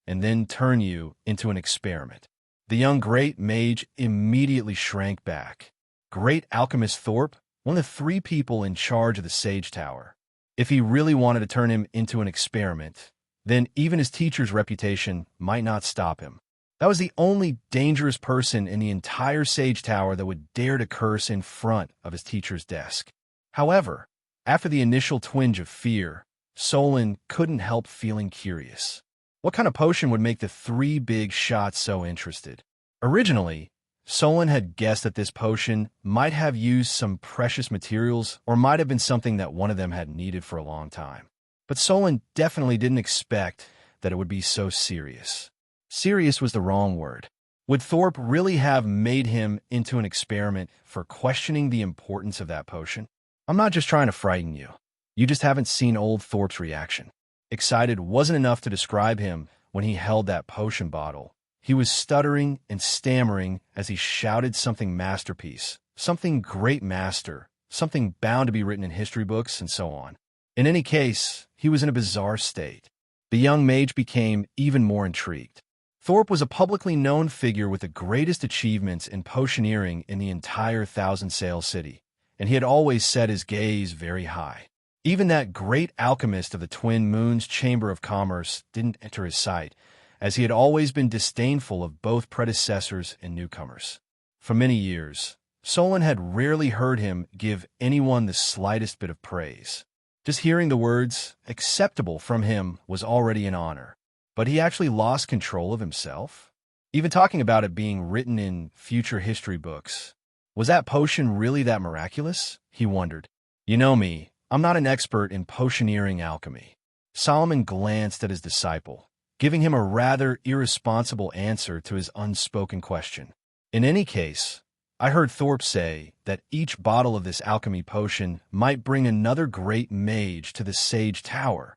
and then turn you into an experiment. The young great mage immediately shrank back. Great alchemist Thorpe, one of the 3 people in charge of the Sage Tower. If he really wanted to turn him into an experiment, then even his teacher's reputation might not stop him. That was the only dangerous person in the entire Sage Tower that would dare to curse in front of his teacher's desk. However, after the initial twinge of fear, Solon couldn't help feeling curious. What kind of potion would make the three big shots so interested? Originally, Solon had guessed that this potion might have used some precious materials or might have been something that one of them had needed for a long time. But Solon definitely didn't expect that it would be so serious. Serious was the wrong word. Would Thorpe really have made him into an experiment for questioning the importance of that potion? I'm not just trying to frighten you. You just haven't seen old Thorpe's reaction. Excited wasn't enough to describe him when he held that potion bottle. He was stuttering and stammering as he shouted something masterpiece, something great master, something bound to be written in history books, and so on. In any case, he was in a bizarre state. The young mage became even more intrigued. Thorpe was a publicly known figure with the greatest achievements in potioneering in the entire Thousand Sail City, and he had always set his gaze very high. Even that great alchemist of the Twin Moons Chamber of Commerce didn't enter his sight, as he had always been disdainful of both predecessors and newcomers. For many years, Solon had rarely heard him give anyone the slightest bit of praise. Just hearing the words acceptable from him was already an honor. But he actually lost control of himself? Even talking about it being written in future history books. Was that potion really that miraculous? He wondered. You know me, I'm not an expert in potioneering alchemy. Solomon glanced at his disciple, giving him a rather irresponsible answer to his unspoken question. In any case, I heard Thorpe say that each bottle of this alchemy potion might bring another great mage to the Sage Tower.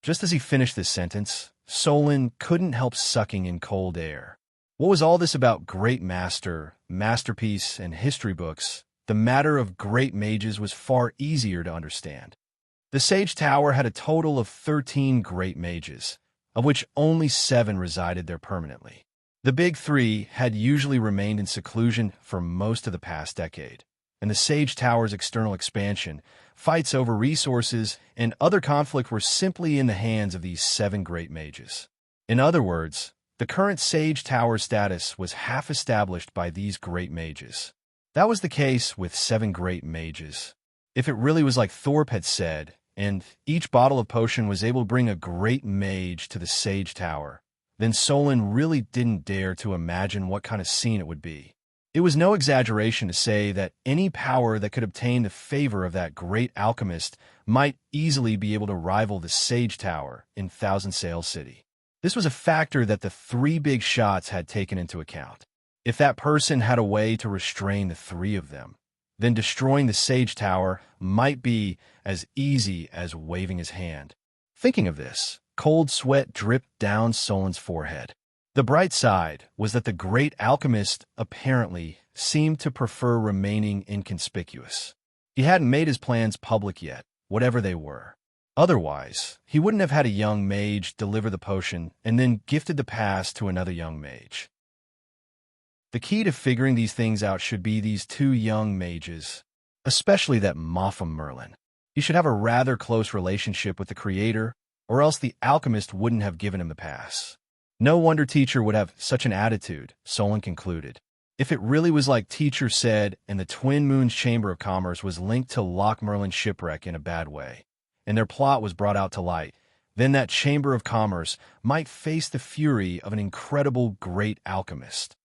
Just as he finished this sentence, Solon couldn't help sucking in cold air. What was all this about great master, masterpiece, and history books? The matter of great mages was far easier to understand. The Sage Tower had a total of 13 great mages, of which only 7 resided there permanently. The big 3 had usually remained in seclusion for most of the past decade, and the Sage Tower's external expansion, fights over resources, and other conflict were simply in the hands of these 7 great mages. In other words, the current Sage Tower status was half established by these great mages. That was the case with 7 great mages. If it really was like Thorpe had said, and each bottle of potion was able to bring a great mage to the Sage Tower, then Solon really didn't dare to imagine what kind of scene it would be. It was no exaggeration to say that any power that could obtain the favor of that great alchemist might easily be able to rival the Sage Tower in Thousand Sail City. This was a factor that the 3 big shots had taken into account. If that person had a way to restrain the 3 of them, then destroying the Sage Tower might be as easy as waving his hand. Thinking of this, cold sweat dripped down Solon's forehead. The bright side was that the great alchemist apparently seemed to prefer remaining inconspicuous. He hadn't made his plans public yet, whatever they were. Otherwise, he wouldn't have had a young mage deliver the potion and then gifted the pass to another young mage. The key to figuring these things out should be these 2 young mages, especially that Moffam Merlin. He should have a rather close relationship with the creator, or else the alchemist wouldn't have given him the pass. No wonder teacher would have such an attitude, Solon concluded. If it really was like teacher said and the Twin Moons Chamber of Commerce was linked to Loch Merlin's shipwreck in a bad way, and their plot was brought out to light, then that Chamber of Commerce might face the fury of an incredible great alchemist.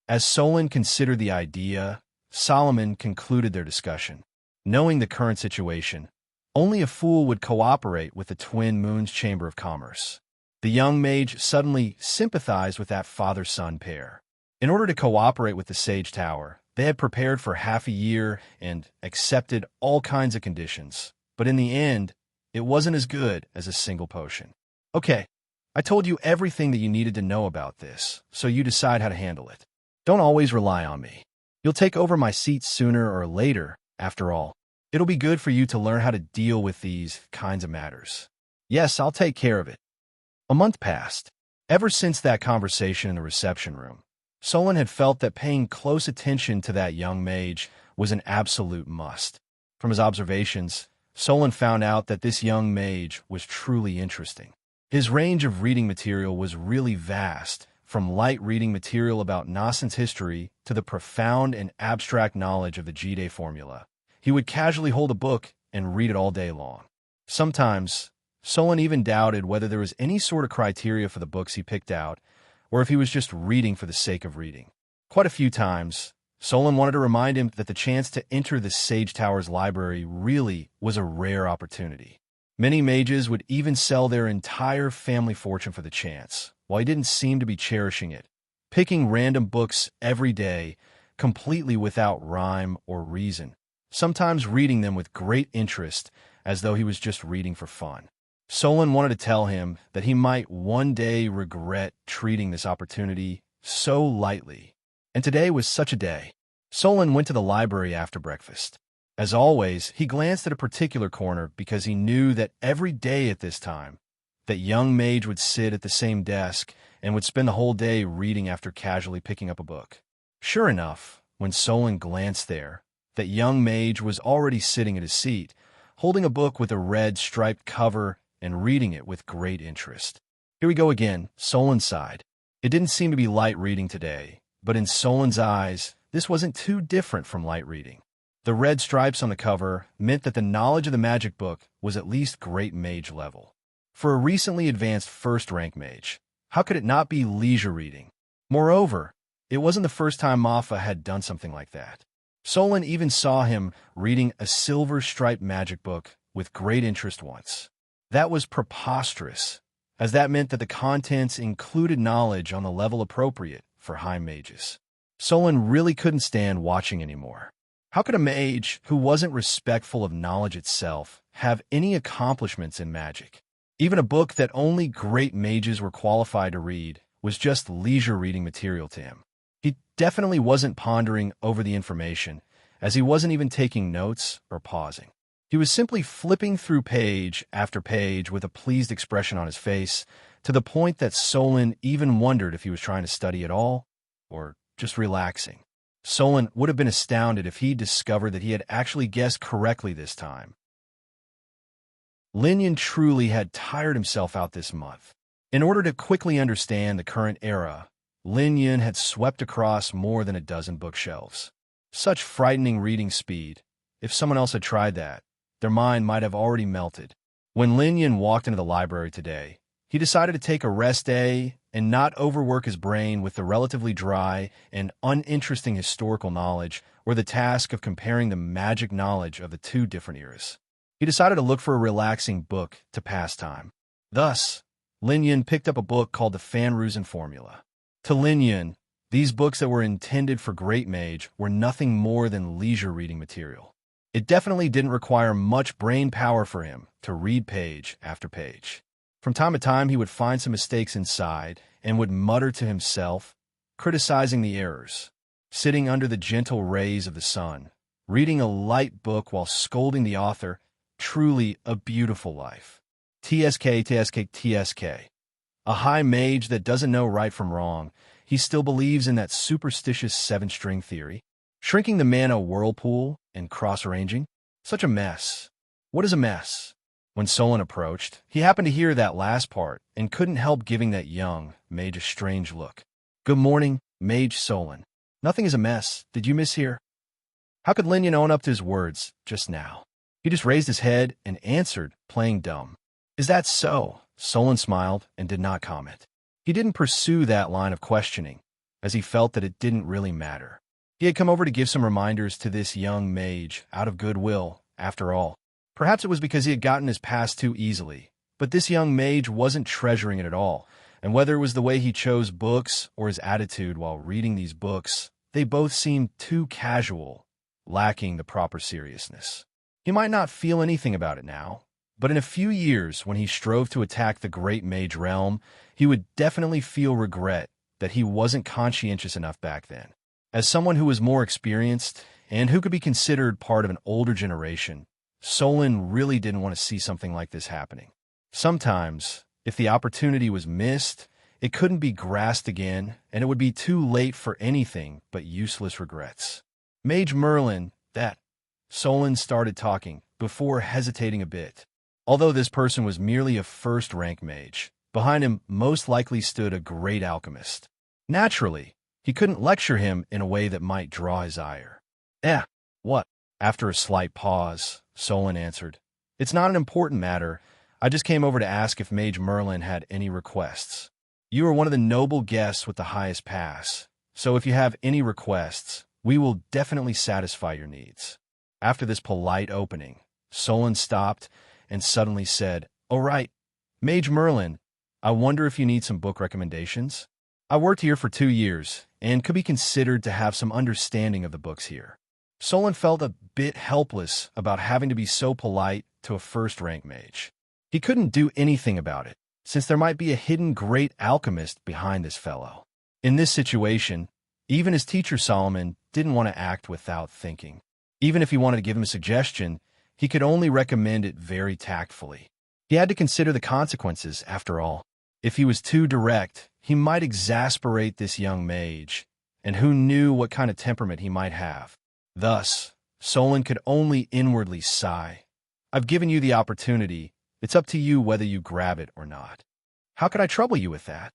As Solon considered the idea, Solomon concluded their discussion. Knowing the current situation, only a fool would cooperate with the Twin Moons Chamber of Commerce. The young mage suddenly sympathized with that father-son pair. In order to cooperate with the Sage Tower, they had prepared for half a year and accepted all kinds of conditions. But in the end, it wasn't as good as a single potion. Okay, I told you everything that you needed to know about this, so you decide how to handle it. Don't always rely on me. You'll take over my seat sooner or later, after all. It'll be good for you to learn how to deal with these kinds of matters. Yes, I'll take care of it. A month passed. Ever since that conversation in the reception room, Solon had felt that paying close attention to that young mage was an absolute must. From his observations, Solon found out that this young mage was truly interesting. His range of reading material was really vast, from light reading material about Nascent's history to the profound and abstract knowledge of the G-Day formula. He would casually hold a book and read it all day long. Sometimes, Solon even doubted whether there was any sort of criteria for the books he picked out, or if he was just reading for the sake of reading. Quite a few times, Solon wanted to remind him that the chance to enter the Sage Tower's library really was a rare opportunity. Many mages would even sell their entire family fortune for the chance, while he didn't seem to be cherishing it, picking random books every day, completely without rhyme or reason, sometimes reading them with great interest as though he was just reading for fun. Solon wanted to tell him that he might one day regret treating this opportunity so lightly. And today was such a day. Solon went to the library after breakfast. As always, he glanced at a particular corner because he knew that every day at this time, that young mage would sit at the same desk and would spend the whole day reading after casually picking up a book. Sure enough, when Solon glanced there, that young mage was already sitting at his seat, holding a book with a red striped cover and reading it with great interest. Here we go again, Solon sighed. It didn't seem to be light reading today, but in Solon's eyes, this wasn't too different from light reading. The red stripes on the cover meant that the knowledge of the magic book was at least great mage level. For a recently advanced first-rank mage, how could it not be leisure reading? Moreover, it wasn't the first time Maffa had done something like that. Solon even saw him reading a silver-striped magic book with great interest once. That was preposterous, as that meant that the contents included knowledge on the level appropriate for high mages. Solon really couldn't stand watching anymore. How could a mage who wasn't respectful of knowledge itself have any accomplishments in magic? Even a book that only great mages were qualified to read was just leisure reading material to him. He definitely wasn't pondering over the information, as he wasn't even taking notes or pausing. He was simply flipping through page after page with a pleased expression on his face, to the point that Solon even wondered if he was trying to study at all, or just relaxing. Solon would have been astounded if he discovered that he had actually guessed correctly this time. Lin Yun truly had tired himself out this month. In order to quickly understand the current era, Lin Yun had swept across more than a dozen bookshelves. Such frightening reading speed. If someone else had tried that, their mind might have already melted. When Lin Yun walked into the library today, he decided to take a rest day and not overwork his brain with the relatively dry and uninteresting historical knowledge or the task of comparing the magic knowledge of the two different eras. He decided to look for a relaxing book to pass time. Thus, Lin Yun picked up a book called the Fanruzen Formula. To Lin Yun, these books that were intended for great mage were nothing more than leisure reading material. It definitely didn't require much brain power for him to read page after page. From time to time, he would find some mistakes inside and would mutter to himself, criticizing the errors. Sitting under the gentle rays of the sun, reading a light book while scolding the author, truly a beautiful life. TSK, TSK, TSK. A high mage that doesn't know right from wrong, he still believes in that superstitious seven-string theory. Shrinking the mana whirlpool and cross-arranging? Such a mess. What is a mess? When Solon approached, he happened to hear that last part and couldn't help giving that young mage a strange look. Good morning, Mage Solon. Nothing is a mess. Did you mishear? How could Lin Yun own up to his words just now? He just raised his head and answered, playing dumb. Is that so? Solon smiled and did not comment. He didn't pursue that line of questioning, as he felt that it didn't really matter. He had come over to give some reminders to this young mage out of goodwill, after all. Perhaps it was because he had gotten his past too easily, but this young mage wasn't treasuring it at all, and whether it was the way he chose books or his attitude while reading these books, they both seemed too casual, lacking the proper seriousness. He might not feel anything about it now, but in a few years, when he strove to attack the great mage realm, he would definitely feel regret that he wasn't conscientious enough back then. As someone who was more experienced and who could be considered part of an older generation, Solon really didn't want to see something like this happening. Sometimes, if the opportunity was missed, it couldn't be grasped again, and it would be too late for anything but useless regrets. Mage Merlin, that. Solon started talking, before hesitating a bit. Although this person was merely a first-rank mage, behind him most likely stood a great alchemist. Naturally, he couldn't lecture him in a way that might draw his ire. Eh, what? After a slight pause, Solon answered, "It's not an important matter. I just came over to ask if Mage Merlin had any requests. You are one of the noble guests with the highest pass, so if you have any requests, we will definitely satisfy your needs." After this polite opening, Solon stopped and suddenly said, "Oh right, Mage Merlin, I wonder if you need some book recommendations? I worked here for 2 years and could be considered to have some understanding of the books here." Solon felt a bit helpless about having to be so polite to a first-rank mage. He couldn't do anything about it, since there might be a hidden great alchemist behind this fellow. In this situation, even his teacher Solomon didn't want to act without thinking. Even if he wanted to give him a suggestion, he could only recommend it very tactfully. He had to consider the consequences, after all. If he was too direct, he might exasperate this young mage, and who knew what kind of temperament he might have. Thus, Solon could only inwardly sigh. "I've given you the opportunity. It's up to you whether you grab it or not." "How could I trouble you with that?"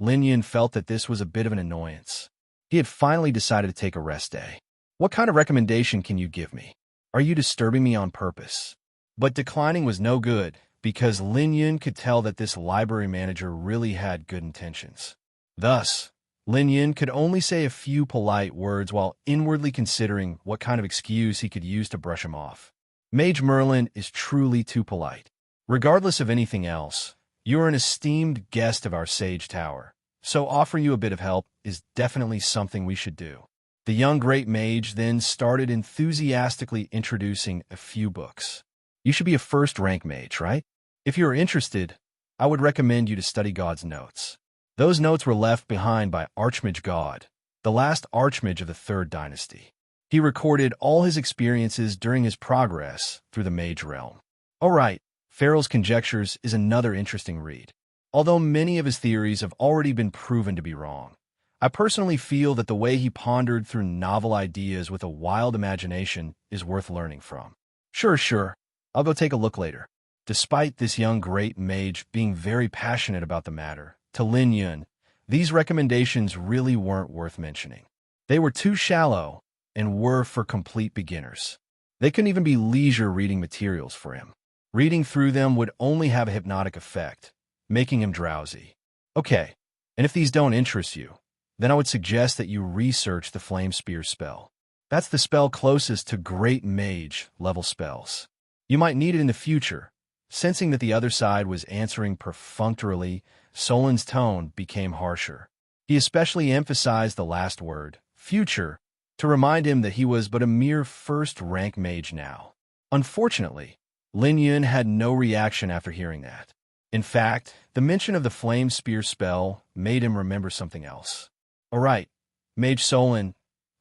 Lin Yun felt that this was a bit of an annoyance. He had finally decided to take a rest day. "What kind of recommendation can you give me? Are you disturbing me on purpose?" But declining was no good, because Lin Yun could tell that this library manager really had good intentions. Thus, Lin Yun could only say a few polite words while inwardly considering what kind of excuse he could use to brush him off. Mage Merlin is truly too polite. Regardless of anything else, you are an esteemed guest of our Sage Tower, so offering you a bit of help is definitely something we should do. The young great mage then started enthusiastically introducing a few books. "You should be a first-rank mage, right? If you are interested, I would recommend you to study God's notes. Those notes were left behind by Archmage God, the last Archmage of the Third Dynasty. He recorded all his experiences during his progress through the mage realm." All right, Farrell's Conjectures is another interesting read. Although many of his theories have already been proven to be wrong, I personally feel that the way he pondered through novel ideas with a wild imagination is worth learning from. Sure, I'll go take a look later." Despite this young great mage being very passionate about the matter, to Lin Yun, these recommendations really weren't worth mentioning. They were too shallow and were for complete beginners. They couldn't even be leisure reading materials for him. Reading through them would only have a hypnotic effect, making him drowsy. Okay, and if these don't interest you, then I would suggest that you research the Flame Spear spell. That's the spell closest to Great Mage level spells. You might need it in the future. Sensing that the other side was answering perfunctorily, Solon's tone became harsher. He especially emphasized the last word, future, to remind him that he was but a mere first-rank mage now. Unfortunately, Lin Yun had no reaction after hearing that. In fact, the mention of the Flame Spear spell made him remember something else. "All right, Mage Solon,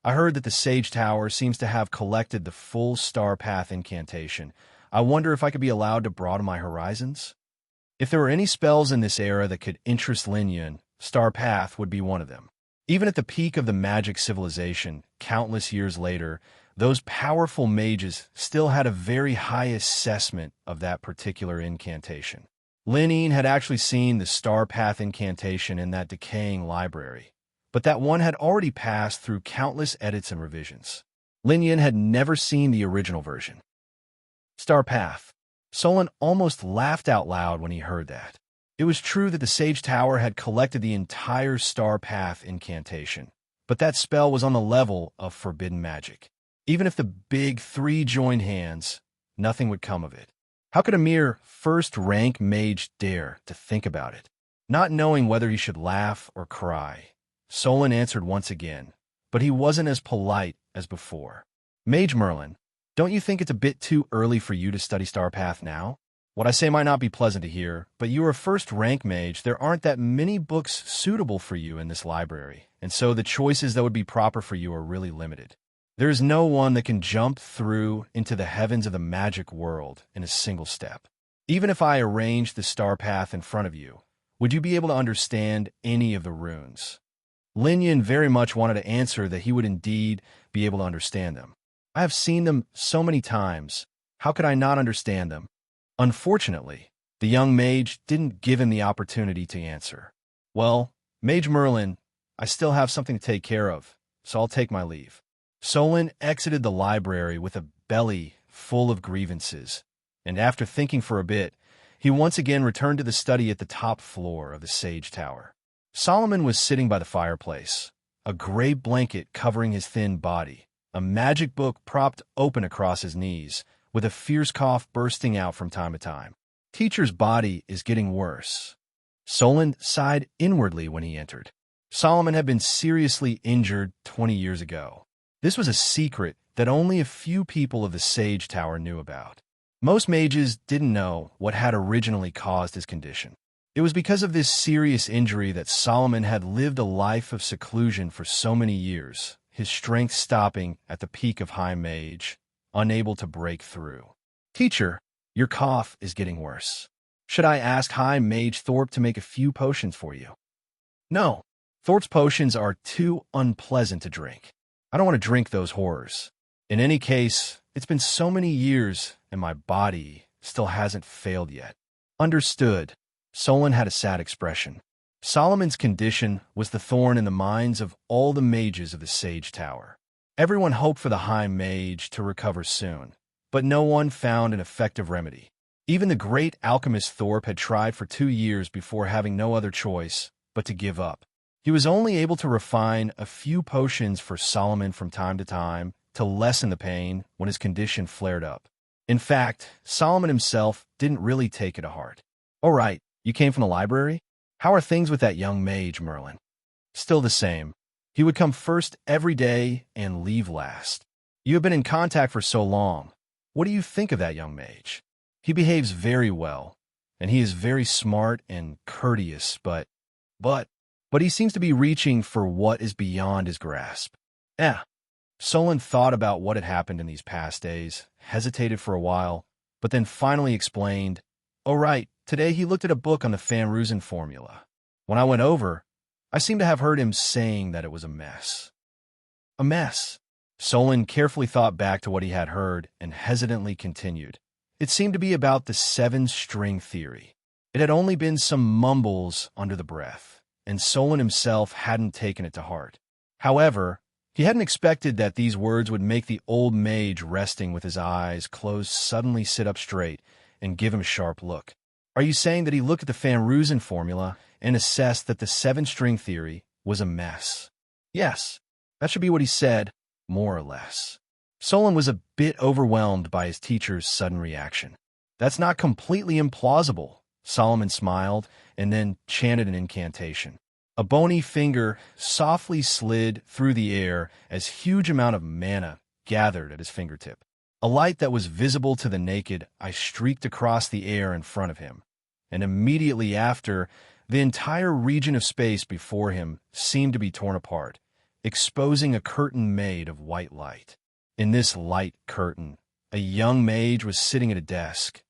I heard that the Sage Tower seems to have collected the full Star Path incantation. I wonder if I could be allowed to broaden my horizons?" If there were any spells in this era that could interest Lin Yun, Star Path would be one of them. Even at the peak of the magic civilization, countless years later, those powerful mages still had a very high assessment of that particular incantation. Lin Yun had actually seen the Star Path incantation in that decaying library, but that one had already passed through countless edits and revisions. Lin Yun had never seen the original version. Star Path. Solon almost laughed out loud when he heard that. It was true that the Sage Tower had collected the entire Star Path incantation, but that spell was on the level of forbidden magic. Even if the big three joined hands, nothing would come of it. How could a mere first-rank mage dare to think about it? Not knowing whether he should laugh or cry, Solon answered once again, but he wasn't as polite as before. "Mage Merlin, don't you think it's a bit too early for you to study Star Path now? What I say might not be pleasant to hear, but you are a first-rank mage. There aren't that many books suitable for you in this library, and so the choices that would be proper for you are really limited. There is no one that can jump through into the heavens of the magic world in a single step. Even if I arranged the Star Path in front of you, would you be able to understand any of the runes?" Lin Yun very much wanted to answer that he would indeed be able to understand them. "I have seen them so many times. How could I not understand them?" Unfortunately, the young mage didn't give him the opportunity to answer. "Well, Mage Merlin, I still have something to take care of, so I'll take my leave. Solon exited the library with a belly full of grievances, and after thinking for a bit, he once again returned to the study at the top floor of the Sage Tower. Solomon was sitting by the fireplace, a gray blanket covering his thin body, a magic book propped open across his knees, with a fierce cough bursting out from time to time. Teacher's body is getting worse. Solon sighed inwardly when he entered. Solomon had been seriously injured 20 years ago. This was a secret that only a few people of the Sage Tower knew about. Most mages didn't know what had originally caused his condition. It was because of this serious injury that Solomon had lived a life of seclusion for so many years, his strength stopping at the peak of High Mage, unable to break through. Teacher, your cough is getting worse. Should I ask High Mage Thorpe to make a few potions for you? No, Thorpe's potions are too unpleasant to drink. I don't want to drink those horrors. In any case, it's been so many years and my body still hasn't failed yet. Understood. Solon had a sad expression. Solomon's condition was the thorn in the minds of all the mages of the Sage Tower. Everyone hoped for the High Mage to recover soon, but no one found an effective remedy. Even the great alchemist Thorpe had tried for 2 years before having no other choice but to give up. He was only able to refine a few potions for Solomon from time to time to lessen the pain when his condition flared up. In fact, Solomon himself didn't really take it to heart. "All right, you came from the library? How are things with that young mage, Merlin?" "Still the same. He would come first every day and leave last. You have been in contact for so long. What do you think of that young mage?" "He behaves very well, and he is very smart and courteous, but he seems to be reaching for what is beyond his grasp." Solon thought about what had happened in these past days, hesitated for a while, but then finally explained, "Oh right, today he looked at a book on the Van Roosen formula. When I went over, I seem to have heard him saying that it was a mess." "A mess?" Solon carefully thought back to what he had heard and hesitantly continued. It seemed to be about the 7-string theory. It had only been some mumbles under the breath, and Solon himself hadn't taken it to heart. However, he hadn't expected that these words would make the old mage resting with his eyes closed suddenly sit up straight and give him a sharp look. "Are you saying that he looked at the Van Roosen formula and assessed that the 7-string theory was a mess?" "Yes, that should be what he said, more or less." Solon was a bit overwhelmed by his teacher's sudden reaction. "That's not completely implausible." Solomon smiled and then chanted an incantation. A bony finger softly slid through the air as huge amount of mana gathered at his fingertip. A light that was visible to the naked eye streaked across the air in front of him, and immediately after, the entire region of space before him seemed to be torn apart, exposing a curtain made of white light. In this light curtain, a young mage was sitting at a desk,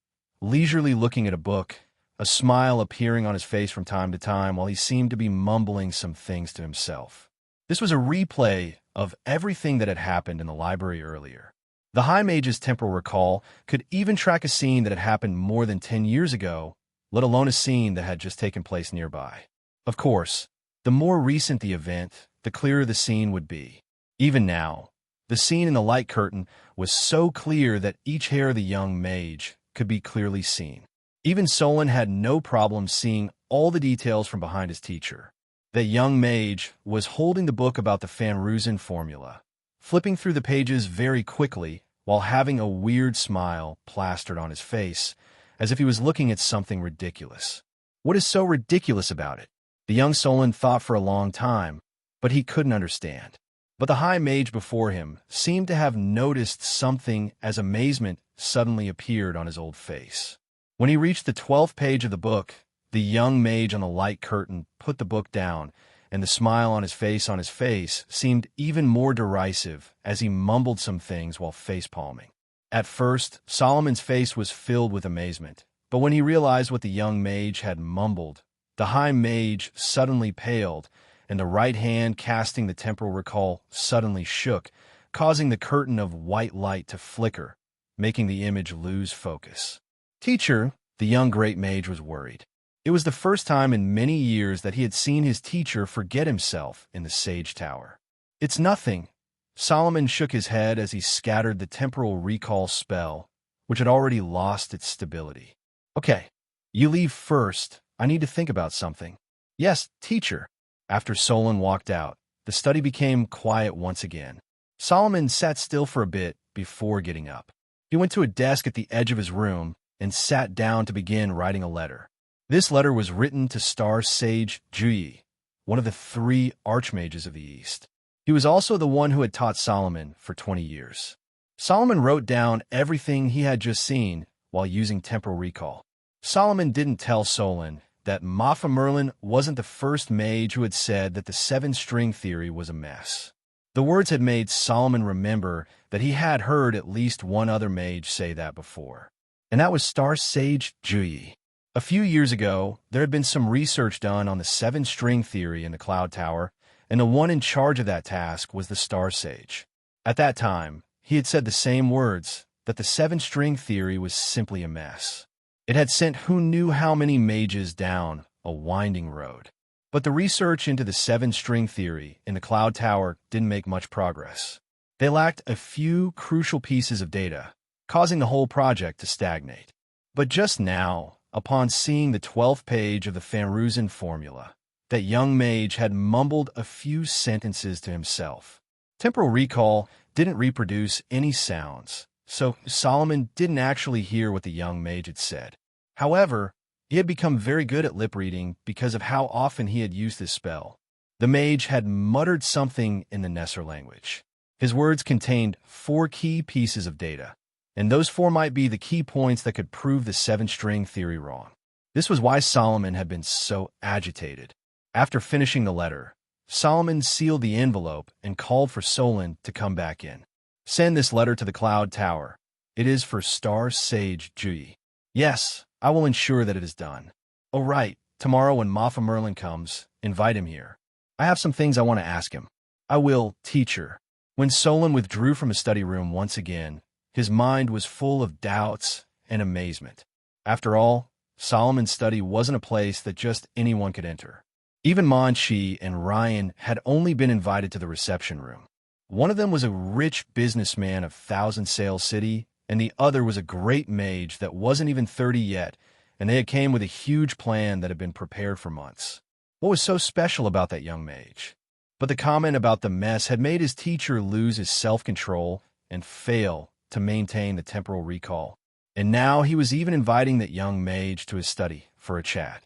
leisurely looking at a book, a smile appearing on his face from time to time while he seemed to be mumbling some things to himself. This was a replay of everything that had happened in the library earlier. The High Mage's temporal recall could even track a scene that had happened more than 10 years ago, let alone a scene that had just taken place nearby. Of course, the more recent the event, the clearer the scene would be. Even now, the scene in the light curtain was so clear that each hair of the young mage could be clearly seen. Even Solon had no problem seeing all the details from behind his teacher. The young mage was holding the book about the Van Roosen formula, flipping through the pages very quickly while having a weird smile plastered on his face, as if he was looking at something ridiculous. What is so ridiculous about it? The young Solon thought for a long time, but he couldn't understand. But the High Mage before him seemed to have noticed something as amazement suddenly appeared on his old face. When he reached the 12th page of the book, the young mage on the light curtain put the book down, and the smile on his face seemed even more derisive as he mumbled some things while face-palming. At first, Solomon's face was filled with amazement, but when he realized what the young mage had mumbled, the High Mage suddenly paled, and the right hand casting the temporal recall suddenly shook, causing the curtain of white light to flicker, making the image lose focus. "Teacher," the young great mage was worried. It was the first time in many years that he had seen his teacher forget himself in the Sage Tower. "It's nothing." Solomon shook his head as he scattered the temporal recall spell, which had already lost its stability. "Okay, you leave first. I need to think about something." "Yes, teacher." After Solon walked out, the study became quiet once again. Solomon sat still for a bit before getting up. He went to a desk at the edge of his room and sat down to begin writing a letter. This letter was written to Star Sage Juyi, one of the 3 archmages of the East. He was also the one who had taught Solomon for 20 years. Solomon wrote down everything he had just seen while using temporal recall. Solomon didn't tell Solon that Mafa Merlin wasn't the first mage who had said that the 7-string theory was a mess. The words had made Solomon remember that he had heard at least one other mage say that before, and that was Star Sage Juyi. A few years ago, there had been some research done on the 7-string theory in the Cloud Tower, and the one in charge of that task was the Star Sage. At that time, he had said the same words, that the 7-string theory was simply a mess. It had sent who knew how many mages down a winding road. But the research into the 7-string theory in the Cloud Tower didn't make much progress. They lacked a few crucial pieces of data, causing the whole project to stagnate. But just now, upon seeing the 12th page of the Fanruzan formula, that young mage had mumbled a few sentences to himself. Temporal recall didn't reproduce any sounds, so Solomon didn't actually hear what the young mage had said. However, he had become very good at lip reading because of how often he had used this spell. The mage had muttered something in the Nesser language. His words contained 4 key pieces of data, and those 4 might be the key points that could prove the 7-string theory wrong. This was why Solomon had been so agitated. After finishing the letter, Solomon sealed the envelope and called for Solon to come back in. "Send this letter to the Cloud Tower. It is for Star Sage Juyi." "Yes, I will ensure that it is done." "Oh right, tomorrow when Mafa Merlin comes, invite him here. I have some things I want to ask him." "I will, teacher." When Solon withdrew from his study room once again, his mind was full of doubts and amazement. After all, Solomon's study wasn't a place that just anyone could enter. Even Monchi and Ryan had only been invited to the reception room. One of them was a rich businessman of Thousand Sail City, and the other was a great mage that wasn't even 30 yet, and they had came with a huge plan that had been prepared for months. What was so special about that young mage? But the comment about the mess had made his teacher lose his self-control and fail to maintain the temporal recall. And now he was even inviting that young mage to his study for a chat.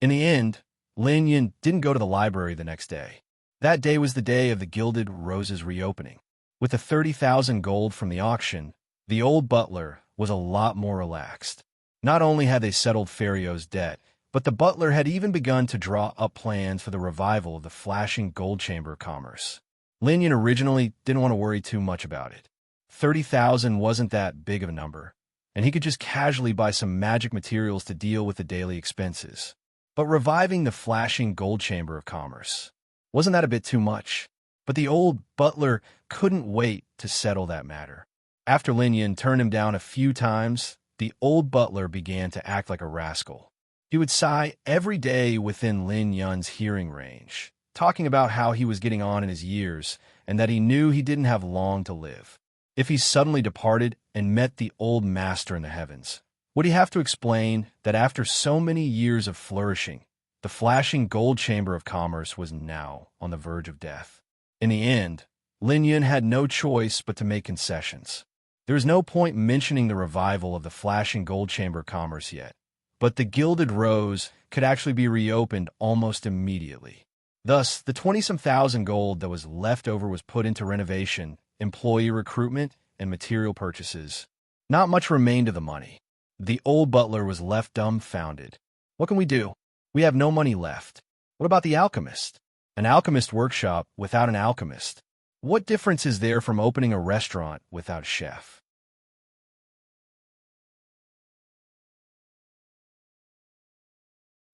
In the end, Lin Yun didn't go to the library the next day. That day was the day of the Gilded Roses reopening. With the 30,000 gold from the auction, the old butler was a lot more relaxed. Not only had they settled Ferrio's debt, but the butler had even begun to draw up plans for the revival of the flashing gold chamber of commerce. Lin Yun originally didn't want to worry too much about it. 30,000 wasn't that big of a number, and he could just casually buy some magic materials to deal with the daily expenses. But reviving the flashing gold chamber of commerce, wasn't that a bit too much? But the old butler couldn't wait to settle that matter. After Lin Yun turned him down a few times, the old butler began to act like a rascal. He would sigh every day within Lin Yun's hearing range, talking about how he was getting on in his years and that he knew he didn't have long to live. If he suddenly departed and met the old master in the heavens, would he have to explain that after so many years of flourishing, the flashing gold chamber of commerce was now on the verge of death? In the end, Lin Yun had no choice but to make concessions. There was no point mentioning the revival of the flashing gold chamber of commerce yet, but the Gilded Rose could actually be reopened almost immediately. Thus, the 20-some thousand gold that was left over was put into renovation, employee recruitment, and material purchases. Not much remained of the money. The old butler was left dumbfounded. What can we do? We have no money left. What about the alchemist? An alchemist workshop without an alchemist. What difference is there from opening a restaurant without a chef?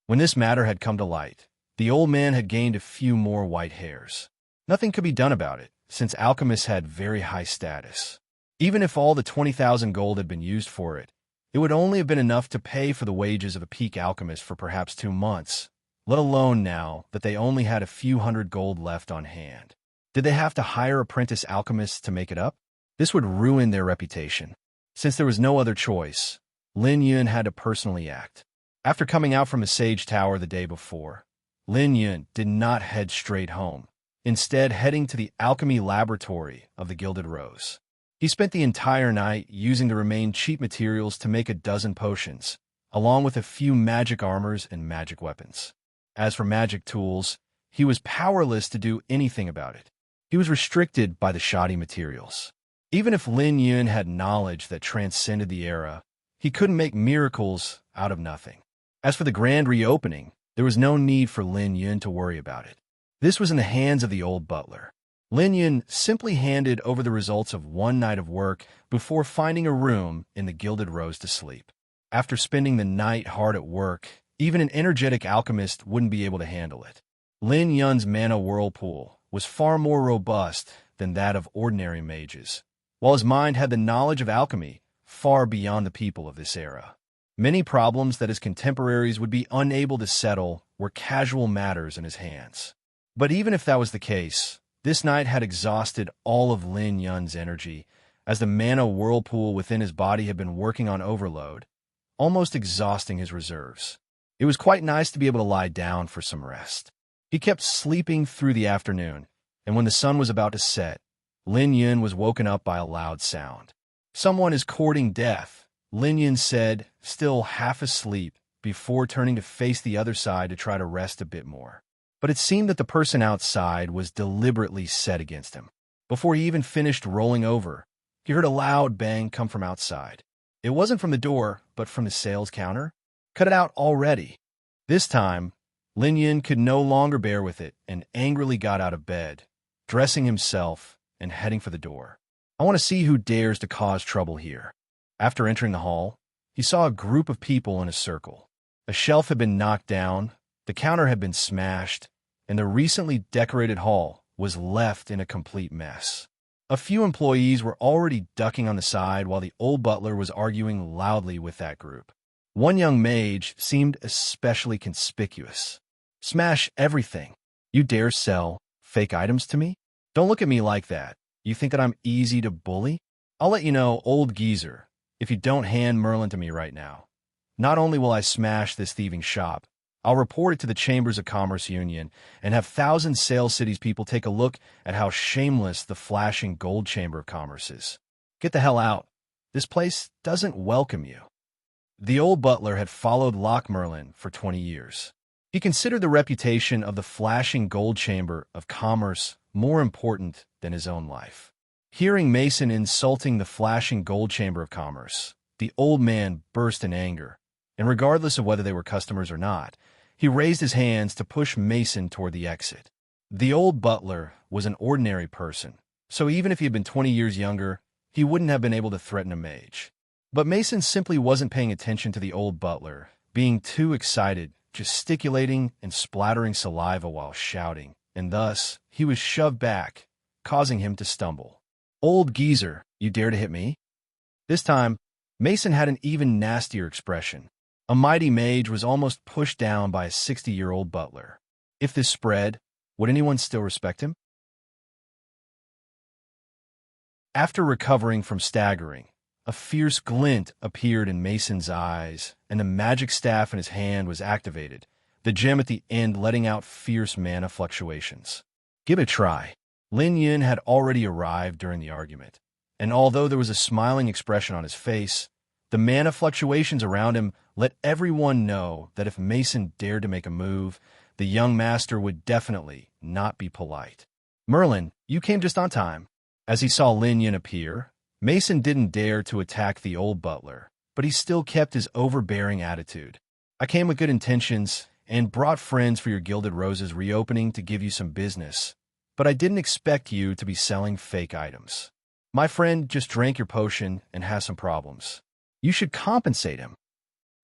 When this matter had come to light, the old man had gained a few more white hairs. Nothing could be done about it, since alchemists had very high status. Even if all the 20,000 gold had been used for it, It would only have been enough to pay for the wages of a peak alchemist for perhaps 2 months, let alone now that they only had a few hundred gold left on hand. Did they have to hire apprentice alchemists to make it up? This would ruin their reputation. Since there was no other choice, Lin Yun had to personally act. After coming out from his sage tower the day before, Lin Yun did not head straight home, instead heading to the alchemy laboratory of the Gilded Rose. He spent the entire night using the remaining cheap materials to make a dozen potions, along with a few magic armors and magic weapons. As for magic tools, he was powerless to do anything about it. He was restricted by the shoddy materials. Even if Lin Yun had knowledge that transcended the era, he couldn't make miracles out of nothing. As for the grand reopening, there was no need for Lin Yun to worry about it. This was in the hands of the old butler. Lin Yun simply handed over the results of one night of work before finding a room in the Gilded Rose to sleep. After spending the night hard at work, even an energetic alchemist wouldn't be able to handle it. Lin Yun's mana whirlpool was far more robust than that of ordinary mages, while his mind had the knowledge of alchemy far beyond the people of this era. Many problems that his contemporaries would be unable to settle were casual matters in his hands. But even if that was the case, this night had exhausted all of Lin Yun's energy, as the mana whirlpool within his body had been working on overload, almost exhausting his reserves. It was quite nice to be able to lie down for some rest. He kept sleeping through the afternoon, and when the sun was about to set, Lin Yun was woken up by a loud sound. "Someone is courting death," Lin Yun said, still half asleep, before turning to face the other side to try to rest a bit more. But it seemed that the person outside was deliberately set against him. Before he even finished rolling over, he heard a loud bang come from outside. It wasn't from the door, but from the sales counter. Cut it out already. This time, Lin Yun could no longer bear with it and angrily got out of bed, dressing himself and heading for the door. "I want to see who dares to cause trouble here." After entering the hall, he saw a group of people in a circle. A shelf had been knocked down, the counter had been smashed, and the recently decorated hall was left in a complete mess. A few employees were already ducking on the side while the old butler was arguing loudly with that group. One young mage seemed especially conspicuous. "Smash everything. You dare sell fake items to me? Don't look at me like that. You think that I'm easy to bully? I'll let you know, old geezer, if you don't hand Merlin to me right now. Not only will I smash this thieving shop, I'll report it to the Chambers of Commerce Union and have thousands Sales Cities people take a look at how shameless the flashing gold Chamber of Commerce is. Get the hell out. This place doesn't welcome you." The old butler had followed Merlin for 20 years. He considered the reputation of the flashing gold Chamber of Commerce more important than his own life. Hearing Mason insulting the flashing gold Chamber of Commerce, the old man burst in anger, and regardless of whether they were customers or not, he raised his hands to push Mason toward the exit. The old butler was an ordinary person, so even if he had been 20 years younger, he wouldn't have been able to threaten a mage. But Mason simply wasn't paying attention to the old butler, being too excited, gesticulating and splattering saliva while shouting, and thus he was shoved back, causing him to stumble. "Old geezer, you dare to hit me?" This time, Mason had an even nastier expression. A mighty mage was almost pushed down by a 60-year-old butler. If this spread, would anyone still respect him? After recovering from staggering, a fierce glint appeared in Mason's eyes, and the magic staff in his hand was activated, the gem at the end letting out fierce mana fluctuations. "Give it a try." Lin Yun had already arrived during the argument, and although there was a smiling expression on his face, the mana fluctuations around him let everyone know that if Mason dared to make a move, the young master would definitely not be polite. "Merlin, you came just on time." As he saw Lin Yun appear, Mason didn't dare to attack the old butler, but he still kept his overbearing attitude. "I came with good intentions and brought friends for your Gilded Rose's reopening to give you some business, but I didn't expect you to be selling fake items. My friend just drank your potion and has some problems. You should compensate him.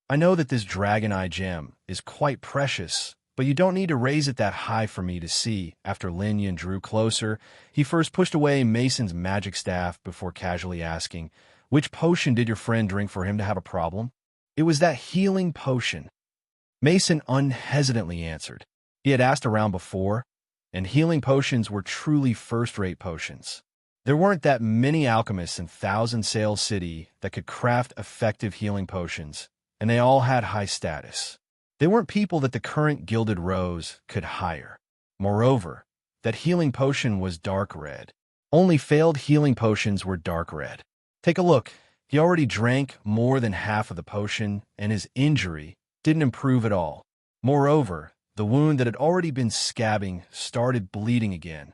I know that this dragon eye gem is quite precious, but you don't need to raise it that high for me to see." After Lin Yun drew closer, he first pushed away Mason's magic staff before casually asking, Which potion did your friend drink for him to have a problem? It was that healing potion. Mason unhesitantly answered. He had asked around before, and healing potions were truly first-rate potions. There weren't that many alchemists in Thousand Sail City that could craft effective healing potions, and they all had high status. They weren't people that the current Gilded Rose could hire. Moreover, that healing potion was dark red. Only failed healing potions were dark red. Take a look. He already drank more than half of the potion, and his injury didn't improve at all. Moreover, the wound that had already been scabbing started bleeding again.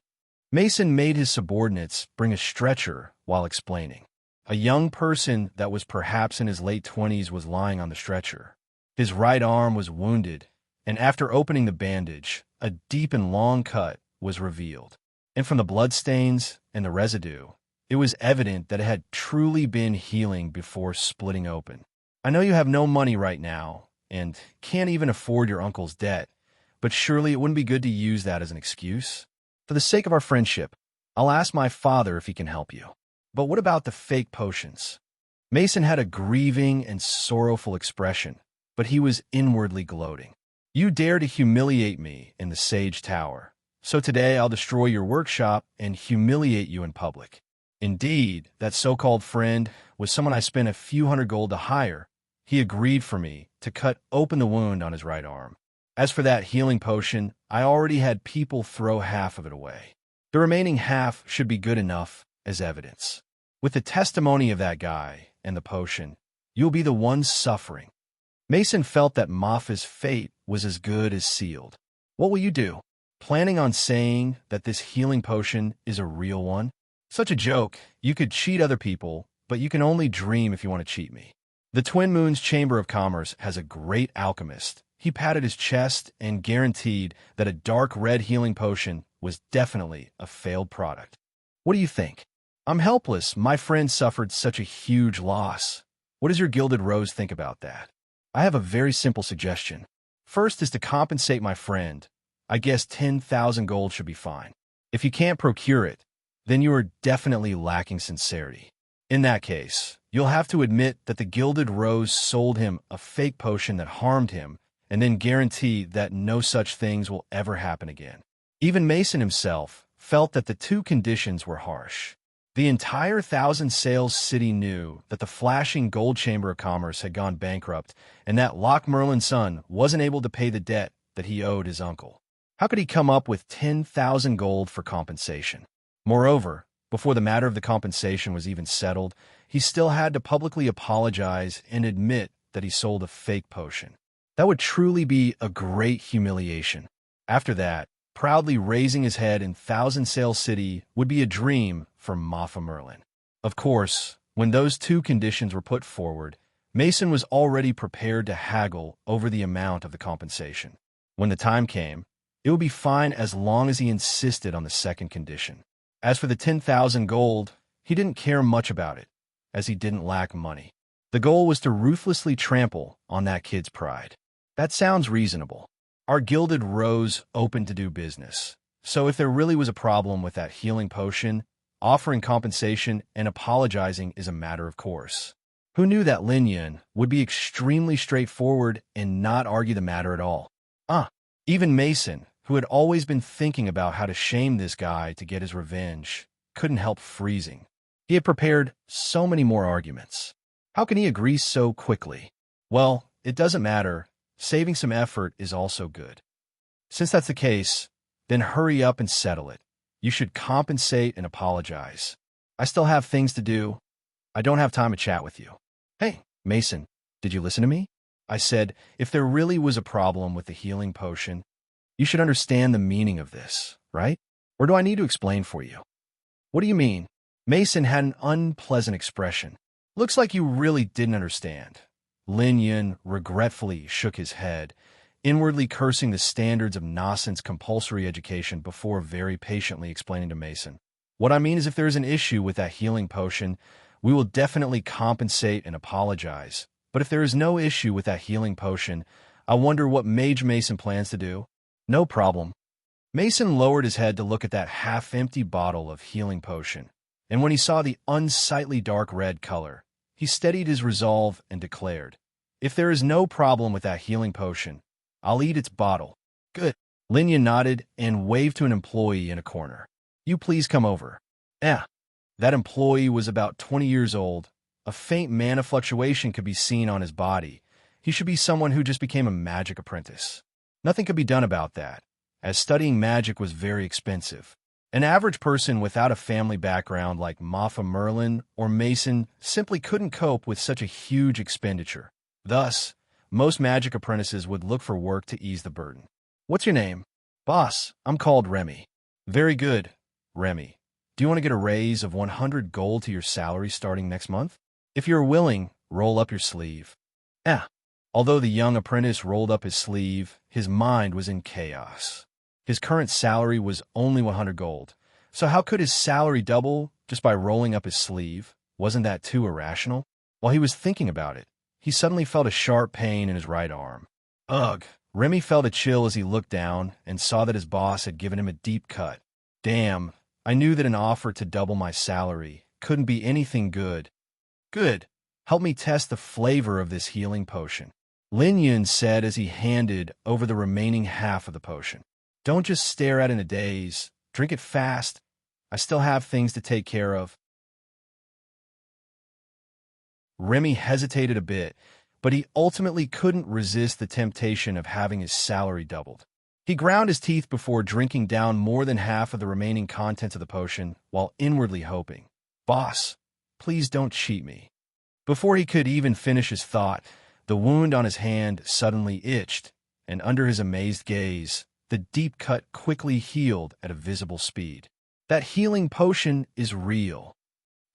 Mason made his subordinates bring a stretcher while explaining. A young person that was perhaps in his late 20s was lying on the stretcher. His right arm was wounded, and after opening the bandage, a deep and long cut was revealed. And from the bloodstains and the residue, it was evident that it had truly been healing before splitting open. I know you have no money right now and can't even afford your uncle's debt, but surely it wouldn't be good to use that as an excuse? For the sake of our friendship, I'll ask my father if he can help you. But what about the fake potions? Mason had a grieving and sorrowful expression, but he was inwardly gloating. You dare to humiliate me in the Sage Tower, so today I'll destroy your workshop and humiliate you in public. Indeed, that so-called friend was someone I spent a few hundred gold to hire. He agreed for me to cut open the wound on his right arm. As for that healing potion, I already had people throw half of it away. The remaining half should be good enough as evidence. With the testimony of that guy and the potion, you'll be the one suffering. Mason felt that Maffa's fate was as good as sealed. What will you do? Planning on saying that this healing potion is a real one? Such a joke. You could cheat other people, but you can only dream if you want to cheat me. The Twin Moons Chamber of Commerce has a great alchemist. He patted his chest and guaranteed that a dark red healing potion was definitely a failed product. What do you think? I'm helpless. My friend suffered such a huge loss. What does your Gilded Rose think about that? I have a very simple suggestion. First is to compensate my friend. I guess 10,000 gold should be fine. If you can't procure it, then you are definitely lacking sincerity. In that case, you'll have to admit that the Gilded Rose sold him a fake potion that harmed him, and then guarantee that no such things will ever happen again. Even Mason himself felt that the two conditions were harsh. The entire Thousand Sails city knew that the flashing gold chamber of commerce had gone bankrupt, and that Loch Merlin's son wasn't able to pay the debt that he owed his uncle. How could he come up with 10,000 gold for compensation? Moreover, before the matter of the compensation was even settled, he still had to publicly apologize and admit that he sold a fake potion. That would truly be a great humiliation. After that, proudly raising his head in Thousand Sail City would be a dream for Maffa Merlin. Of course, when those two conditions were put forward, Mason was already prepared to haggle over the amount of the compensation. When the time came, it would be fine as long as he insisted on the second condition. As for the 10,000 gold, he didn't care much about it, as he didn't lack money. The goal was to ruthlessly trample on that kid's pride. That sounds reasonable. Our Gilded Rose opened to do business, so if there really was a problem with that healing potion, offering compensation and apologizing is a matter of course. Who knew that Lin Yun would be extremely straightforward and not argue the matter at all? Even Mason, who had always been thinking about how to shame this guy to get his revenge, couldn't help freezing. He had prepared so many more arguments. How can he agree so quickly? Well, it doesn't matter. Saving some effort is also good. Since that's the case, then hurry up and settle it. You should compensate and apologize. I still have things to do. I don't have time to chat with you. Hey, Mason, did you listen to me? I said, if there really was a problem with the healing potion, you should understand the meaning of this, right? Or do I need to explain for you? What do you mean? Mason had an unpleasant expression. Looks like you really didn't understand. Lin Yun regretfully shook his head, inwardly cursing the standards of Nascent's compulsory education before very patiently explaining to Mason. What I mean is if there is an issue with that healing potion, we will definitely compensate and apologize. But if there is no issue with that healing potion, I wonder what Mage Mason plans to do. No problem. Mason lowered his head to look at that half-empty bottle of healing potion, and when he saw the unsightly dark red color, he steadied his resolve and declared, "If there is no problem with that healing potion, I'll eat its bottle." "Good." Linya nodded and waved to an employee in a corner. "You please come over." That employee was about 20 years old. A faint mana fluctuation could be seen on his body. He should be someone who just became a magic apprentice. Nothing could be done about that, as studying magic was very expensive. An average person without a family background like Mafa Merlin or Mason simply couldn't cope with such a huge expenditure. Thus, most magic apprentices would look for work to ease the burden. "What's your name?" "Boss, I'm called Remy." "Very good, Remy. Do you want to get a raise of 100 gold to your salary starting next month? If you're willing, roll up your sleeve." Although the young apprentice rolled up his sleeve, his mind was in chaos. His current salary was only 100 gold, so how could his salary double just by rolling up his sleeve? Wasn't that too irrational? While he was thinking about it, he suddenly felt a sharp pain in his right arm. Ugh! Remy felt a chill as he looked down and saw that his boss had given him a deep cut. Damn, I knew that an offer to double my salary couldn't be anything good. "Good. Help me test the flavor of this healing potion," Lin Yun said as he handed over the remaining half of the potion. "Don't just stare at it in a daze. Drink it fast. I still have things to take care of." Remy hesitated a bit, but he ultimately couldn't resist the temptation of having his salary doubled. He ground his teeth before drinking down more than half of the remaining contents of the potion, while inwardly hoping, "Boss, please don't cheat me." Before he could even finish his thought, the wound on his hand suddenly itched, and under his amazed gaze, the deep cut quickly healed at a visible speed. "That healing potion is real."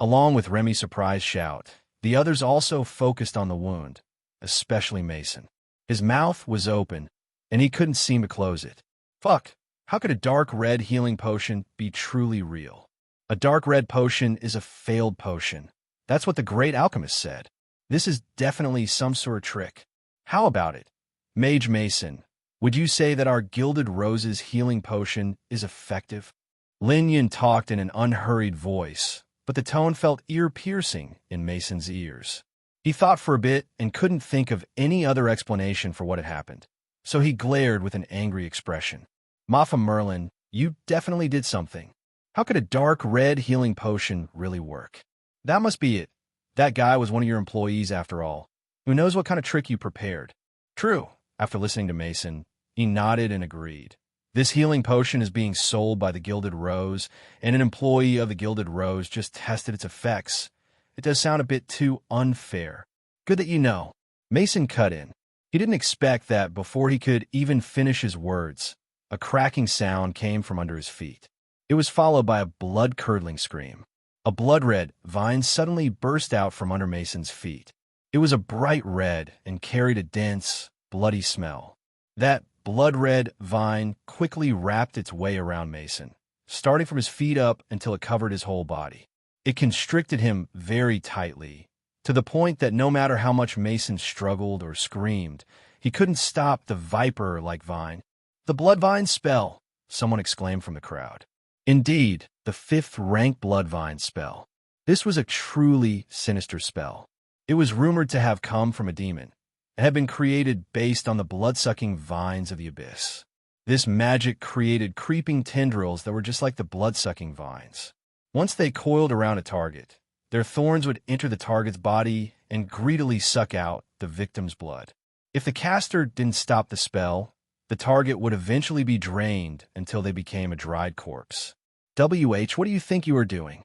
Along with Remy's surprised shout, the others also focused on the wound, especially Mason. His mouth was open, and he couldn't seem to close it. Fuck, how could a dark red healing potion be truly real? A dark red potion is a failed potion. That's what the great alchemist said. This is definitely some sort of trick. How about it? Mage Mason, would you say that our Gilded Rose's healing potion is effective? Lin Yun talked in an unhurried voice, but the tone felt ear-piercing in Mason's ears. He thought for a bit and couldn't think of any other explanation for what had happened, so he glared with an angry expression. "Mafa Merlin, you definitely did something. How could a dark red healing potion really work?" "That must be it. That guy was one of your employees after all. Who knows what kind of trick you prepared?" "True." After listening to Mason, he nodded and agreed. "This healing potion is being sold by the Gilded Rose, and an employee of the Gilded Rose just tested its effects. It does sound a bit too unfair." "Good that you know." Mason cut in. He didn't expect that before he could even finish his words, a cracking sound came from under his feet. It was followed by a blood-curdling scream. A blood-red vine suddenly burst out from under Mason's feet. It was a bright red and carried a dense, bloody smell. That blood-red vine quickly wrapped its way around Mason, starting from his feet up until it covered his whole body. It constricted him very tightly, to the point that no matter how much Mason struggled or screamed, he couldn't stop the viper-like vine. "The Bloodvine spell," someone exclaimed from the crowd. Indeed, the 5th rank Bloodvine spell. This was a truly sinister spell. It was rumored to have come from a demon, and had been created based on the blood-sucking vines of the abyss. This magic created creeping tendrils that were just like the blood-sucking vines. Once they coiled around a target, their thorns would enter the target's body and greedily suck out the victim's blood. If the caster didn't stop the spell, the target would eventually be drained until they became a dried corpse. "WH, what do you think you are doing?"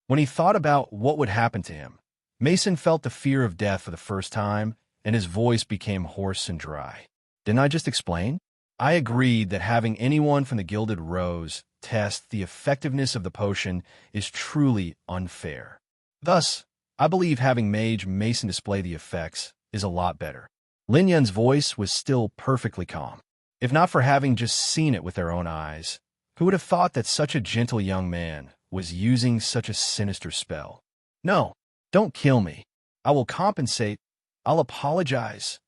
When he thought about what would happen to him, Mason felt the fear of death for the first time, and his voice became hoarse and dry. "Didn't I just explain? I agreed that having anyone from the Gilded Rose test the effectiveness of the potion is truly unfair. Thus, I believe having Mage Mason display the effects is a lot better." Lin Yun's voice was still perfectly calm. If not for having just seen it with their own eyes, who would have thought that such a gentle young man was using such a sinister spell? "No, don't kill me. I will compensate. I'll apologize."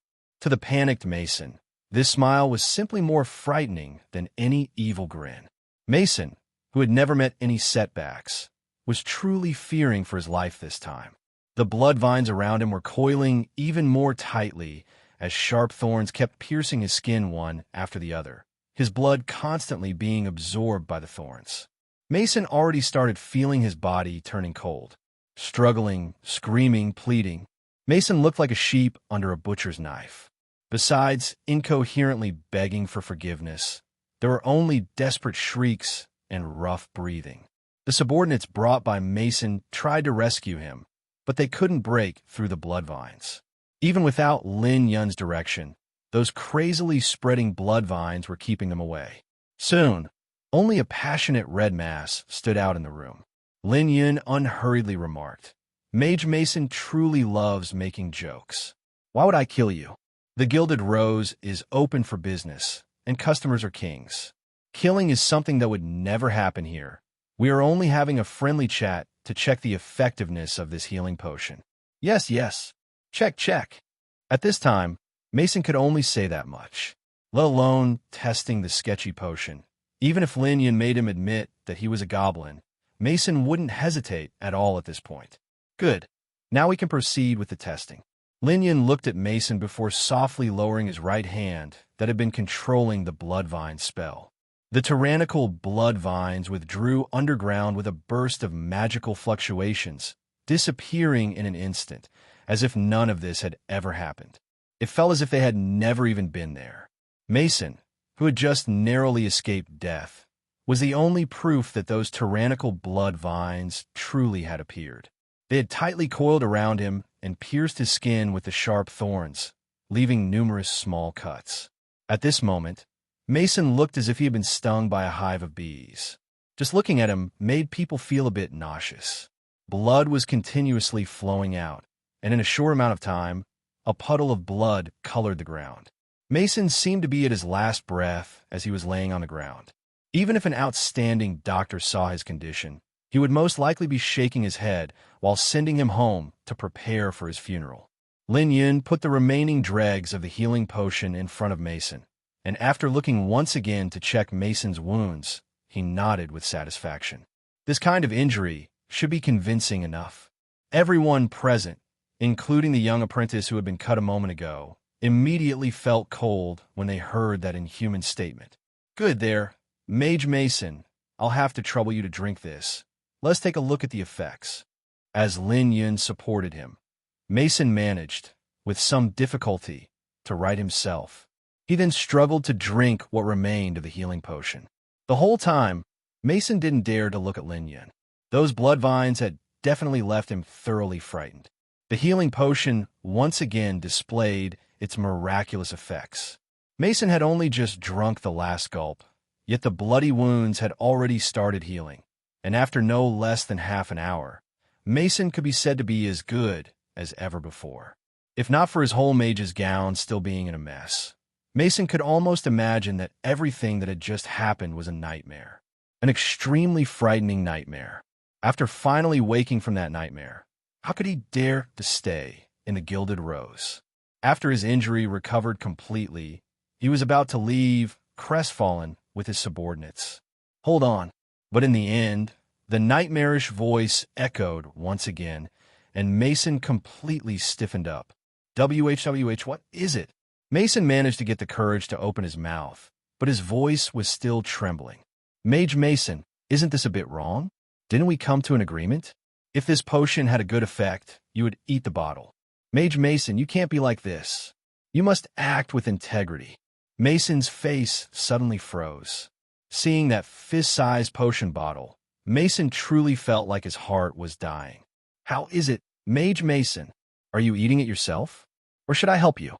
To the panicked Mason, this smile was simply more frightening than any evil grin. Mason, who had never met any setbacks, was truly fearing for his life this time. The blood vines around him were coiling even more tightly as sharp thorns kept piercing his skin one after the other, his blood constantly being absorbed by the thorns. Mason already started feeling his body turning cold. Struggling, screaming, pleading, Mason looked like a sheep under a butcher's knife. Besides incoherently begging for forgiveness, there were only desperate shrieks and rough breathing. The subordinates brought by Mason tried to rescue him, but they couldn't break through the blood vines. Even without Lin Yun's direction, those crazily spreading blood vines were keeping them away. Soon, only a passionate red mass stood out in the room. Lin Yun unhurriedly remarked, "Mage Mason truly loves making jokes. Why would I kill you? The Gilded Rose is open for business, and customers are kings. Killing is something that would never happen here. We are only having a friendly chat to check the effectiveness of this healing potion." Yes, yes. Check, check. At this time, Mason could only say that much, let alone testing the sketchy potion. Even if Lin Yun made him admit that he was a goblin, Mason wouldn't hesitate at all at this point. Good. Now we can proceed with the testing. Lin Yun looked at Mason before softly lowering his right hand that had been controlling the blood vine spell. The tyrannical blood vines withdrew underground with a burst of magical fluctuations, disappearing in an instant, as if none of this had ever happened. It felt as if they had never even been there. Mason, who had just narrowly escaped death, was the only proof that those tyrannical blood vines truly had appeared. They had tightly coiled around him and pierced his skin with the sharp thorns, leaving numerous small cuts. At this moment, Mason looked as if he had been stung by a hive of bees. Just looking at him made people feel a bit nauseous. Blood was continuously flowing out, and in a short amount of time, a puddle of blood colored the ground. Mason seemed to be at his last breath as he was laying on the ground. Even if an outstanding doctor saw his condition, he would most likely be shaking his head while sending him home to prepare for his funeral. Lin Yun put the remaining dregs of the healing potion in front of Mason, and after looking once again to check Mason's wounds, he nodded with satisfaction. This kind of injury should be convincing enough. Everyone present, including the young apprentice who had been cut a moment ago, immediately felt cold when they heard that inhuman statement. Good there, Mage Mason. I'll have to trouble you to drink this. Let's take a look at the effects. As Lin Yun supported him, Mason managed, with some difficulty, to right himself. He then struggled to drink what remained of the healing potion. The whole time, Mason didn't dare to look at Lin Yun. Those blood vines had definitely left him thoroughly frightened. The healing potion once again displayed its miraculous effects. Mason had only just drunk the last gulp, yet the bloody wounds had already started healing, and after no less than half an hour, Mason could be said to be as good as ever before. If not for his whole mage's gown still being in a mess, Mason could almost imagine that everything that had just happened was a nightmare. An extremely frightening nightmare. After finally waking from that nightmare, how could he dare to stay in the Gilded Rose? After his injury recovered completely, he was about to leave, crestfallen, with his subordinates. Hold on. But in the end, the nightmarish voice echoed once again, and Mason completely stiffened up. WHWH, what is it? Mason managed to get the courage to open his mouth, but his voice was still trembling. Mage Mason, isn't this a bit wrong? Didn't we come to an agreement? If this potion had a good effect, you would eat the bottle. Mage Mason, you can't be like this. You must act with integrity. Mason's face suddenly froze. Seeing that fist-sized potion bottle, Mason truly felt like his heart was dying. How is it, Mage Mason? Are you eating it yourself? Or should I help you?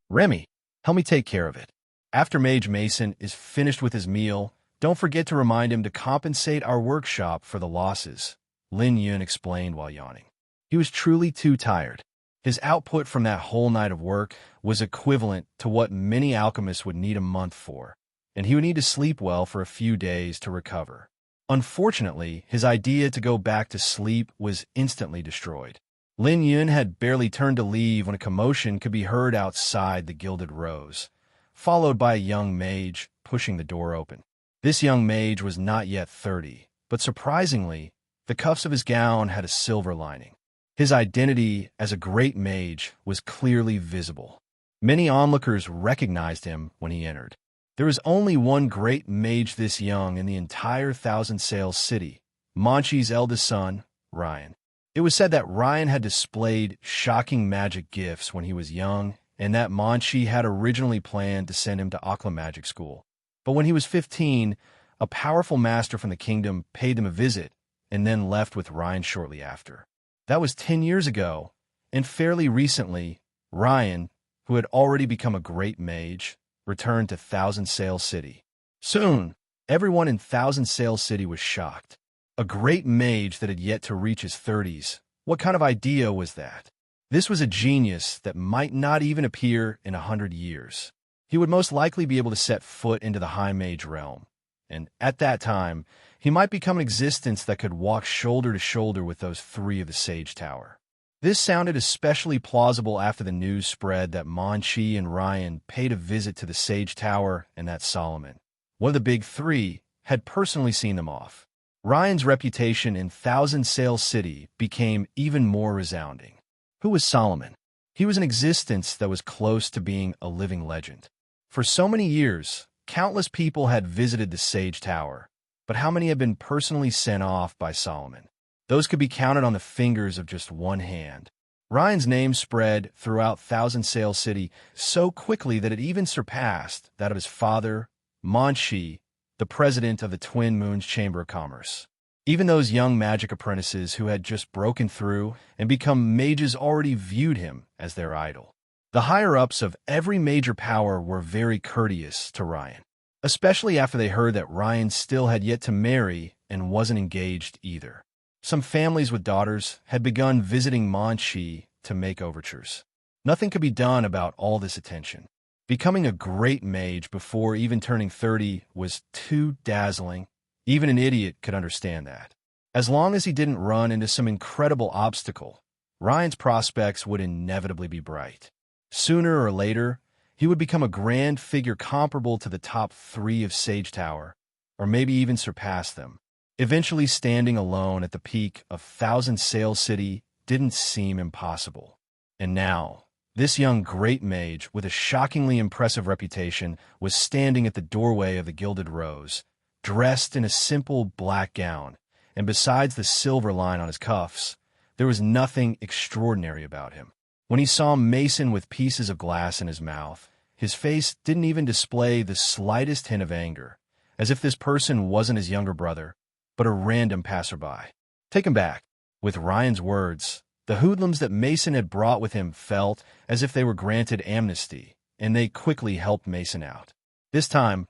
Remy, help me take care of it. After Mage Mason is finished with his meal, don't forget to remind him to compensate our workshop for the losses, Lin Yun explained while yawning. He was truly too tired. His output from that whole night of work was equivalent to what many alchemists would need a month for, and he would need to sleep well for a few days to recover. Unfortunately, his idea to go back to sleep was instantly destroyed. Lin Yun had barely turned to leave when a commotion could be heard outside the Gilded Rose, followed by a young mage pushing the door open. This young mage was not yet 30, but surprisingly, the cuffs of his gown had a silver lining. His identity as a great mage was clearly visible. Many onlookers recognized him when he entered. There was only one great mage this young in the entire Thousand Sails city, Monchi's eldest son, Ryan. It was said that Ryan had displayed shocking magic gifts when he was young, and that Monchi had originally planned to send him to Aqua Magic School. But when he was 15, a powerful master from the kingdom paid him a visit and then left with Ryan shortly after. That was 10 years ago, and fairly recently, Ryan, who had already become a great mage, returned to Thousand Sails City. Soon, everyone in Thousand Sails City was shocked. A great mage that had yet to reach his 30s. What kind of idea was that? This was a genius that might not even appear in 100 years. He would most likely be able to set foot into the high mage realm, and at that time, he might become an existence that could walk shoulder to shoulder with those three of the Sage Tower. This sounded especially plausible after the news spread that Monchi and Ryan paid a visit to the Sage Tower and that Solomon, one of the big three, had personally seen them off. Ryan's reputation in Thousand Sails City became even more resounding. Who was Solomon? He was an existence that was close to being a living legend. For so many years, countless people had visited the Sage Tower, but how many had been personally sent off by Solomon? Those could be counted on the fingers of just one hand. Ryan's name spread throughout Thousand Sails City so quickly that it even surpassed that of his father, Monchi, the president of the Twin Moons Chamber of Commerce. Even those young magic apprentices who had just broken through and become mages already viewed him as their idol. The higher-ups of every major power were very courteous to Ryan, especially after they heard that Ryan still had yet to marry and wasn't engaged either. Some families with daughters had begun visiting Monchi to make overtures. Nothing could be done about all this attention. Becoming a great mage before even turning 30 was too dazzling. Even an idiot could understand that. As long as he didn't run into some incredible obstacle, Ryan's prospects would inevitably be bright. Sooner or later, he would become a grand figure comparable to the top three of Sage Tower, or maybe even surpass them. Eventually standing alone at the peak of Thousand Sails City didn't seem impossible. And now, this young great mage with a shockingly impressive reputation was standing at the doorway of the Gilded Rose, dressed in a simple black gown, and besides the silver line on his cuffs, there was nothing extraordinary about him. When he saw Mason with pieces of glass in his mouth, his face didn't even display the slightest hint of anger, as if this person wasn't his younger brother, but a random passerby. Taken back, with Ryan's words, the hoodlums that Mason had brought with him felt as if they were granted amnesty, and they quickly helped Mason out. This time,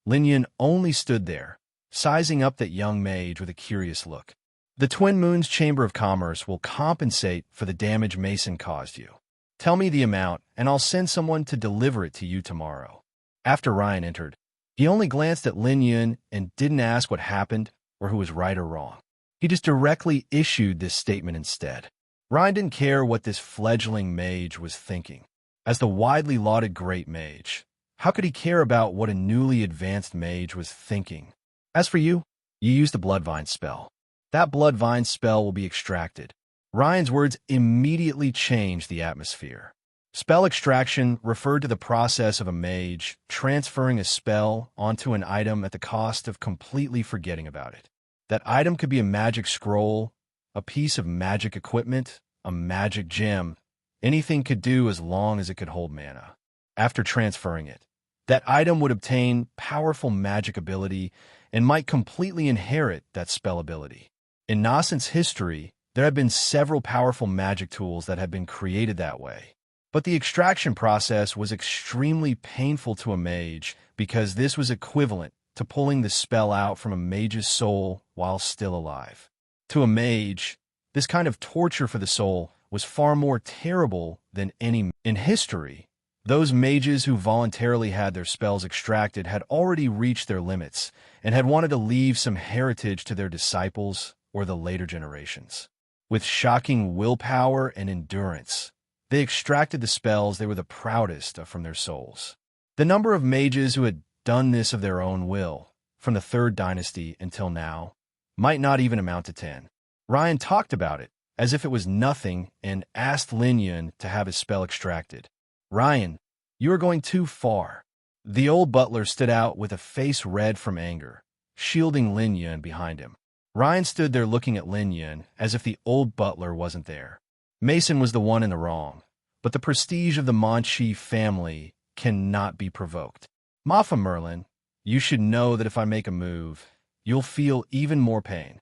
Lin Yun only stood there, sizing up that young mage with a curious look. The Twin Moons Chamber of Commerce will compensate for the damage Mason caused you. Tell me the amount, and I'll send someone to deliver it to you tomorrow. After Ryan entered, he only glanced at Lin Yun and didn't ask what happened or who was right or wrong. He just directly issued this statement instead. Ryan didn't care what this fledgling mage was thinking. As the widely lauded great mage, how could he care about what a newly advanced mage was thinking? As for you, you used the Bloodvine spell. That Bloodvine spell will be extracted. Ryan's words immediately changed the atmosphere. Spell extraction referred to the process of a mage transferring a spell onto an item at the cost of completely forgetting about it. That item could be a magic scroll, a piece of magic equipment, a magic gem. Anything could do as long as it could hold mana. After transferring it, that item would obtain powerful magic ability and might completely inherit that spell ability. In Nascent's history, there have been several powerful magic tools that have been created that way. But the extraction process was extremely painful to a mage because this was equivalent to pulling the spell out from a mage's soul while still alive. To a mage, this kind of torture for the soul was far more terrible than any in history. Those mages who voluntarily had their spells extracted had already reached their limits and had wanted to leave some heritage to their disciples or the later generations. With shocking willpower and endurance, they extracted the spells they were the proudest of from their souls. The number of mages who had done this of their own will, from the Third Dynasty until now, might not even amount to 10. Ryan talked about it, as if it was nothing, and asked Lin Yun to have his spell extracted. "Ryan, you are going too far." The old butler stood out with a face red from anger, shielding Lin Yun behind him. Ryan stood there looking at Lin Yun as if the old butler wasn't there. Mason was the one in the wrong, but the prestige of the Monchi family cannot be provoked. "Mafa Merlin, you should know that if I make a move, you'll feel even more pain."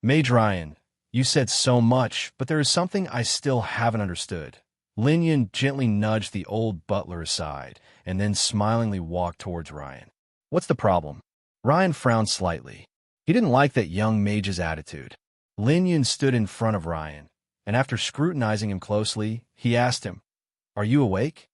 "Mage Ryan, you said so much, but there is something I still haven't understood." Lin Yun gently nudged the old butler aside and then smilingly walked towards Ryan. "What's the problem?" Ryan frowned slightly. He didn't like that young mage's attitude. Lin Yun stood in front of Ryan, and after scrutinizing him closely, he asked him, "Are you awake?"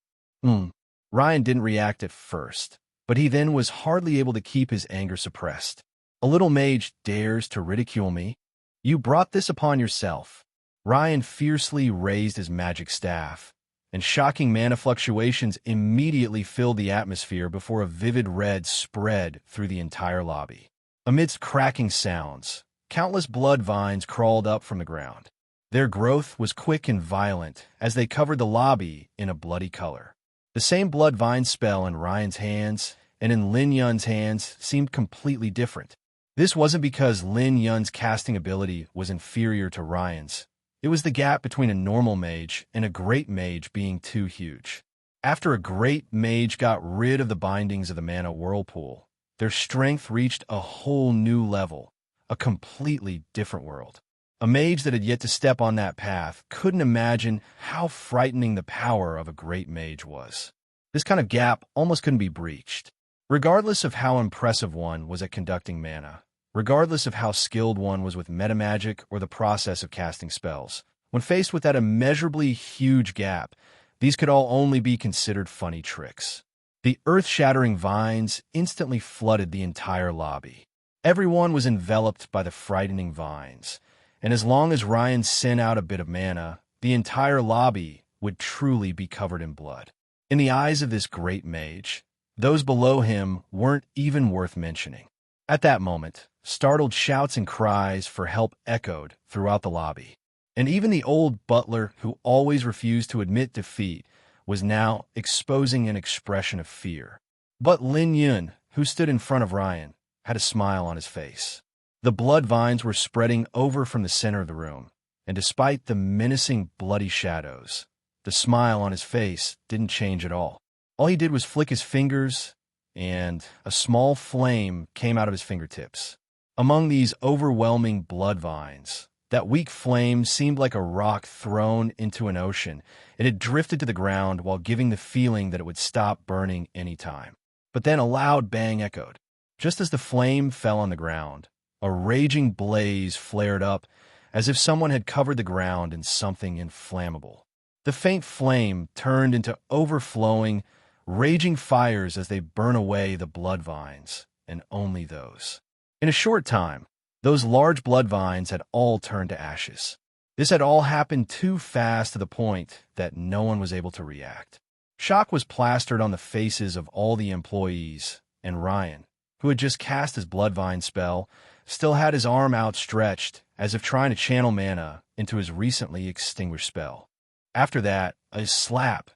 Ryan didn't react at first, but he then was hardly able to keep his anger suppressed. "A little mage dares to ridicule me? You brought this upon yourself." Ryan fiercely raised his magic staff, and shocking mana fluctuations immediately filled the atmosphere before a vivid red spread through the entire lobby. Amidst cracking sounds, countless blood vines crawled up from the ground. Their growth was quick and violent as they covered the lobby in a bloody color. The same blood vine spell in Ryan's hands and in Lin Yun's hands seemed completely different. This wasn't because Lin Yun's casting ability was inferior to Ryan's. It was the gap between a normal mage and a great mage being too huge. After a great mage got rid of the bindings of the mana whirlpool, their strength reached a whole new level, a completely different world. A mage that had yet to step on that path couldn't imagine how frightening the power of a great mage was. This kind of gap almost couldn't be breached. Regardless of how impressive one was at conducting mana, regardless of how skilled one was with metamagic or the process of casting spells, when faced with that immeasurably huge gap, these could all only be considered funny tricks. The earth-shattering vines instantly flooded the entire lobby. Everyone was enveloped by the frightening vines, and as long as Ryan sent out a bit of mana, the entire lobby would truly be covered in blood. In the eyes of this great mage, those below him weren't even worth mentioning. At that moment, startled shouts and cries for help echoed throughout the lobby, and even the old butler who always refused to admit defeat was now exposing an expression of fear. But Lin Yun, who stood in front of Ryan, had a smile on his face. The blood vines were spreading over from the center of the room, and despite the menacing bloody shadows, the smile on his face didn't change at all. All he did was flick his fingers, and a small flame came out of his fingertips. Among these overwhelming blood vines, that weak flame seemed like a rock thrown into an ocean. It had drifted to the ground while giving the feeling that it would stop burning any time. But then a loud bang echoed. Just as the flame fell on the ground, a raging blaze flared up as if someone had covered the ground in something inflammable. The faint flame turned into overflowing, raging fires as they burn away the blood vines, and only those. In a short time, those large blood vines had all turned to ashes. This had all happened too fast to the point that no one was able to react. Shock was plastered on the faces of all the employees, and Ryan, who had just cast his bloodvine spell, still had his arm outstretched as if trying to channel mana into his recently extinguished spell. After that, a slap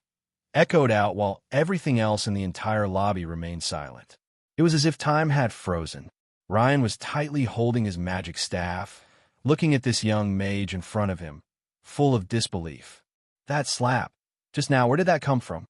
echoed out while everything else in the entire lobby remained silent. It was as if time had frozen. Ryan was tightly holding his magic staff, looking at this young mage in front of him, full of disbelief. That slap, just now, where did that come from?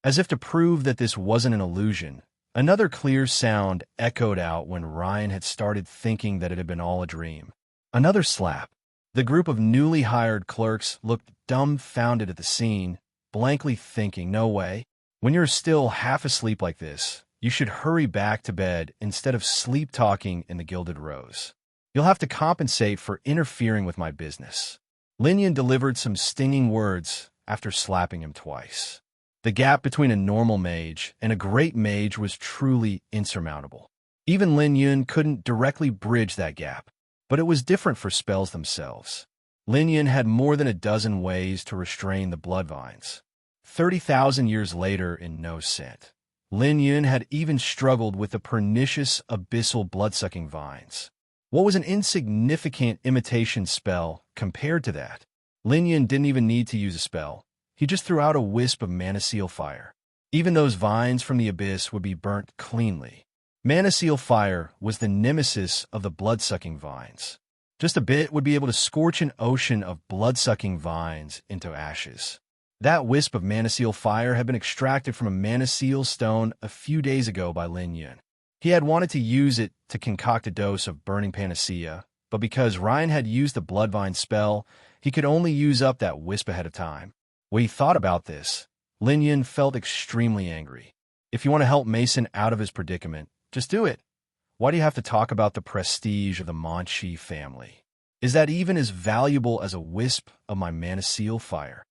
As if to prove that this wasn't an illusion, another clear sound echoed out when Ryan had started thinking that it had been all a dream. Another slap. The group of newly hired clerks looked dumbfounded at the scene, blankly thinking, no way. When you're still half asleep like this, you should hurry back to bed instead of sleep-talking in the Gilded Rose. You'll have to compensate for interfering with my business. Lin Yun delivered some stinging words after slapping him twice. The gap between a normal mage and a great mage was truly insurmountable. Even Lin Yun couldn't directly bridge that gap, but it was different for spells themselves. Lin Yun had more than a dozen ways to restrain the bloodvines. 30,000 years later in No Scent, Lin Yun had even struggled with the pernicious abyssal bloodsucking vines. What was an insignificant imitation spell compared to that? Lin Yun didn't even need to use a spell. He just threw out a wisp of mana seal fire. Even those vines from the abyss would be burnt cleanly. Mana seal fire was the nemesis of the blood-sucking vines. Just a bit would be able to scorch an ocean of blood-sucking vines into ashes. That wisp of mana seal fire had been extracted from a mana seal stone a few days ago by Lin Yun. He had wanted to use it to concoct a dose of burning panacea, but because Ryan had used the bloodvine spell, he could only use up that wisp ahead of time. When he thought about this, Lin Yun felt extremely angry. If you want to help Mason out of his predicament, just do it. Why do you have to talk about the prestige of the Manchi family? Is that even as valuable as a wisp of my mana seal fire?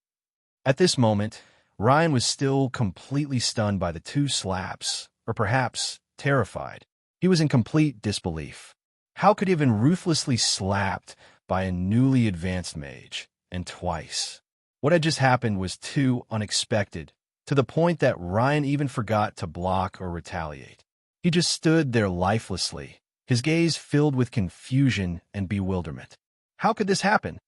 At this moment, Ryan was still completely stunned by the two slaps, or perhaps terrified. He was in complete disbelief. How could he have been ruthlessly slapped by a newly advanced mage, and twice? What had just happened was too unexpected, to the point that Ryan even forgot to block or retaliate. He just stood there lifelessly, his gaze filled with confusion and bewilderment. How could this happen?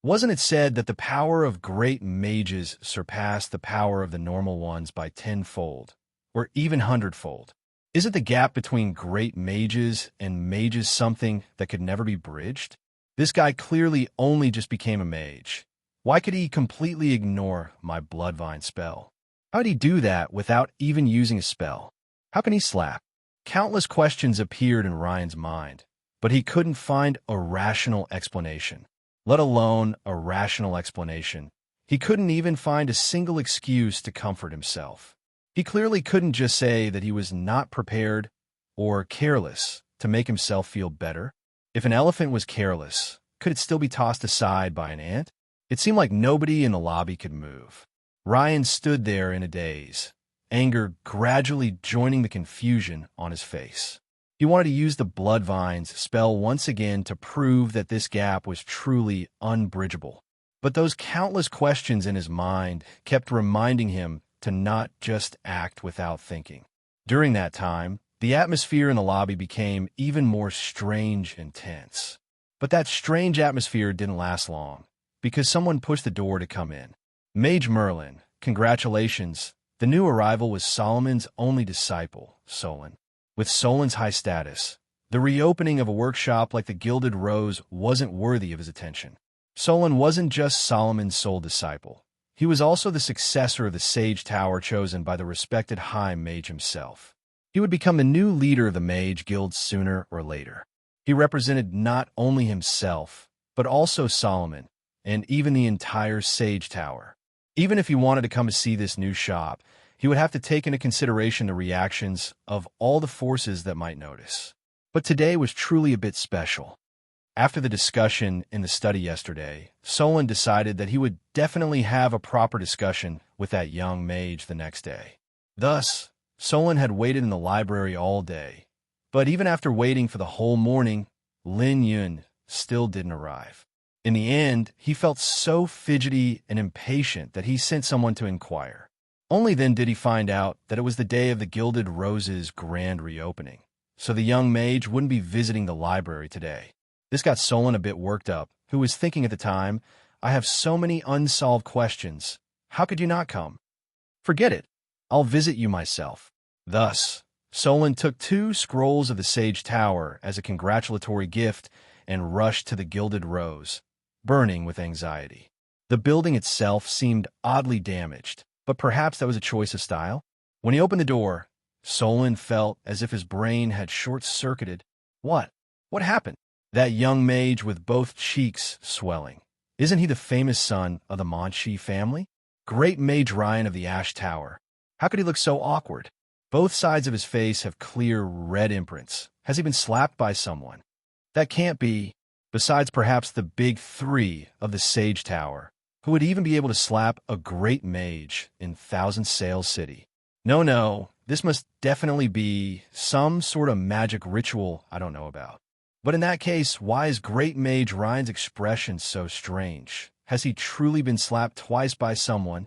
Wasn't it said that the power of great mages surpassed the power of the normal ones by tenfold, or even hundredfold? Isn't the gap between great mages and mages something that could never be bridged? This guy clearly only just became a mage. Why could he completely ignore my bloodvine spell? How did he do that without even using a spell? How can he slap? Countless questions appeared in Ryan's mind, but he couldn't find a rational explanation. Let alone a rational explanation. He couldn't even find a single excuse to comfort himself. He clearly couldn't just say that he was not prepared or careless to make himself feel better. If an elephant was careless, could it still be tossed aside by an ant? It seemed like nobody in the lobby could move. Ryan stood there in a daze, anger gradually joining the confusion on his face. He wanted to use the Bloodvines spell once again to prove that this gap was truly unbridgeable. But those countless questions in his mind kept reminding him to not just act without thinking. During that time, the atmosphere in the lobby became even more strange and tense. But that strange atmosphere didn't last long, because someone pushed the door to come in. Mage Merlin, congratulations. The new arrival was Solomon's only disciple, Solon. With Solon's high status, the reopening of a workshop like the Gilded Rose wasn't worthy of his attention. Solon wasn't just Solomon's sole disciple. He was also the successor of the Sage Tower chosen by the respected High Mage himself. He would become the new leader of the Mage Guild sooner or later. He represented not only himself, but also Solomon, and even the entire Sage Tower. Even if he wanted to come to see this new shop, he would have to take into consideration the reactions of all the forces that might notice. But today was truly a bit special. After the discussion in the study yesterday, Solon decided that he would definitely have a proper discussion with that young mage the next day. Thus, Solon had waited in the library all day, but even after waiting for the whole morning, Lin Yun still didn't arrive. In the end, he felt so fidgety and impatient that he sent someone to inquire. Only then did he find out that it was the day of the Gilded Rose's grand reopening, so the young mage wouldn't be visiting the library today. This got Solon a bit worked up, who was thinking at the time, I have so many unsolved questions. How could you not come? Forget it. I'll visit you myself. Thus, Solon took 2 scrolls of the Sage Tower as a congratulatory gift and rushed to the Gilded Rose, burning with anxiety. The building itself seemed oddly damaged, but perhaps that was a choice of style. When he opened the door, Solon felt as if his brain had short-circuited. What? What happened? That young mage with both cheeks swelling. Isn't he the famous son of the Manchi family? Great Mage Ryan of the Ash Tower. How could he look so awkward? Both sides of his face have clear red imprints. Has he been slapped by someone? That can't be, besides perhaps the big 3 of the Sage Tower, who would even be able to slap a great mage in Thousand Sail City. No, this must definitely be some sort of magic ritual I don't know about. But in that case, why is Great Mage Ryan's expression so strange? Has he truly been slapped twice by someone?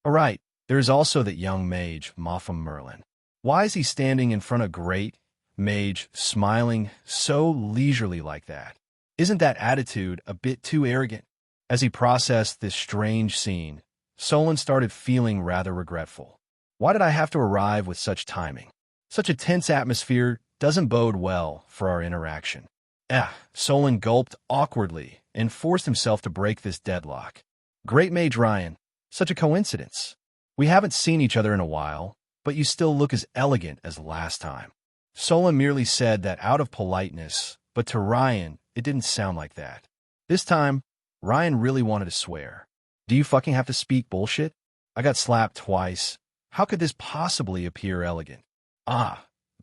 Alright, there is also that young mage, Motham Merlin. Why is he standing in front of Great mage, smiling so leisurely like that. Isn't that attitude a bit too arrogant? As he processed this strange scene, Solon started feeling rather regretful. Why did I have to arrive with such timing? Such a tense atmosphere doesn't bode well for our interaction. Solon gulped awkwardly and forced himself to break this deadlock. Great Mage Ryan, such a coincidence. We haven't seen each other in a while, but you still look as elegant as last time. Solon merely said that out of politeness, but to Ryan, it didn't sound like that. This time, Ryan really wanted to swear. Do you fucking have to speak bullshit? I got slapped twice. How could this possibly appear elegant?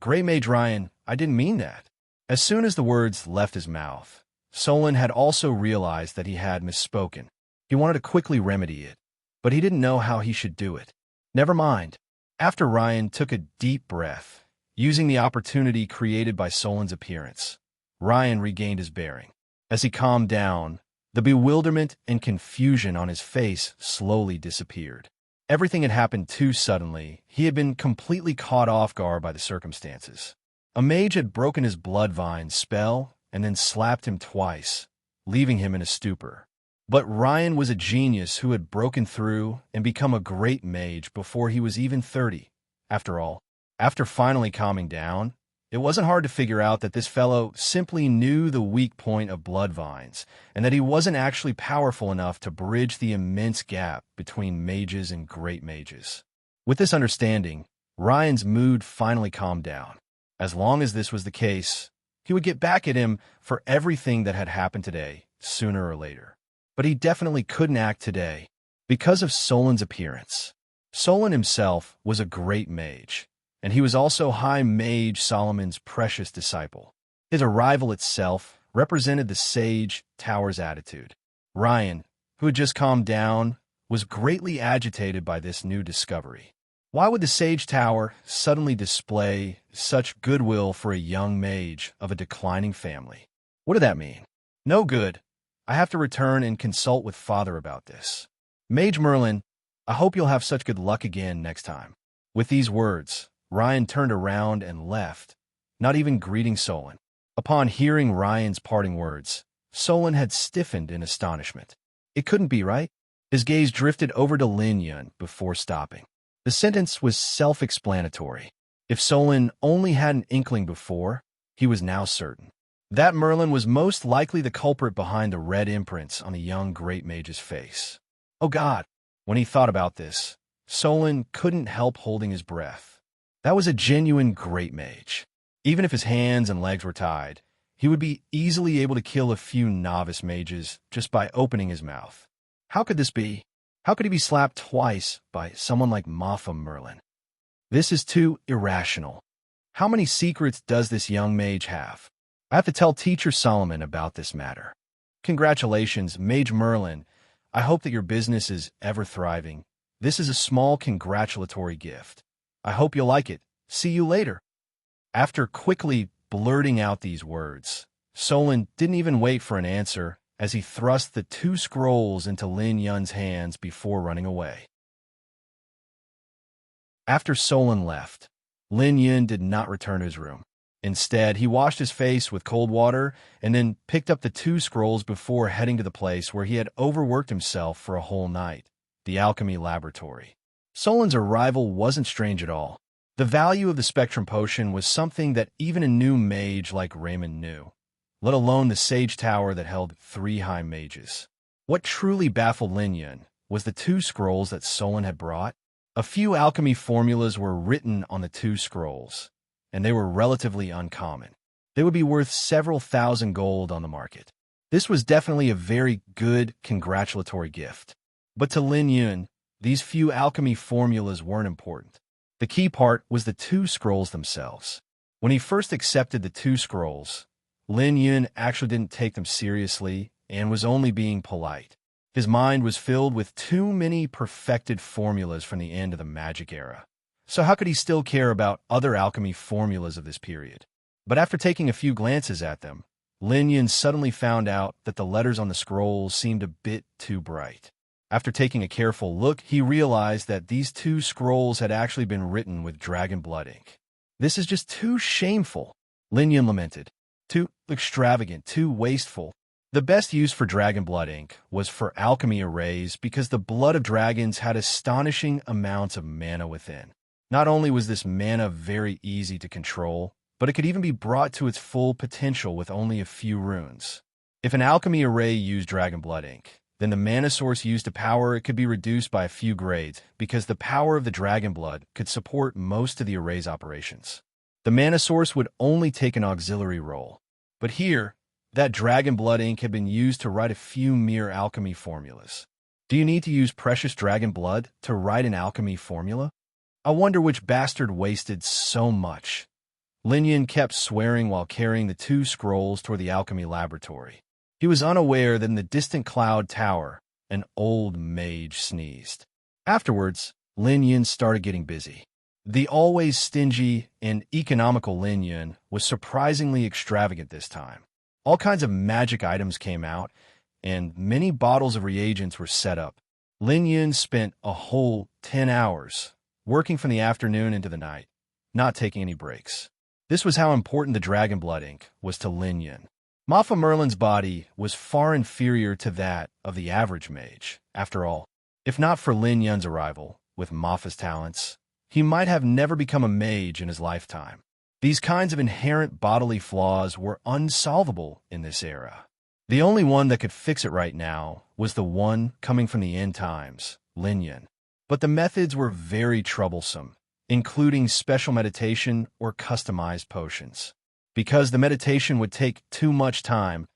Great Mage Ryan, I didn't mean that. As soon as the words left his mouth, Solon had also realized that he had misspoken. He wanted to quickly remedy it, but he didn't know how he should do it. Never mind. After Ryan took a deep breath, using the opportunity created by Solon's appearance, Ryan regained his bearing. As he calmed down, the bewilderment and confusion on his face slowly disappeared. Everything had happened too suddenly. He had been completely caught off guard by the circumstances. A mage had broken his Bloodvine spell and then slapped him twice, leaving him in a stupor. But Ryan was a genius who had broken through and become a great mage before he was even 30. After all, after finally calming down, it wasn't hard to figure out that this fellow simply knew the weak point of Bloodvines, and that he wasn't actually powerful enough to bridge the immense gap between mages and great mages. With this understanding, Ryan's mood finally calmed down. As long as this was the case, he would get back at him for everything that had happened today, sooner or later. But he definitely couldn't act today, because of Solon's appearance. Solon himself was a great mage, and he was also High Mage Solomon's precious disciple. His arrival itself represented the Sage Tower's attitude. Ryan, who had just calmed down, was greatly agitated by this new discovery. Why would the Sage Tower suddenly display such goodwill for a young mage of a declining family? What did that mean? No good. I have to return and consult with Father about this. Mage Merlin, I hope you'll have such good luck again next time. With these words, Ryan turned around and left, not even greeting Solon. Upon hearing Ryan's parting words, Solon had stiffened in astonishment. It couldn't be right. His gaze drifted over to Lin Yun before stopping. The sentence was self-explanatory. If Solon only had an inkling before, he was now certain. That Merlin was most likely the culprit behind the red imprints on the young great mage's face. Oh God! When he thought about this, Solon couldn't help holding his breath. That was a genuine great mage. Even if his hands and legs were tied, he would be easily able to kill a few novice mages just by opening his mouth. How could this be? How could he be slapped twice by someone like Maffa Merlin? This is too irrational. How many secrets does this young mage have? I have to tell Teacher Solomon about this matter. Congratulations, Mage Merlin. I hope that your business is ever thriving. This is a small congratulatory gift. I hope you'll like it. See you later. After quickly blurting out these words, Solon didn't even wait for an answer as he thrust the 2 scrolls into Lin Yun's hands before running away. After Solon left, Lin Yun did not return to his room. Instead, he washed his face with cold water and then picked up the 2 scrolls before heading to the place where he had overworked himself for a whole night, the alchemy laboratory. Solon's arrival wasn't strange at all. The value of the Spectrum Potion was something that even a new mage like Raymond knew, let alone the Sage Tower that held 3 high mages. What truly baffled Lin Yun was the 2 scrolls that Solon had brought. A few alchemy formulas were written on the 2 scrolls, and they were relatively uncommon. They would be worth several thousand gold on the market. This was definitely a very good congratulatory gift. But to Lin Yun, these few alchemy formulas weren't important. The key part was the 2 scrolls themselves. When he first accepted the 2 scrolls, Lin Yun actually didn't take them seriously and was only being polite. His mind was filled with too many perfected formulas from the end of the magic era. So how could he still care about other alchemy formulas of this period? But after taking a few glances at them, Lin Yun suddenly found out that the letters on the scrolls seemed a bit too bright. After taking a careful look, he realized that these 2 scrolls had actually been written with dragon blood ink. This is just too shameful. Lin Yun lamented. Too extravagant, too wasteful. The best use for dragon blood ink was for alchemy arrays because the blood of dragons had astonishing amounts of mana within. Not only was this mana very easy to control, but it could even be brought to its full potential with only a few runes. If an alchemy array used dragon blood ink, then the mana source used to power it could be reduced by a few grades because the power of the dragon blood could support most of the array's operations. The mana source would only take an auxiliary role. But here, that dragon blood ink had been used to write a few mere alchemy formulas. Do you need to use precious dragon blood to write an alchemy formula? I wonder which bastard wasted so much. Lin Yun kept swearing while carrying the 2 scrolls toward the alchemy laboratory. He was unaware that in the distant cloud tower, an old mage sneezed. Afterwards, Lin Yun started getting busy. The always stingy and economical Lin Yun was surprisingly extravagant this time. All kinds of magic items came out, and many bottles of reagents were set up. Lin Yun spent a whole 10 hours, working from the afternoon into the night, not taking any breaks. This was how important the dragon blood ink was to Lin Yun. Mafa Merlin's body was far inferior to that of the average mage. After all, if not for Lin Yun's arrival, with Mafa's talents, he might have never become a mage in his lifetime. These kinds of inherent bodily flaws were unsolvable in this era. The only one that could fix it right now was the one coming from the end times, Lin Yun. But the methods were very troublesome, including special meditation or customized potions. Because the meditation would take too much time,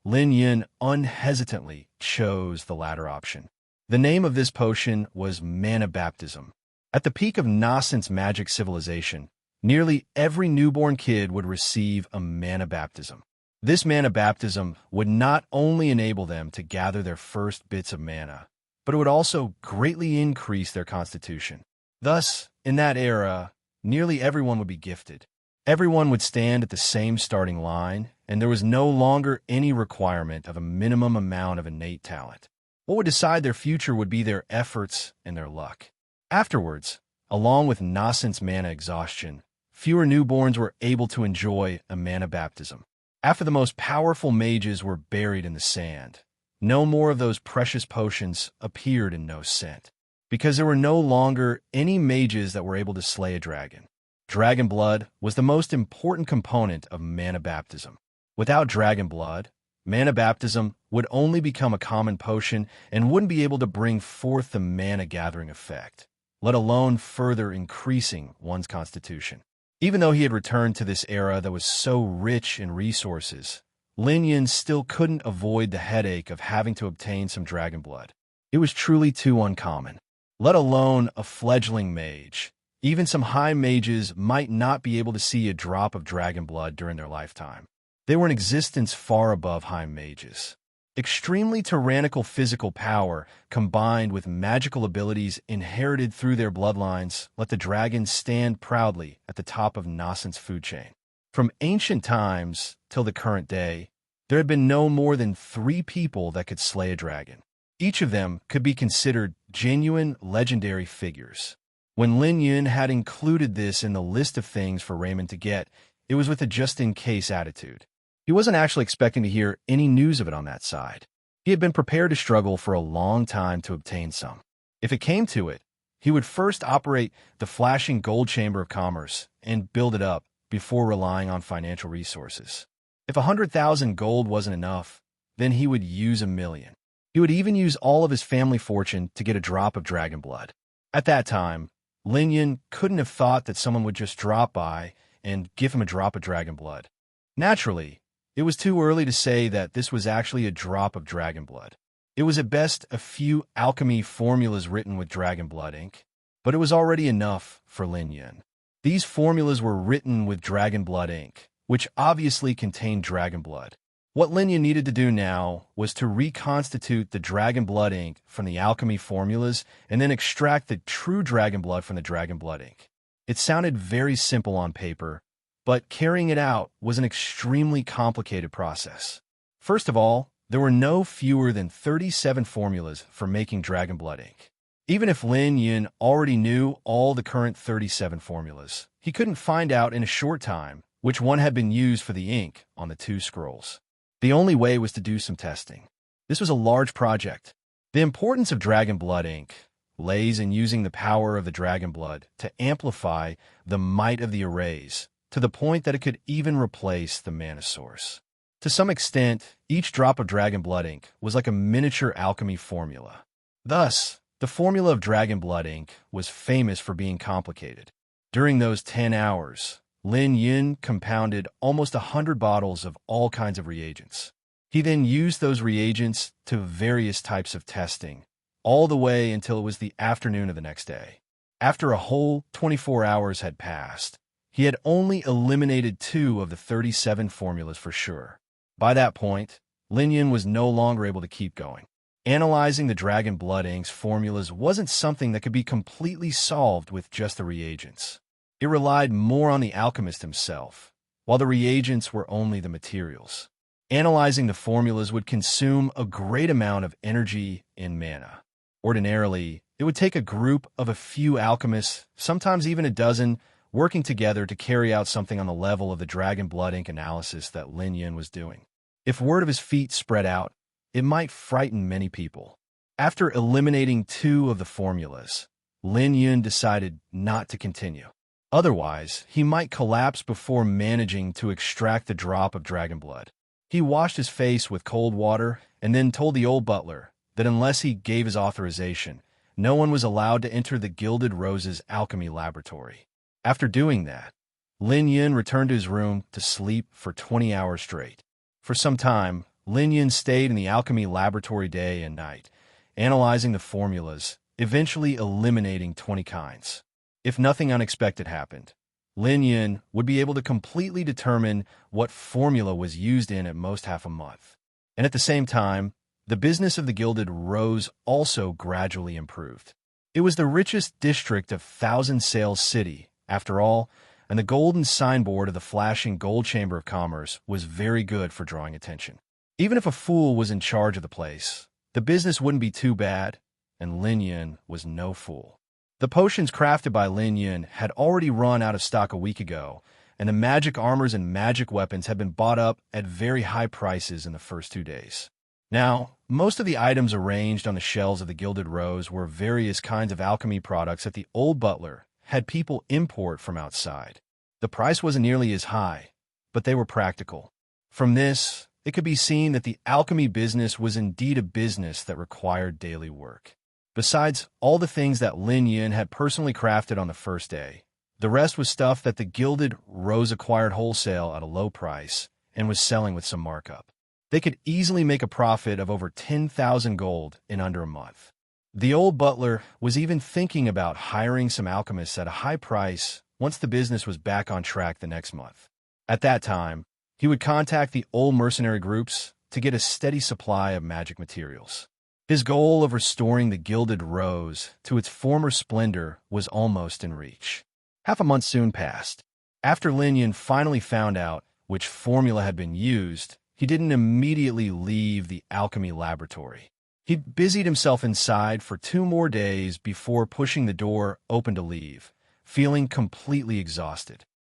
Lin Yun unhesitantly chose the latter option. The name of this potion was Mana Baptism. At the peak of nascent magic civilization, nearly every newborn kid would receive a mana baptism. This mana baptism would not only enable them to gather their first bits of mana, but it would also greatly increase their constitution. Thus, in that era, nearly everyone would be gifted. Everyone would stand at the same starting line, and there was no longer any requirement of a minimum amount of innate talent. What would decide their future would be their efforts and their luck. Afterwards, along with nascent mana exhaustion, fewer newborns were able to enjoy a mana baptism. After the most powerful mages were buried in the sand, no more of those precious potions appeared in no scent, because there were no longer any mages that were able to slay a dragon. Dragon blood was the most important component of mana baptism. Without dragon blood, mana baptism would only become a common potion and wouldn't be able to bring forth the mana gathering effect, let alone further increasing one's constitution. Even though he had returned to this era that was so rich in resources, Lin Yun still couldn't avoid the headache of having to obtain some dragon blood. It was truly too uncommon. Let alone a fledgling mage. Even some high mages might not be able to see a drop of dragon blood during their lifetime. They were in existence far above high mages. Extremely tyrannical physical power, combined with magical abilities inherited through their bloodlines, let the dragons stand proudly at the top of nascent's food chain. From ancient times till the current day, there had been no more than 3 people that could slay a dragon. Each of them could be considered genuine legendary figures. When Lin Yun had included this in the list of things for Raymond to get, it was with a just-in-case attitude. He wasn't actually expecting to hear any news of it on that side. He had been prepared to struggle for a long time to obtain some. If it came to it, he would first operate the flashing gold chamber of commerce and build it up before relying on financial resources. If 100,000 gold wasn't enough, then he would use 1,000,000. He would even use all of his family fortune to get a drop of dragon blood. At that time, Lin Yun couldn't have thought that someone would just drop by and give him a drop of dragon blood. Naturally, it was too early to say that this was actually a drop of dragon blood. It was at best a few alchemy formulas written with dragon blood ink, but it was already enough for Lin Yun. These formulas were written with dragon blood ink, which obviously contained dragon blood. What Lin Yun needed to do now was to reconstitute the dragon blood ink from the alchemy formulas and then extract the true dragon blood from the dragon blood ink. It sounded very simple on paper, but carrying it out was an extremely complicated process. First of all, there were no fewer than 37 formulas for making dragon blood ink. Even if Lin Yun already knew all the current 37 formulas, he couldn't find out in a short time which one had been used for the ink on the two scrolls. The only way was to do some testing. This was a large project. The importance of dragon blood ink lays in using the power of the dragon blood to amplify the might of the arrays to the point that it could even replace the mana source. To some extent, each drop of dragon blood ink was like a miniature alchemy formula. Thus, the formula of dragon blood ink was famous for being complicated. During those 10 hours, Lin Yun compounded almost 100 bottles of all kinds of reagents. He then used those reagents to various types of testing, all the way until it was the afternoon of the next day. After a whole 24 hours had passed, he had only eliminated 2 of the 37 formulas for sure. By that point, Lin Yun was no longer able to keep going. Analyzing the dragon blood ink's formulas wasn't something that could be completely solved with just the reagents. It relied more on the alchemist himself, while the reagents were only the materials. Analyzing the formulas would consume a great amount of energy and mana. Ordinarily, it would take a group of a few alchemists, sometimes even a dozen, working together to carry out something on the level of the dragon blood ink analysis that Lin Yun was doing. If word of his feat spread out, it might frighten many people. After eliminating 2 of the formulas, Lin Yun decided not to continue. Otherwise, he might collapse before managing to extract the drop of dragon blood. He washed his face with cold water and then told the old butler that unless he gave his authorization, no one was allowed to enter the Gilded Rose's alchemy laboratory. After doing that, Lin Yun returned to his room to sleep for 20 hours straight. For some time, Lin Yun stayed in the alchemy laboratory day and night, analyzing the formulas, eventually eliminating 20 kinds. If nothing unexpected happened, Lin Yun would be able to completely determine what formula was used in at most half a month. And at the same time, the business of the Gilded Rose also gradually improved. It was the richest district of Thousand Sails City, after all, and the golden signboard of the flashing Gold Chamber of Commerce was very good for drawing attention. Even if a fool was in charge of the place, the business wouldn't be too bad, and Lin Yun was no fool. The potions crafted by Lin Yun had already run out of stock a week ago, and the magic armors and magic weapons had been bought up at very high prices in the first 2 days. Now, most of the items arranged on the shelves of the Gilded Rose were various kinds of alchemy products that the old butler had people import from outside. The price wasn't nearly as high, but they were practical. From this, it could be seen that the alchemy business was indeed a business that required daily work. Besides all the things that Lin Yun had personally crafted on the first day, the rest was stuff that the Gilded Rose acquired wholesale at a low price and was selling with some markup. They could easily make a profit of over 10,000 gold in under a month. The old butler was even thinking about hiring some alchemists at a high price once the business was back on track the next month. At that time, he would contact the old mercenary groups to get a steady supply of magic materials. His goal of restoring the Gilded Rose to its former splendor was almost in reach. Half a month soon passed. After Lin Yun finally found out which formula had been used, he didn't immediately leave the alchemy laboratory. He busied himself inside for 2 more days before pushing the door open to leave, feeling completely exhausted.